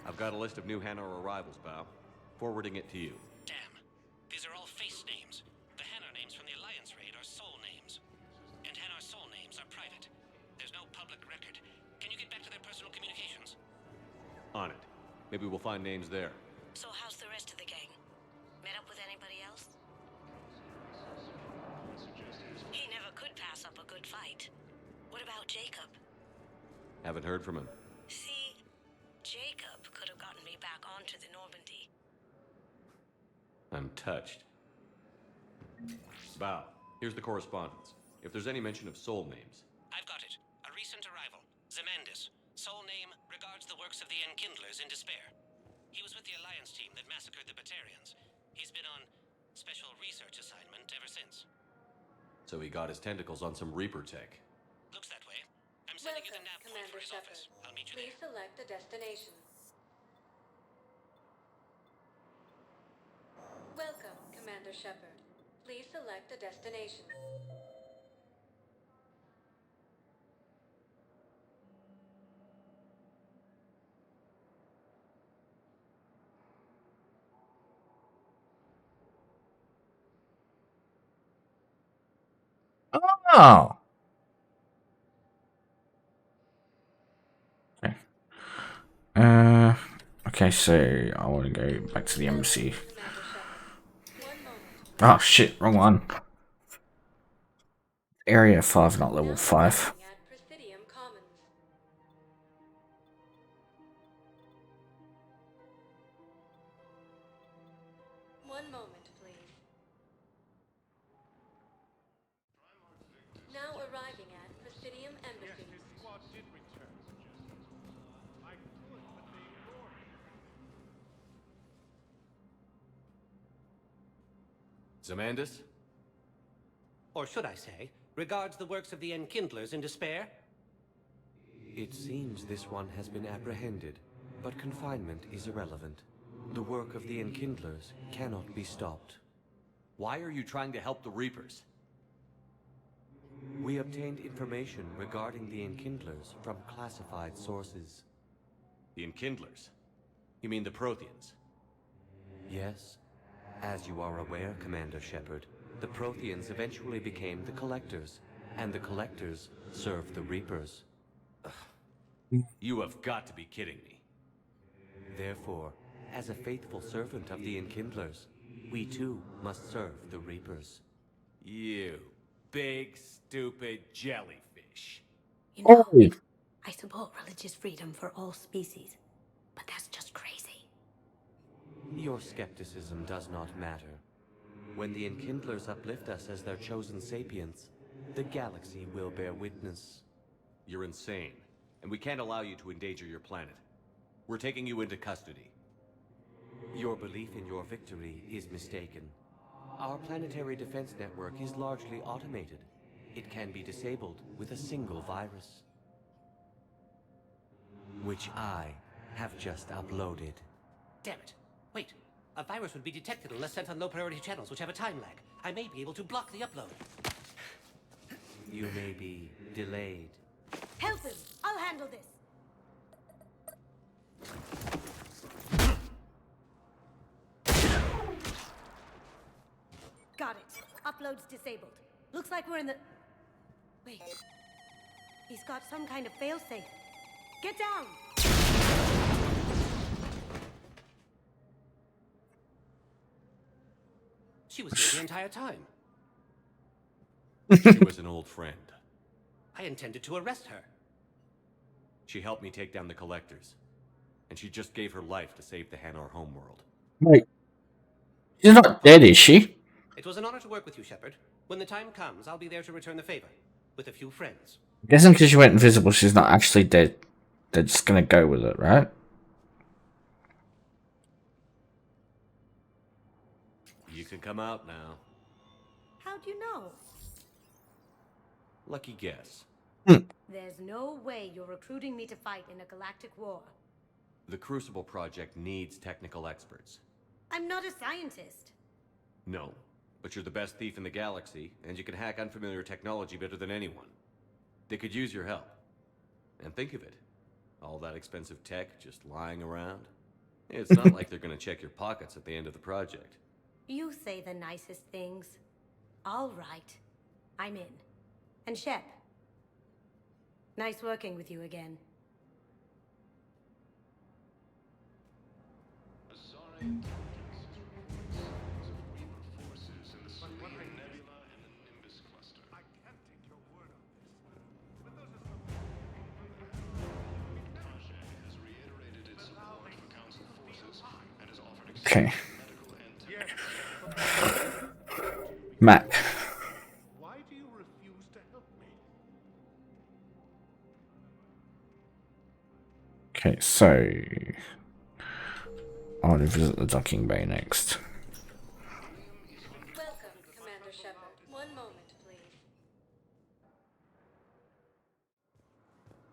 I've got a list of new Hanar arrivals, pal. Forwarding it to you. Damn. These are all face names. The Hanar names from the Alliance raid are soul names. And Hanar soul names are private. There's no public record. Can you get back to their personal communications? On it. Maybe we'll find names there. So how's the rest of the gang? Met up with anybody else? He never could pass up a good fight. What about Jacob? Haven't heard from him. See, Jacob could have gotten me back onto the Normandy. I'm touched. Bow, here's the correspondence. If there's any mention of soul names. I've got it. A recent arrival. Zemandis. Soul name regards the works of the Enkindlers in despair. He was with the Alliance team that massacred the Batarians. He's been on special research assignment ever since. So he got his tentacles on some Reaper tech. Looks that way. I'm sending you the nav point Commander for his Shepard. office. I'll meet you Please there. select a destination. Welcome, Commander Shepard. Please select a destination. Oh. Okay. Okay, so I want to go back to the embassy. Oh shit, wrong one. Area 5, not level 5. One moment, please. Now arriving at Presidium Embassy. Zemandis? Or should I say, regards the works of the Enkindlers in despair? It seems this one has been apprehended, but confinement is irrelevant. The work of the Enkindlers cannot be stopped. Why are you trying to help the Reapers? We obtained information regarding the Enkindlers from classified sources. The Enkindlers? You mean the Protheans? Yes. As you are aware, Commander Shepard, the Protheans eventually became the Collectors, and the Collectors served the Reapers. You have got to be kidding me. Therefore, as a faithful servant of the Enkindlers, we too must serve the Reapers. You big, stupid jellyfish. You know, I support religious freedom for all species, but that's just crazy. Your skepticism does not matter. When the Enkindlers uplift us as their chosen sapients, the galaxy will bear witness. You're insane, and we can't allow you to endanger your planet. We're taking you into custody. Your belief in your victory is mistaken. Our planetary defense network is largely automated. It can be disabled with a single virus, which I have just uploaded. Damn it. Wait. A virus would be detected unless sent on low-priority channels, which have a time lag. I may be able to block the upload. You may be delayed. Help him! I'll handle this! Got it. Upload's disabled. Looks like we're in the... Wait. He's got some kind of failsafe. Get down! She was here the entire time. She was an old friend. I intended to arrest her. She helped me take down the Collectors. And she just gave her life to save the Hanar homeworld. Wait. She's not dead, is she? It was an honor to work with you, Shepard. When the time comes, I'll be there to return the favor. With a few friends. I'm guessing because she went invisible, she's not actually dead. They're just gonna go with it, right? You can come out now. How'd you know? Lucky guess. There's no way you're recruiting me to fight in a galactic war. The Crucible Project needs technical experts. I'm not a scientist. No, but you're the best thief in the galaxy, and you can hack unfamiliar technology better than anyone. They could use your help. And think of it. All that expensive tech just lying around. It's not like they're gonna check your pockets at the end of the project. You say the nicest things. All right. I'm in. And Shep. Nice working with you again. Okay. Mac. Why do you refuse to help me? Okay, so I want to visit the docking bay next. Welcome, Commander Shepard. One moment, please.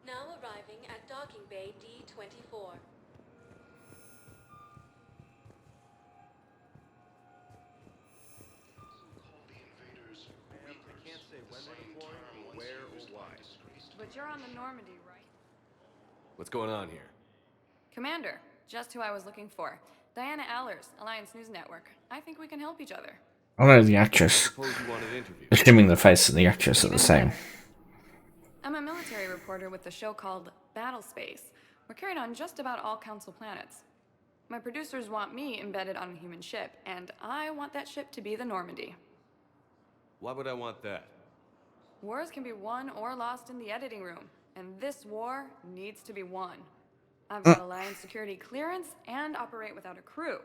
Now arriving at docking bay D-24. I can't say when they're deploying, or where, or why. But you're on the Normandy, right? What's going on here? Commander, just who I was looking for. Diana Allers, Alliance News Network. I think we can help each other. I know the actress. Assuming the face and the actress are the same. I'm a military reporter with the show called Battle Space. We're carried on just about all Council planets. My producers want me embedded on a human ship, and I want that ship to be the Normandy. Why would I want that? Wars can be won or lost in the editing room, and this war needs to be won. I've got Alliance security clearance and operate without a crew.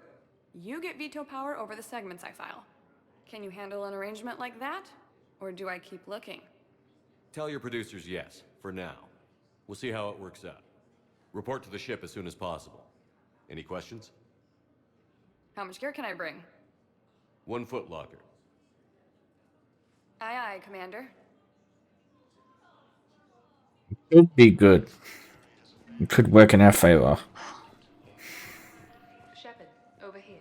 You get veto power over the segments I file. Can you handle an arrangement like that? Or do I keep looking? Tell your producers yes, for now. We'll see how it works out. Report to the ship as soon as possible. Any questions? How much gear can I bring? 1 foot locker. Aye, aye, Commander. Could be good. It could work in our favor. Shepard, over here.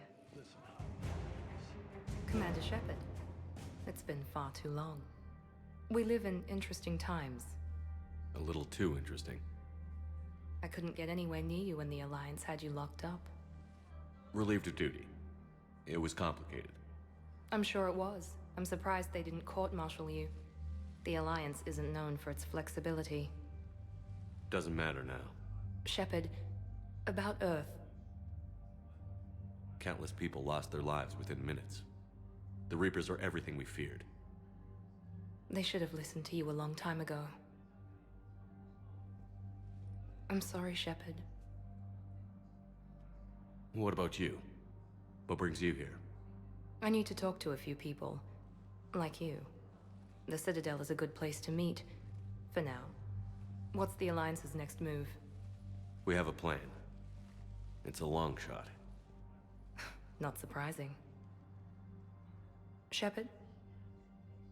Commander Shepard, it's been far too long. We live in interesting times. A little too interesting. I couldn't get anywhere near you when the Alliance had you locked up. Relieved of duty. It was complicated. I'm sure it was. I'm surprised they didn't court-martial you. The Alliance isn't known for its flexibility. Doesn't matter now. Shepard, about Earth. Countless people lost their lives within minutes. The Reapers are everything we feared. They should have listened to you a long time ago. I'm sorry, Shepard. What about you? What brings you here? I need to talk to a few people. Like you. The Citadel is a good place to meet. For now. What's the Alliance's next move? We have a plan. It's a long shot. Not surprising. Shepard?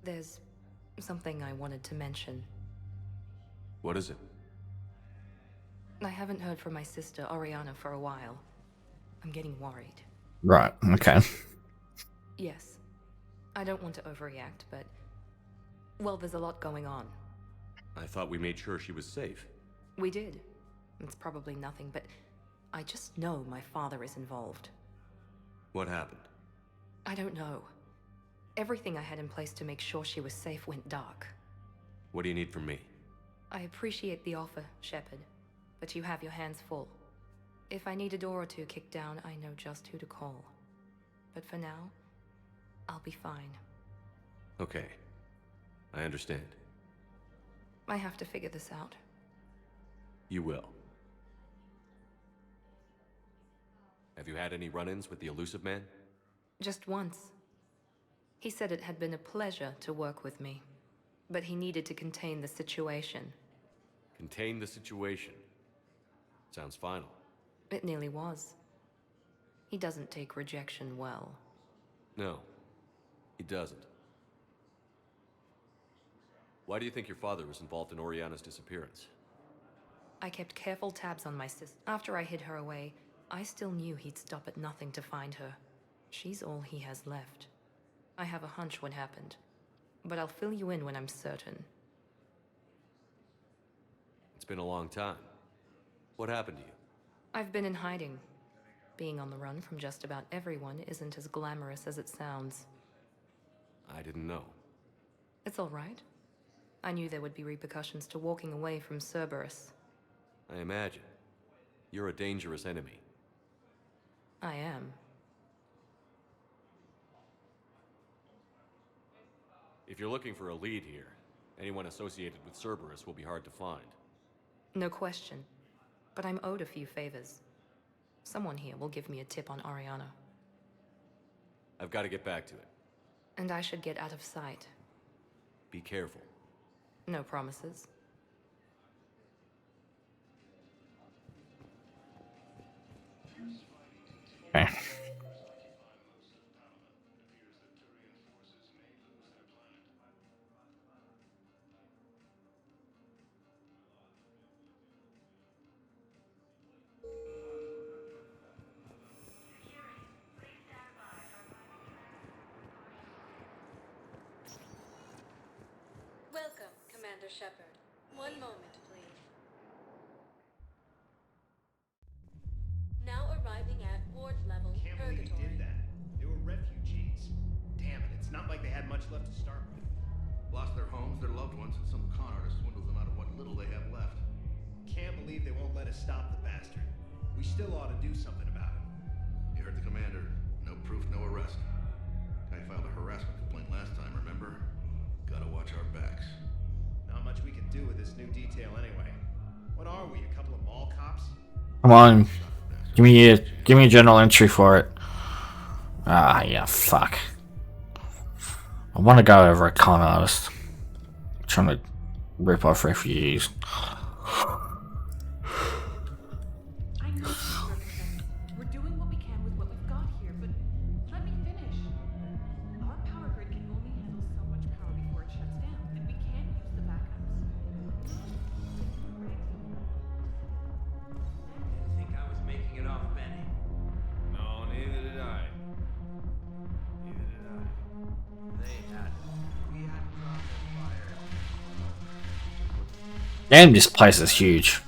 There's something I wanted to mention. What is it? I haven't heard from my sister, Oriana, for a while. I'm getting worried. Right, okay. Yes. I don't want to overreact, but... well, there's a lot going on. I thought we made sure she was safe. We did. It's probably nothing, but... I just know my father is involved. What happened? I don't know. Everything I had in place to make sure she was safe went dark. What do you need from me? I appreciate the offer, Shepard, but you have your hands full. If I need a door or two kicked down, I know just who to call. But for now, I'll be fine. Okay. I understand. I have to figure this out. You will. Have you had any run-ins with the Elusive Man? Just once. He said it had been a pleasure to work with me, but he needed to contain the situation. Contain the situation. Sounds final. It nearly was. He doesn't take rejection well. No, he doesn't. Why do you think your father was involved in Oriana's disappearance? I kept careful tabs on my sister. After I hid her away, I still knew he'd stop at nothing to find her. She's all he has left. I have a hunch what happened, but I'll fill you in when I'm certain. It's been a long time. What happened to you? I've been in hiding. Being on the run from just about everyone isn't as glamorous as it sounds. I didn't know. It's all right. I knew there would be repercussions to walking away from Cerberus. I imagine. You're a dangerous enemy. I am. If you're looking for a lead here, anyone associated with Cerberus will be hard to find. No question. But I'm owed a few favors. Someone here will give me a tip on Oriana. I've got to get back to it. And I should get out of sight. Be careful. No promises. Okay. Welcome, Commander Shepard. One moment, please. Now arriving at ward level Can't believe he purgatory. did that. They were refugees. Damn it, it's not like they had much left to start with. Lost their homes, their loved ones, and some con artist swindled them out of what little they have left. Can't believe they won't let us stop the bastard. We still ought to do something about it. You heard the commander. No proof, no arrest. Guy filed a harassment complaint last time, remember? Gotta watch our backs. Not much we can do with this new detail anyway. What are we, a couple of mall cops? Come on. Give me a journal entry for it. Ah, yeah, fuck. I want to go over a con artist. Trying to rip off refugees. I know we're doing what we can with what we've got here, but let me finish. Our power grid can only handle so much power before Damn, this place is huge.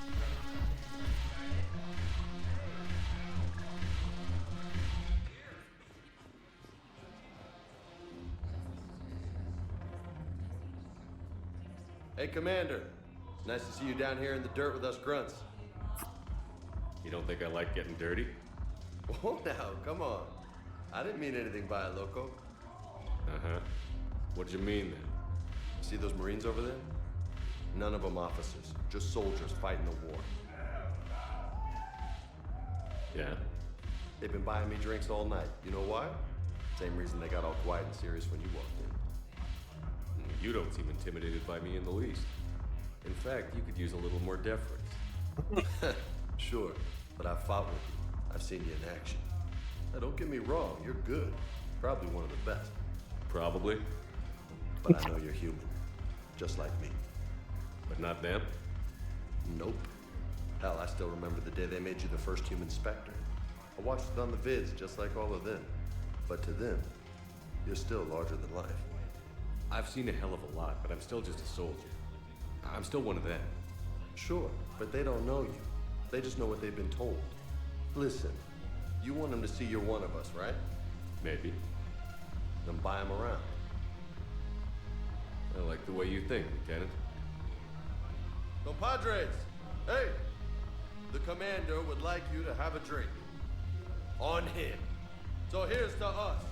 Hey, Commander. Nice to see you down here in the dirt with us grunts. You don't think I like getting dirty? Oh, now, come on. I didn't mean anything by it, loco. Uh-huh. What did you mean, then? See those Marines over there? None of them officers, just soldiers fighting the war. Yeah? They've been buying me drinks all night. You know why? Same reason they got all quiet and serious when you walked in. You don't seem intimidated by me in the least. In fact, you could use a little more deference. Sure, but I've fought with you. I've seen you in action. Now, don't get me wrong, you're good. Probably one of the best. Probably. But I know you're human. Just like me. But not them? Nope. Hell, I still remember the day they made you the first human Spectre. I watched it on the vids, just like all of them. But to them, you're still larger than life. I've seen a hell of a lot, but I'm still just a soldier. I'm still one of them. Sure, but they don't know you. They just know what they've been told. Listen, you want them to see you're one of us, right? Maybe. Then buy them around. I like the way you think, Lieutenant. Compadres, hey! The commander would like you to have a drink. On him. So here's to us.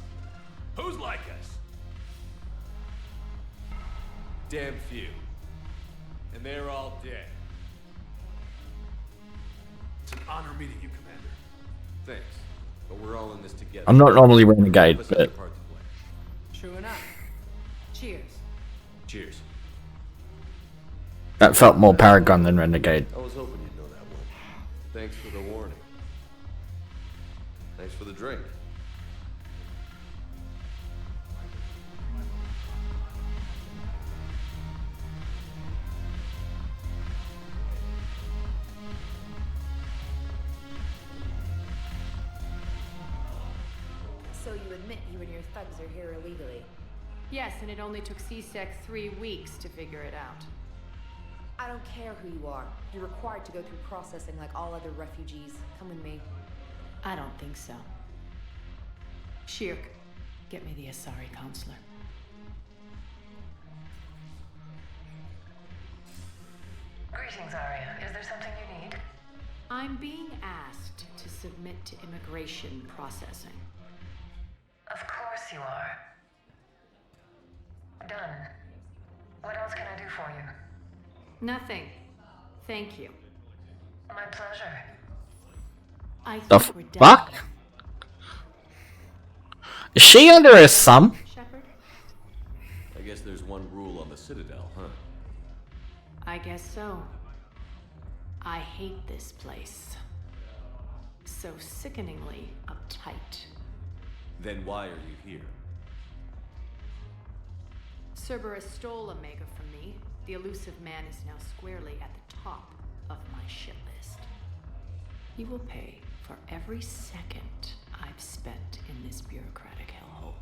Who's like us? Damn few. And they're all dead. It's an honor meeting you, Commander. Thanks. But we're all in this together. I'm not normally Renegade, but True enough. Cheers. Cheers. that felt more Paragon than Renegade. I was hoping you'd know that one. Thanks for the warning. Thanks for the drink. So you admit you and your thugs are here illegally? Yes, and it only took C-Sec 3 weeks to figure it out. I don't care who you are. You're required to go through processing like all other refugees. Come with me. I don't think so. Shirk, get me the Asari consular. Greetings, Arya. Is there something you need? I'm being asked to submit to immigration processing. Of course you are. Done. What else can I do for you? Nothing. Thank you. My pleasure. I The think we're dead. fuck? Is she under his thumb? Shepard? I guess there's one rule on the Citadel, huh? I guess so. I hate this place. So sickeningly uptight. Then why are you here? Cerberus stole Omega from me. The elusive man is now squarely at the top of my shit list. He will pay for every second I've spent in this bureaucratic hellhole.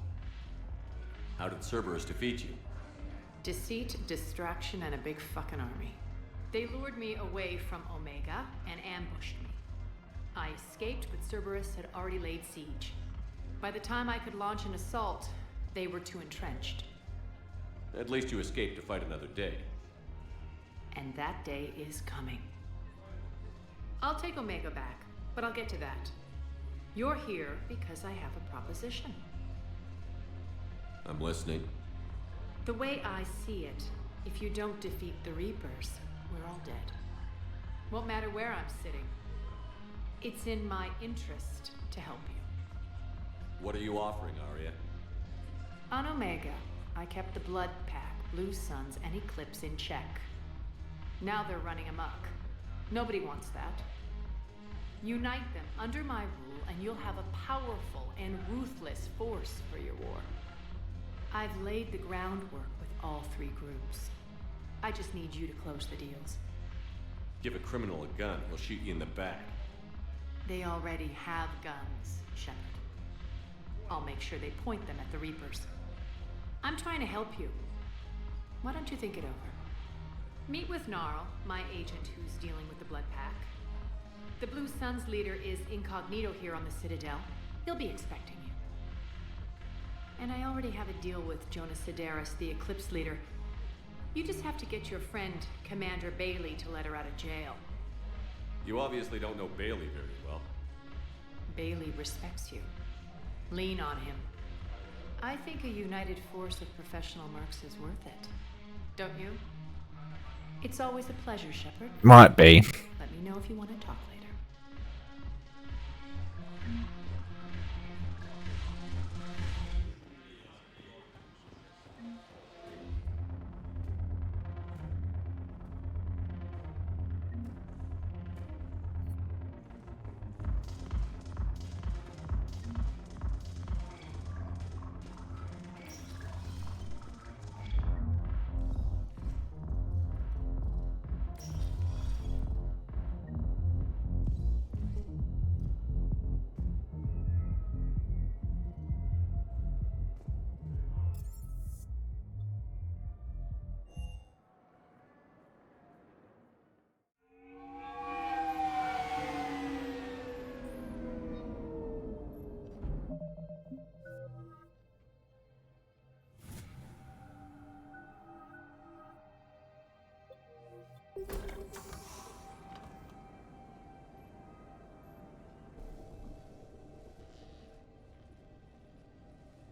How did Cerberus defeat you? Deceit, distraction, and a big fucking army. They lured me away from Omega and ambushed me. I escaped, but Cerberus had already laid siege. By the time I could launch an assault, they were too entrenched. At least you escaped to fight another day. And that day is coming. I'll take Omega back, but I'll get to that. You're here because I have a proposition. I'm listening. The way I see it, if you don't defeat the Reapers, we're all dead. Won't matter where I'm sitting. It's in my interest to help you. What are you offering, Arya? On Omega, I kept the Blood Pack, Blue Suns, and Eclipse in check. Now they're running amok. Nobody wants that. Unite them under my rule, and you'll have a powerful and ruthless force for your war. I've laid the groundwork with all three groups. I just need you to close the deals. Give a criminal a gun, he'll shoot you in the back. They already have guns, Shepard. I'll make sure they point them at the Reapers. I'm trying to help you. Why don't you think it over? Meet with Gnarl, my agent who's dealing with the Blood Pack. The Blue Sun's leader is incognito here on the Citadel. He'll be expecting you. And I already have a deal with Jonas Sedaris, the Eclipse leader. You just have to get your friend, Commander Bailey, to let her out of jail. You obviously don't know Bailey very well. Bailey respects you. Lean on him. I think a united force of professional mercs is worth it. Don't you? It's always a pleasure, Shepard. Might be. Let me know if you want to talk later.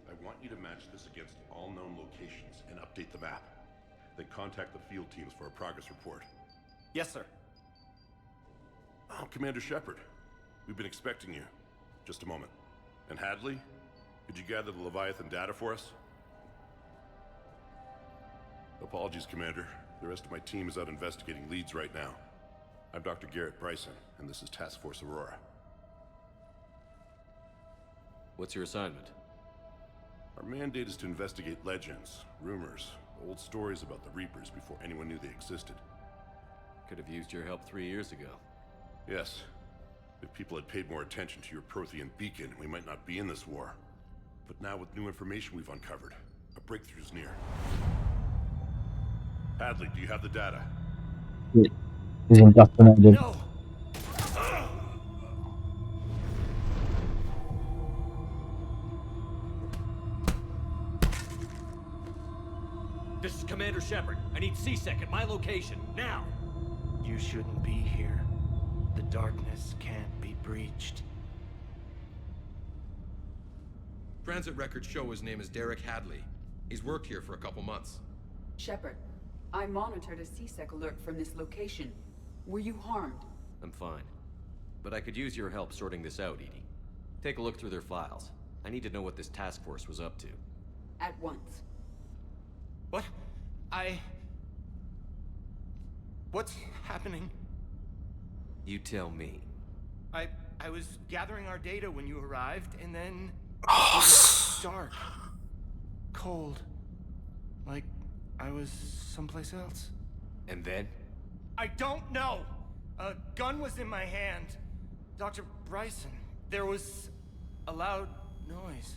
I want you to match this against all known locations and update the map. Then contact the field teams for a progress report. Yes, sir. Oh, Commander Shepard. We've been expecting you. Just a moment. And Hadley? Could you gather the Leviathan data for us? Apologies, Commander. The rest of my team is out investigating leads right now. I'm Dr. Garrett Bryson, and this is Task Force Aurora. What's your assignment? Our mandate is to investigate legends, rumors, old stories about the Reapers before anyone knew they existed. Could have used your help 3 years ago. Yes. If people had paid more attention to your Prothean beacon, we might not be in this war. But now with new information we've uncovered, a breakthrough's near. Hadley, do you have the data? He's indoctrinated. No! This is Commander Shepard. I need C-Sec at my location, now! You shouldn't be here. The darkness can't be breached. Transit records show his name is Derek Hadley. He's worked here for a couple months. Shepard, I monitored a C-Sec alert from this location. Were you harmed? I'm fine. But I could use your help sorting this out, Edie. Take a look through their files. I need to know what this task force was up to. At once. What? What's happening? You tell me. I was gathering our data when you arrived, and then it was dark. Cold. Like I was someplace else. And then? I don't know! A gun was in my hand. Dr. Bryson, there was a loud noise.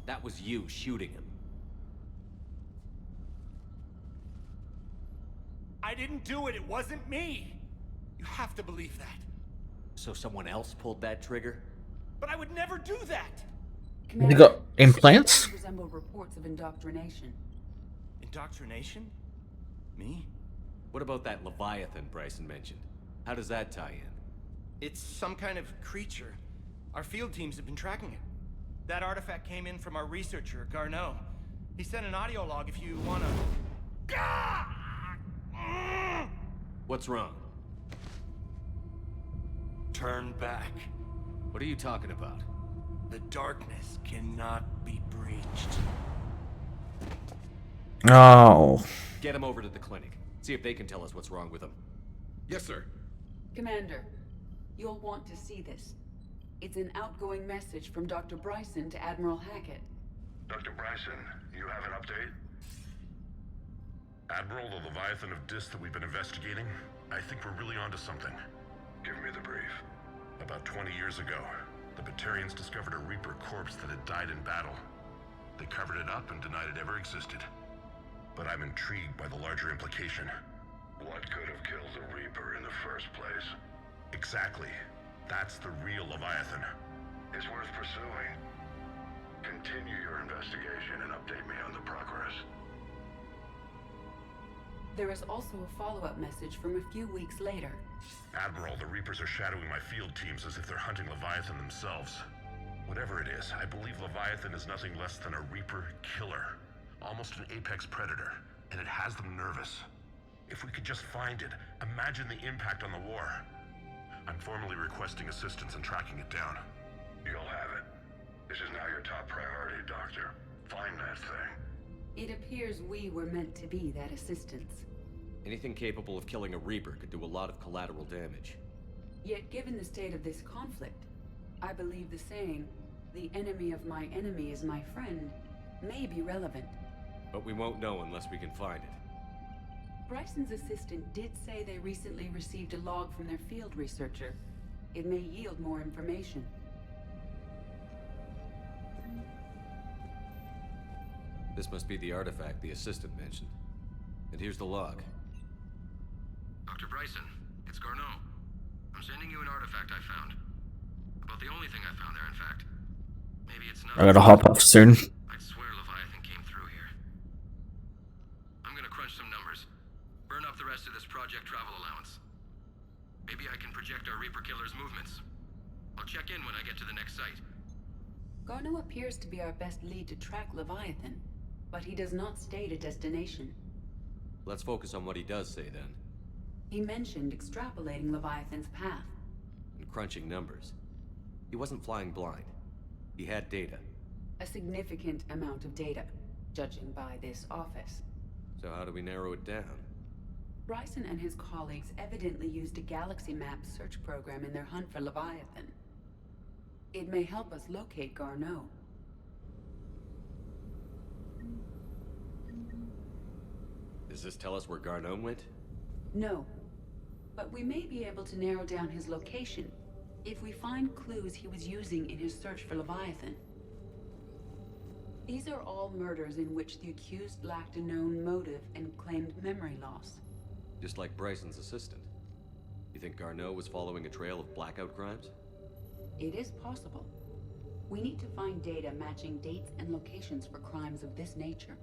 That was you shooting him. I didn't do it, it wasn't me! You have to believe that. So someone else pulled that trigger? But I would never do that! You got implants? It resemble reports of indoctrination. Indoctrination? Me? What about that Leviathan Bryson mentioned? How does that tie in? It's some kind of creature. Our field teams have been tracking it. That artifact came in from our researcher, Garneau. He sent an audio log if you wanna... What's wrong? Turn back. What are you talking about? The darkness cannot be breached. Oh. Get him over to the clinic. See if they can tell us what's wrong with him. Yes, sir. Commander, you'll want to see this. It's an outgoing message from Dr. Bryson to Admiral Hackett. Dr. Bryson, you have an update? Admiral, the Leviathan of Dis that we've been investigating, I think we're really onto something. Give me the brief. About 20 years ago, the Batarians discovered a Reaper corpse that had died in battle. They covered it up and denied it ever existed. But I'm intrigued by the larger implication. What could have killed the Reaper in the first place? Exactly. That's the real Leviathan. It's worth pursuing. Continue your investigation and update me on the progress. There is also a follow-up message from a few weeks later. Admiral, the Reapers are shadowing my field teams as if they're hunting Leviathan themselves. Whatever it is, I believe Leviathan is nothing less than a Reaper killer. Almost an apex predator, and it has them nervous. If we could just find it, imagine the impact on the war. I'm formally requesting assistance in tracking it down. You'll have it. This is now your top priority, Doctor. Find that thing. It appears we were meant to be that assistance. Anything capable of killing a Reaper could do a lot of collateral damage. Yet given the state of this conflict, I believe the saying, "The enemy of my enemy is my friend," may be relevant. But we won't know unless we can find it. Bryson's assistant did say they recently received a log from their field researcher. It may yield more information. This must be the artifact the assistant mentioned. And here's the log. Dr. Bryson, it's Garneau. I'm sending you an artifact I found. About the only thing I found there, in fact. Maybe it's not. I gotta hop off soon. I'd swear Leviathan came through here. I'm gonna crunch some numbers. Burn up the rest of this project travel allowance. Maybe I can project our Reaper killer's movements. I'll check in when I get to the next site. Garneau appears to be our best lead to track Leviathan, but he does not state a destination. Let's focus on what he does say then. He mentioned extrapolating Leviathan's path. And crunching numbers. He wasn't flying blind. He had data. A significant amount of data, judging by this office. So how do we narrow it down? Bryson and his colleagues evidently used a galaxy map search program in their hunt for Leviathan. It may help us locate Garneau. Does this tell us where Garneau went? No, but we may be able to narrow down his location if we find clues he was using in his search for Leviathan. These are all murders in which the accused lacked a known motive and claimed memory loss. Just like Bryson's assistant. You think Garneau was following a trail of blackout crimes? It is possible. We need to find data matching dates and locations for crimes of this nature.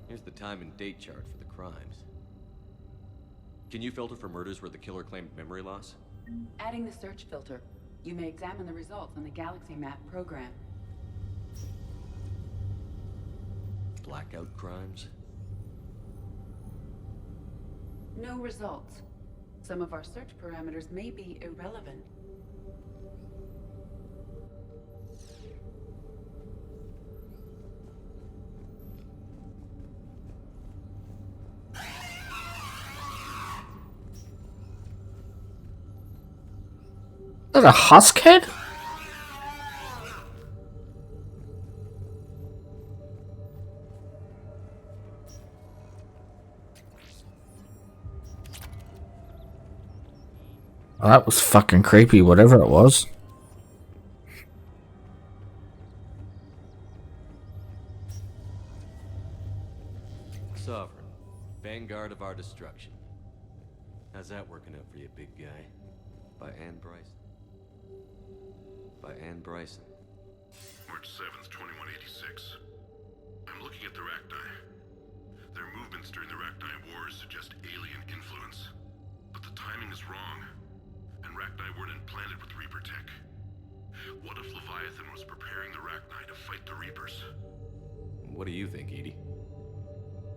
Here's the time and date chart for the crimes. Can you filter for murders where the killer claimed memory loss? Adding the search filter, you may examine the results on the Galaxy Map program. Blackout crimes? No results. Some of our search parameters may be irrelevant. Is that a husk head? Oh, that was fucking creepy, whatever it was. Sovereign, vanguard of our destruction. How's that working out for you, big guy? By Anne Bryson. By Anne Bryson. March 7th, 2186. I'm looking at the Rachni. Their movements during the Rachni Wars suggest alien influence. But the timing is wrong. And Rachni weren't implanted with Reaper tech. What if Leviathan was preparing the Rachni to fight the Reapers? What do you think, Edie?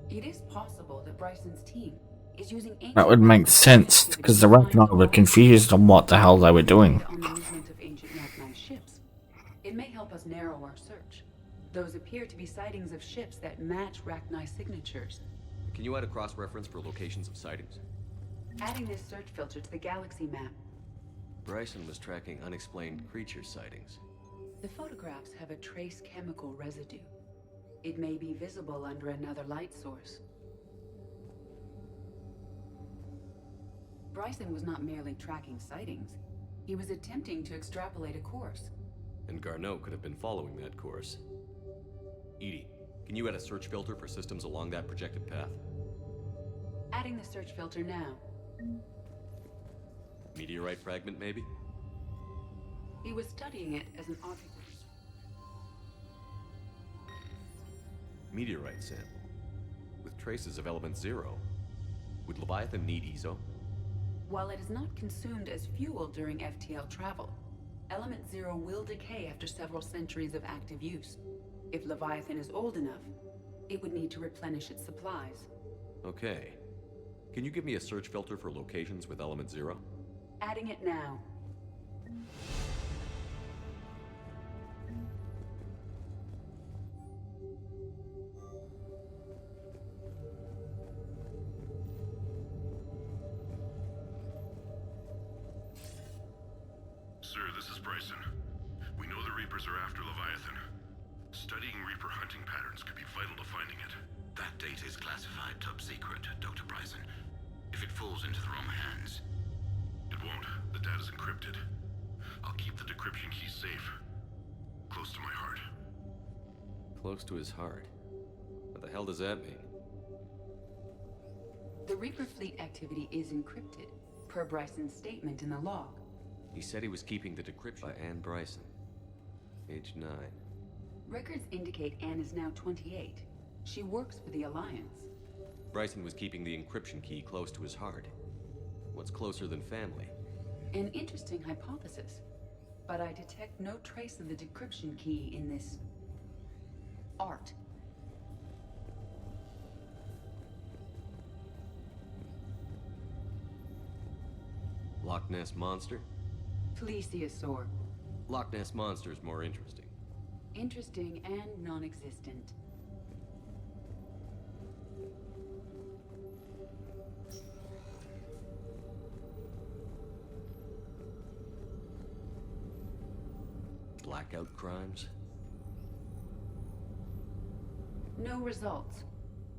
It is possible that Bryson's team is using ancient That would make sense, because the Rachni were confused on what the hell they were doing. on the movement of ancient Rachni ships. It may help us narrow our search. Those appear to be sightings of ships that match Rachni signatures. Can you add a cross-reference for locations of sightings? Adding this search filter to the Galaxy Map. Bryson was tracking unexplained creature sightings. The photographs have a trace chemical residue. It may be visible under another light source. Bryson was not merely tracking sightings. He was attempting to extrapolate a course. And Garneau could have been following that course. Edie, can you add a search filter for systems along that projected path? Adding the search filter now. Meteorite fragment, maybe? He was studying it as an object. Meteorite sample. With traces of element zero. Would Leviathan need EZO? While it is not consumed as fuel during FTL travel, element zero will decay after several centuries of active use. If Leviathan is old enough, it would need to replenish its supplies. Okay. Can you give me a search filter for locations with element zero? Adding it now. Sir, this is Bryson. We know the Reapers are after Leviathan. Studying Reaper hunting patterns could be vital to finding it. That data is classified top secret, Dr. Bryson. If it falls into the wrong hands... It won't. The data's encrypted. I'll keep the decryption key safe. Close to my heart. Close to his heart. What the hell does that mean? The Reaper fleet activity is encrypted, per Bryson's statement in the log. He said he was keeping the decryption by Anne Bryson. Age 9. Records indicate Anne is now 28. She works for the Alliance. Bryson was keeping the encryption key close to his heart. What's closer than family? An interesting hypothesis, but I detect no trace of the decryption key in this... art. Loch Ness Monster? Plesiosaur. Loch Ness Monster is more interesting. Interesting and non-existent. Blackout crimes? No results.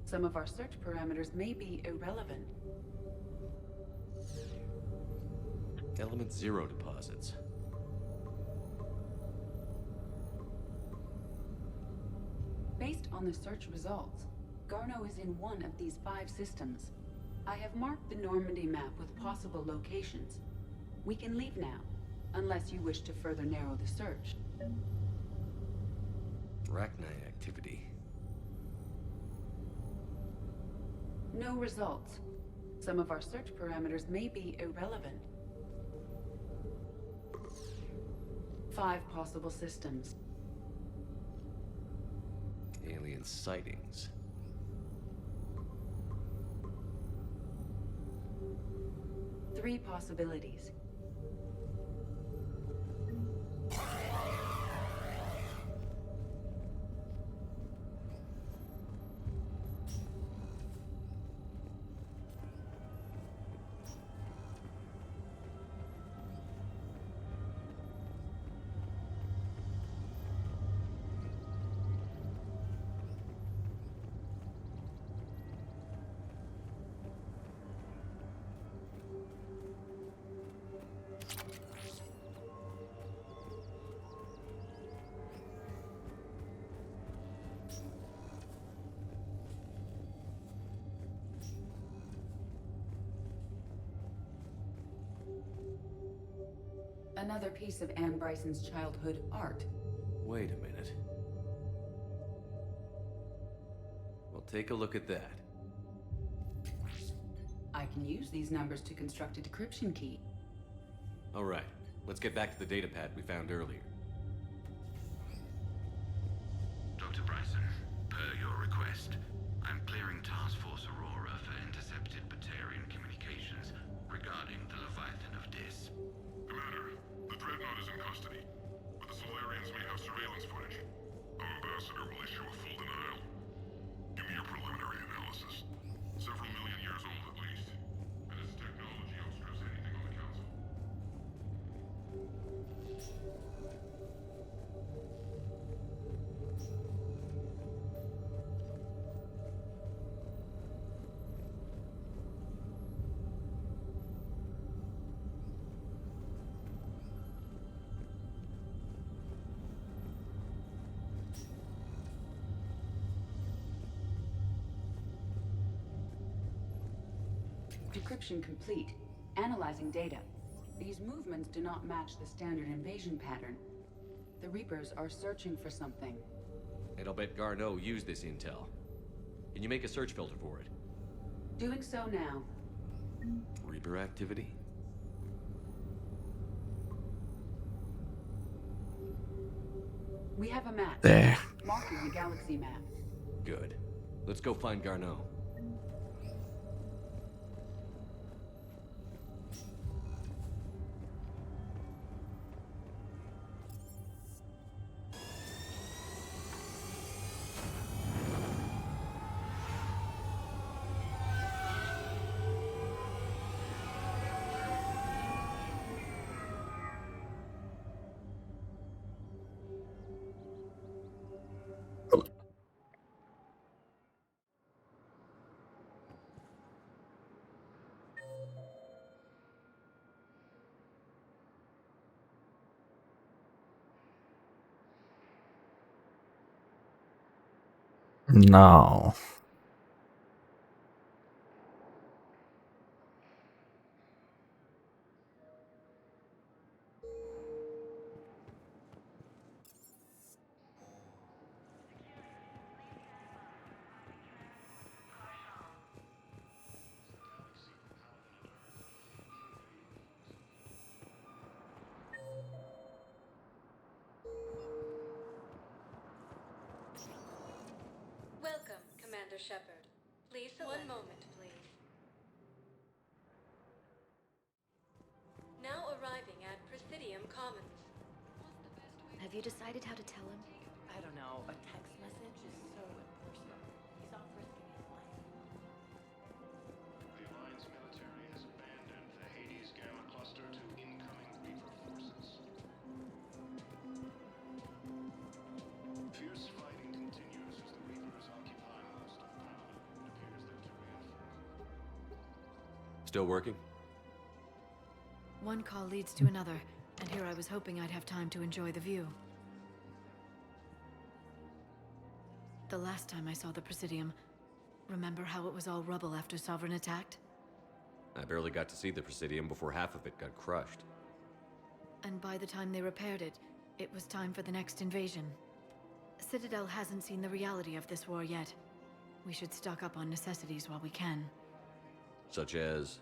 Some of our search parameters may be irrelevant. Element zero deposits. Based on the search results, Garneau is in one of these 5 systems. I have marked the Normandy map with possible locations. We can leave now, unless you wish to further narrow the search. Arachnite activity. No results. Some of our search parameters may be irrelevant. 5 possible systems. Alien sightings. Three possibilities. Another piece of Anne Bryson's childhood art. Wait a minute. Well, take a look at that. I can use these numbers to construct a decryption key. All right, let's get back to the datapad we found earlier. Dr. Bryson, per your request, I'm clearing Task Force Aurora for intercepted Batarian communications regarding the Leviathan of Dis. Commander, the Dreadnought is in custody, but the Solarians may have surveillance footage. Our ambassador will issue a full denial. Give me your preliminary analysis. Several million years old at least, and its technology outstrips anything on the Council. Decryption complete. Analyzing data. These movements do not match the standard invasion pattern. The Reapers are searching for something. And I'll bet Garneau used this intel. Can you make a search filter for it? Doing so now. Reaper activity? We have a match. There. Marking the galaxy map. Good. Let's go find Garneau. No. Welcome, Commander Shepard. Please select... One moment, please. Now arriving at Presidium Commons. Have you decided how to tell him? I don't know. A text message is so impersonal. He's off risking his life. The Alliance military has abandoned the Hades Gamma Cluster to incoming Reaper forces. Fierce fighting continues as the Reapers occupy most of Paladin. It appears they're to reinforce. Still working? One call leads to another, and here I was hoping I'd have time to enjoy the view. The last time I saw the Presidium, remember how it was all rubble after Sovereign attacked? I barely got to see the Presidium before half of it got crushed. And by the time they repaired it, it was time for the next invasion. Citadel hasn't seen the reality of this war yet. We should stock up on necessities while we can. Such as?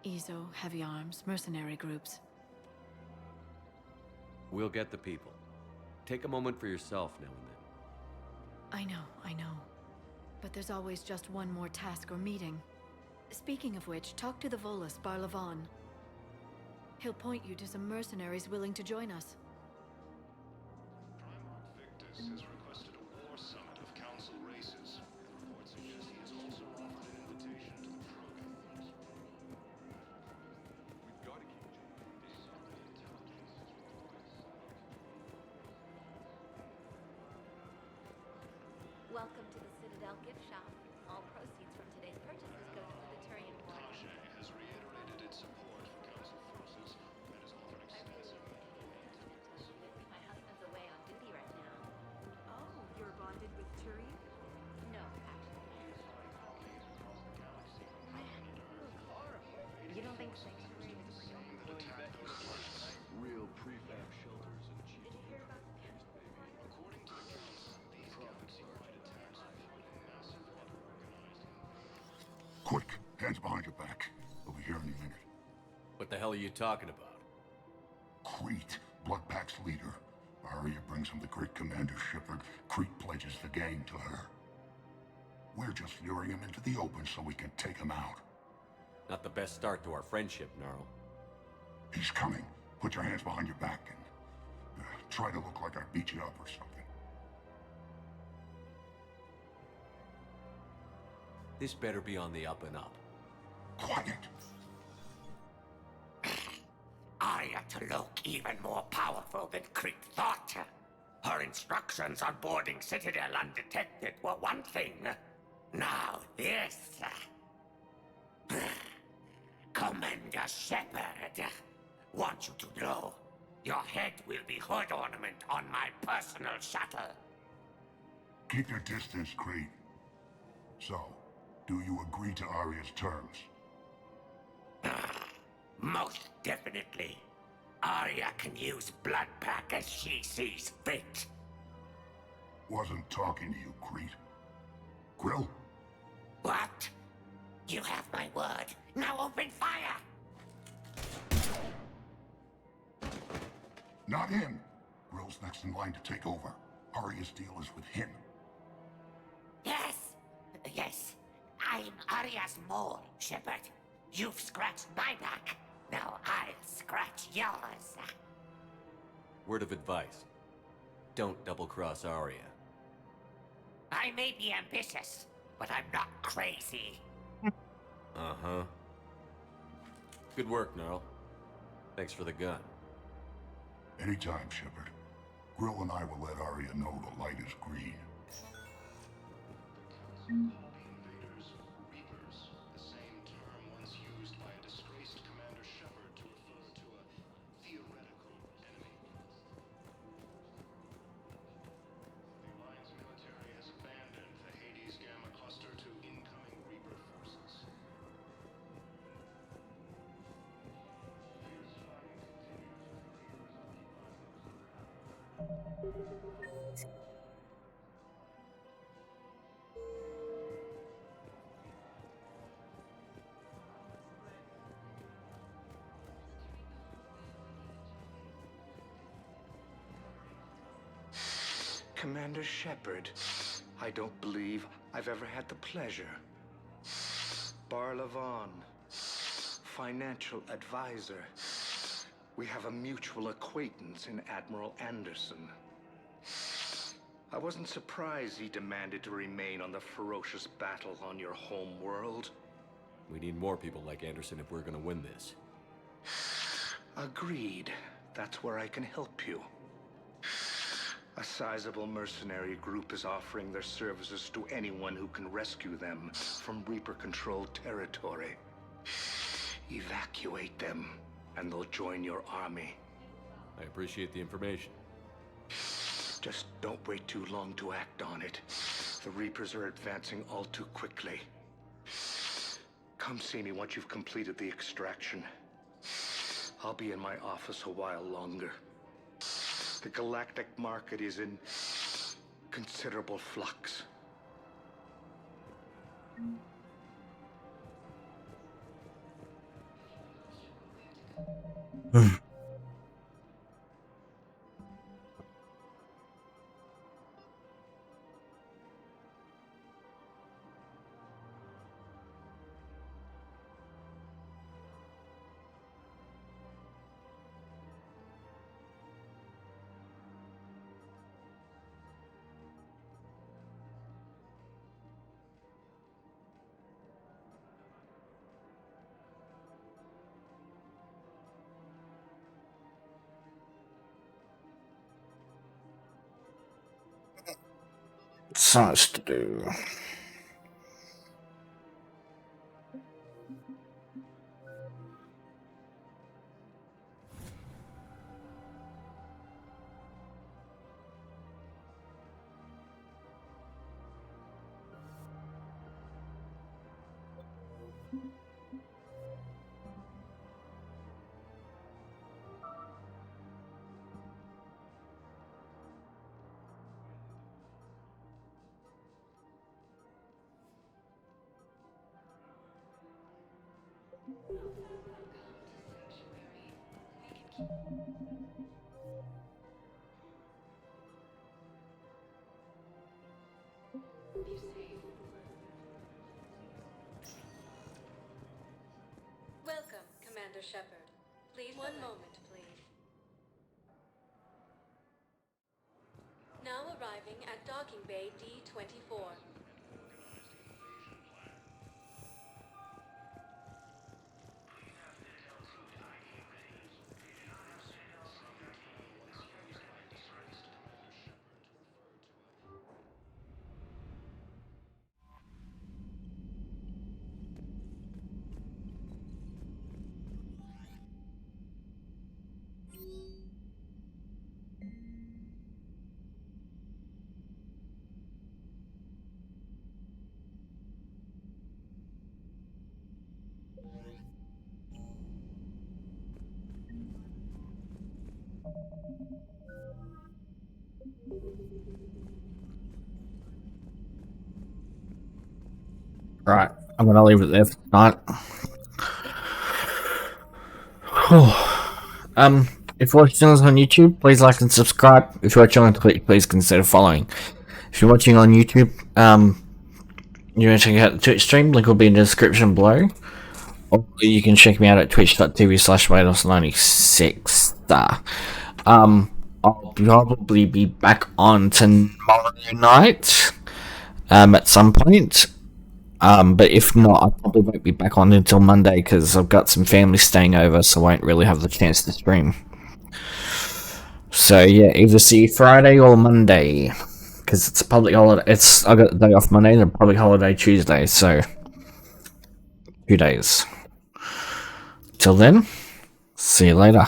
EZO, heavy arms, mercenary groups. We'll get the people. Take a moment for yourself now and then. I know. But there's always just one more task or meeting. Speaking of which, talk to the Volus, Barlavon. He'll point you to some mercenaries willing to join us. Primarch Victus has requested a war summit of Council races. Reports suggest he has also offered an invitation to the program. We've got to keep Welcome to the Citadel gift shop. All proceeds from today's purchases go to the Turian War. Tajay has reiterated its support for Council forces and has offered extensive medical aid to Victus. My husband's away on duty right now. Oh, you're bonded with Turian? No, actually. You don't think sanctuary is real? Real prefab shelters and cheap. Did you hear about the camp? According to accounts, these galaxy-wide attacks are fueling massive unorganized. Quick, hands behind your back. We'll be here any minute. What the hell are you talking about? Crete, Bloodpack's leader. Arya brings him the great Commander Shepard. Crete pledges the gang to her. We're just luring him into the open so we can take him out. Not the best start to our friendship, Gnarl. He's coming. Put your hands behind your back and try to look like I beat you up or something. This better be on the up and up. Quiet. Arya to look even more powerful than Crete thought. Her instructions on boarding Citadel undetected were one thing. Now this. Commander Shepard, want you to know, your head will be hood ornament on my personal shuttle. Keep your distance, Crete. So, Do you agree to Arya's terms? Most definitely. Arya can use Bloodpack as she sees fit. Wasn't talking to you, Crete. Grill? What? You have my word. Now open fire! Not him. Grill's next in line to take over. Arya's deal is with him. Yes. Yes. I'm Arya's mole, Shepard. You've scratched my back. Now I'll scratch yours. Word of advice. Don't double-cross Arya. I may be ambitious, but I'm not crazy. Uh-huh. Good work, Gnarl. Thanks for the gun. Anytime, Shepard. Grill and I will let Arya know the light is green. Reapers, the same term once used by a disgraced Commander Shepard to refer to a theoretical enemy. The Alliance military has abandoned the Hades Gamma cluster to incoming Reaper forces. Commander Shepard, I don't believe I've ever had the pleasure. Barlavon, financial advisor. We have a mutual acquaintance in Admiral Anderson. I wasn't surprised he demanded to remain on the ferocious battle on your home world. We need more people like Anderson if we're gonna win this. Agreed. That's where I can help you. A sizable mercenary group is offering their services to anyone who can rescue them from Reaper-controlled territory. Evacuate them, and they'll join your army. I appreciate the information. Just don't wait too long to act on it. The Reapers are advancing all too quickly. Come see me once you've completed the extraction. I'll be in my office a while longer. The galactic market is in considerable flux. So much to do. Welcome, Commander Shepard. Please, one moment, please. Now arriving at Docking Bay D-24. Right, I'm gonna leave it there for tonight. If you're watching us on YouTube, please like and subscribe. If you're watching on Twitch, please consider following. If you're watching on YouTube, you want to check out the Twitch stream, link will be in the description below. Or you can check me out at twitch.tv/Wados96. I'll probably be back on tomorrow night, at some point. But if not, I probably won't be back on until Monday because I've got some family staying over, so I won't really have the chance to stream. So yeah, either see you Friday or Monday, because it's a public holiday. I got the day off Monday and a public holiday Tuesday, so 2 days. Till then, see you later.